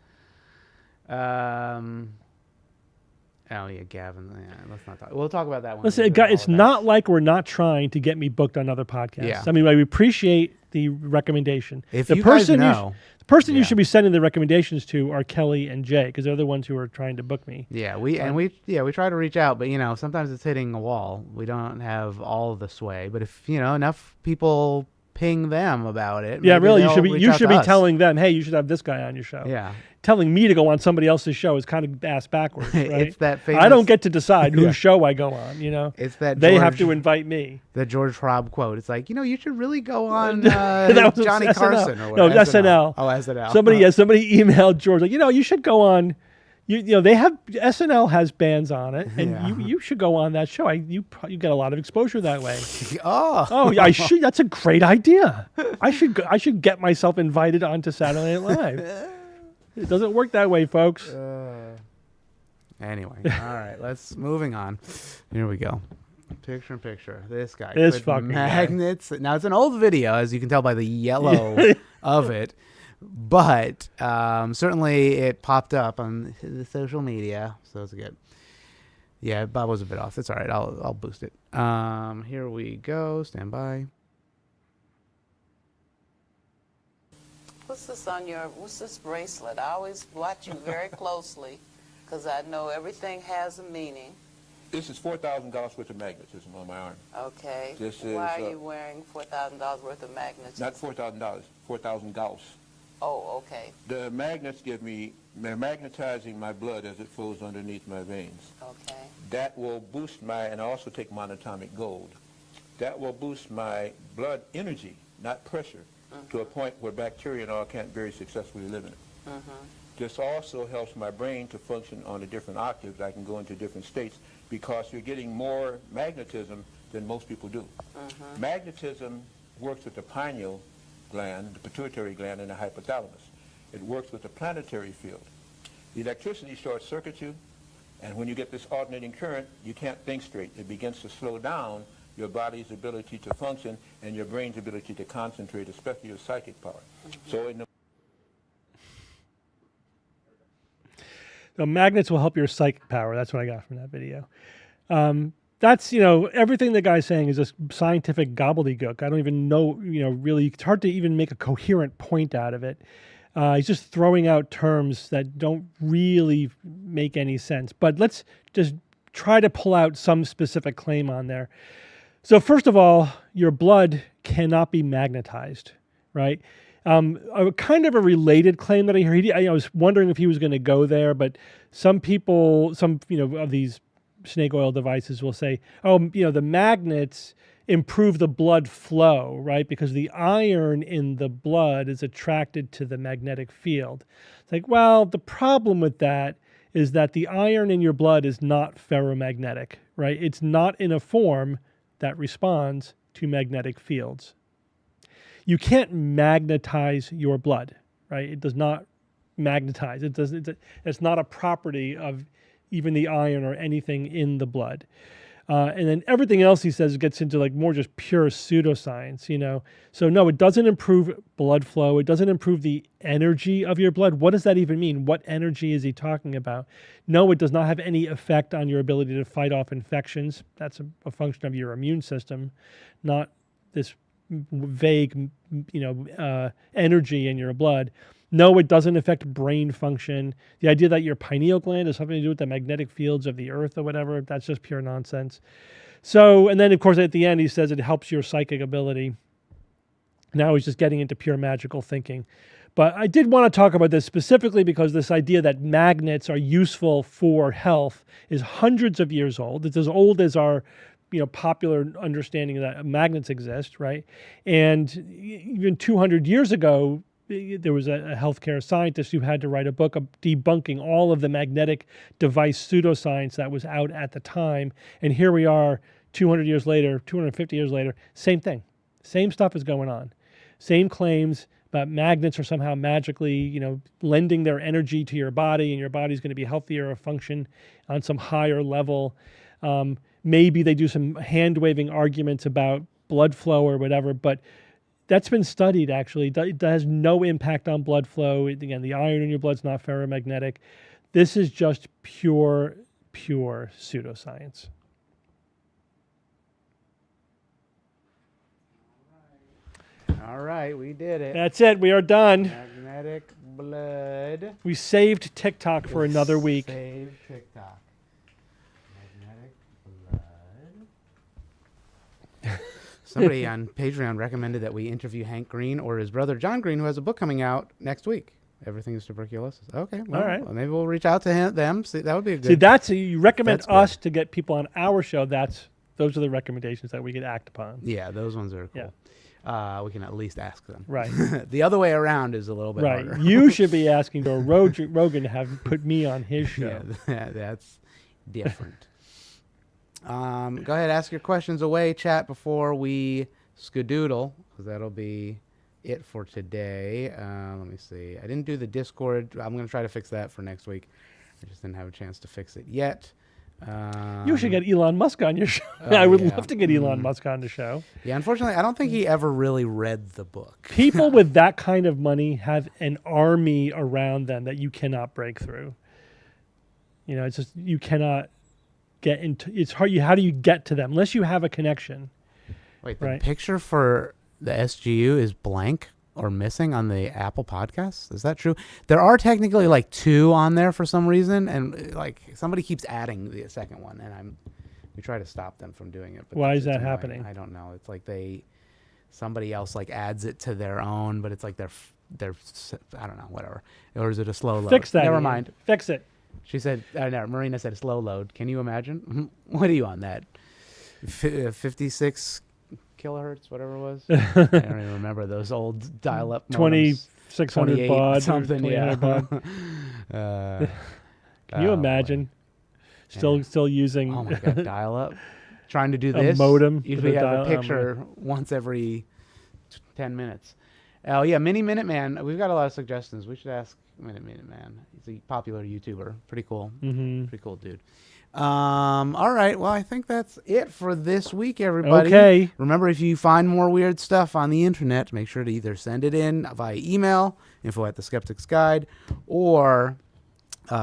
Oh yeah, Gavin. Yeah, let's not talk. We'll talk about that one. Listen, it's not like we're not trying to get me booked on other podcasts. Yeah. I mean, I appreciate the recommendation. If the you guys person know, the person you should be sending the recommendations to are Kelly and Jay, because they're the ones who are trying to book me. Yeah, we try to reach out, but sometimes it's hitting a wall. We don't have all the sway, but if enough people ping them about it. Yeah, maybe really, they'll you reach should out be to us. telling them, hey, you should have this guy on your show. Yeah. Telling me to go on somebody else's show is kind of ass backwards, right? It's that I don't famous- get to decide Yeah. whose show I go on, It's that they have George- to invite me. The George Robb quote. It's like, you should really go on That was Johnny SNL. Carson or No, whatever. SNL. Oh, SNL. Somebody emailed George like, you should go on. They have SNL has bands on it, and you should go on that show. You get a lot of exposure that way. I should. That's a great idea. I should get myself invited onto Saturday Night Live. It doesn't work that way, folks. Anyway, all right. Moving on. Here we go. Picture in picture. This guy. This With fucking guy. magnets. Now it's an old video, as you can tell by the yellow of it. But certainly it popped up on the social media, so it's good. Yeah, Bob was a bit off. It's all right. I'll boost it. Here we go. Stand by. What's this bracelet? I always watch you very closely because I know everything has a meaning. This is $4,000 worth of magnets. This is on my arm. Okay. This is, Why are you wearing $4,000 worth of magnets? Not $4,000, 4,000 Gauss. Oh, okay. The magnets they're magnetizing my blood as it flows underneath my veins. Okay. That will boost and I also take monatomic gold. That will boost my blood energy not pressure, to a point where bacteria and all can't very successfully live in it. This also helps my brain to function on the different octaves. I can go into different states because you're getting more magnetism than most people do. Magnetism works with the pineal gland, the pituitary gland, and the hypothalamus. It works with the planetary field. The electricity short-circuits you, and when you get this alternating current, you can't think straight. It begins to slow down your body's ability to function and your brain's ability to concentrate, especially your psychic power. So in the So magnets will help your psychic power. That's what I got from that video. That's, everything the guy's saying is just scientific gobbledygook. I don't even know, really, it's hard to even make a coherent point out of it. He's just throwing out terms that don't really make any sense. But let's just try to pull out some specific claim on there. So first of all, your blood cannot be magnetized, right? Kind of a related claim that I heard. I was wondering if he was going to go there, but some people, of these snake oil devices will say, the magnets improve the blood flow, right? Because the iron in the blood is attracted to the magnetic field. It's like, well, the problem with that is that the iron in your blood is not ferromagnetic, right? It's not in a form that responds to magnetic fields. You can't magnetize your blood, right? It does not magnetize. It's not a property of even the iron or anything in the blood. And then everything else he says gets into like more just pure pseudoscience, So no, it doesn't improve blood flow. It doesn't improve the energy of your blood. What does that even mean? What energy is he talking about? No, it does not have any effect on your ability to fight off infections. That's a function of your immune system, not this vague, energy in your blood. No, it doesn't affect brain function. The idea that your pineal gland has something to do with the magnetic fields of the earth or whatever, that's just pure nonsense. So, and then of course at the end he says it helps your psychic ability. Now he's just getting into pure magical thinking. But I did want to talk about this specifically because this idea that magnets are useful for health is hundreds of years old. It's as old as our popular understanding that magnets exist, right? And even 200 years ago, there was a healthcare scientist who had to write a book debunking all of the magnetic device pseudoscience that was out at the time. And here we are 200 years later, 250 years later, same thing. Same stuff is going on. Same claims about magnets are somehow magically, lending their energy to your body and your body's going to be healthier or function on some higher level. Maybe they do some hand-waving arguments about blood flow or whatever, but that's been studied, actually. It has no impact on blood flow. Again, the iron in your blood's not ferromagnetic. This is just pure pseudoscience. All right, we did it. That's it. We are done. Magnetic blood. We saved TikTok for another week. Saved TikTok. Somebody on Patreon recommended that we interview Hank Green or his brother John Green, who has a book coming out next week. Everything is tuberculosis. Okay, well, all right. Well, maybe we'll reach out to them. See, that would be a good. See, you recommend us to get people on our show. Those are the recommendations that we could act upon. Yeah, those ones are cool. Yeah. We can at least ask them. Right. The other way around is a little bit harder. You should be asking Joe Rogan to have put me on his show. Yeah, that's different. Go ahead, ask your questions away, chat, before we skedoodle, because that'll be it for today. Let me see. I didn't do the Discord. I'm going to try to fix that for next week. I just didn't have a chance to fix it yet. You should get Elon Musk on your show. I would love to get Elon Musk on the show. Yeah, unfortunately, I don't think he ever really read the book. People with that kind of money have an army around them that you cannot break through. It's just, you cannot get into, it's hard. How do you get to them unless you have a connection? Wait, the picture for the SGU is blank or missing on the Apple Podcasts? Is that true? There are technically like 2 on there for some reason, and like somebody keeps adding the second one, and we try to stop them from doing it. Why is that happening? I don't know. It's like somebody else like adds it to their own, but it's like they're I don't know, whatever. Or is it a slow load? Fix that. Never Ian. mind. Fix it. She said, no, Marina said slow load. Can you imagine? What are you on that? 56K kilohertz, whatever it was. I don't even remember those old dial-up modems. 2600 baud, something. 2800 baud. Can you imagine? Still using. Oh my god, dial-up. Trying to do this. A modem. Usually have a picture once every 10 minutes. Oh yeah, Mini Minuteman. We've got a lot of suggestions. We should ask Minuteman. He's a popular YouTuber. Pretty cool. Mm-hmm. Pretty cool dude. All right. Well, I think that's it for this week, everybody. Okay. Remember, if you find more weird stuff on the internet, make sure to either send it in via email, info@theskepticsguide, or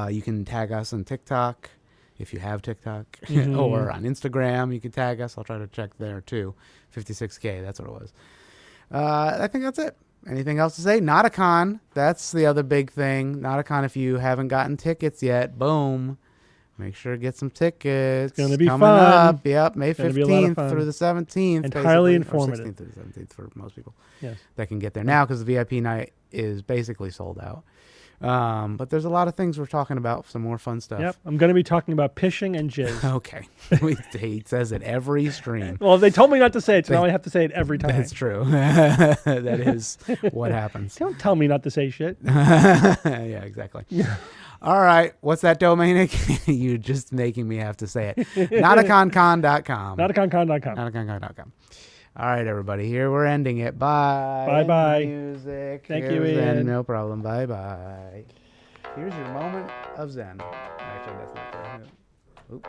you can tag us on TikTok if you have TikTok, or on Instagram. You can tag us. I'll try to check there too. 56K. That's what it was. I think that's it. Anything else to say? Nauticon. That's the other big thing. Nauticon, if you haven't gotten tickets yet, boom. Make sure to get some tickets. It's going to be coming fun. up. Yep, May 15th through the 17th. And highly basically, informative. Or 16th through the 17th for most people. Yes. That can get there now because the VIP night is basically sold out. But there's a lot of things we're talking about, some more fun stuff. Yep, I'm going to be talking about pishing and jizz. Okay. He says it every stream. Well, they told me not to say it, so now I have to say it every time. That's true. That is what happens. Don't tell me not to say shit. Yeah, exactly. All right. What's that, Dominic? You're just making me have to say it. Nauticoncon.com. Nauticoncon.com. Nauticoncon.com. All right, everybody. Here we're ending it. Bye. Bye-bye. Music. Thank Here's you, Zen. Ian. No problem. Bye-bye. Here's your moment of Zen. Actually, that's not true. Oop.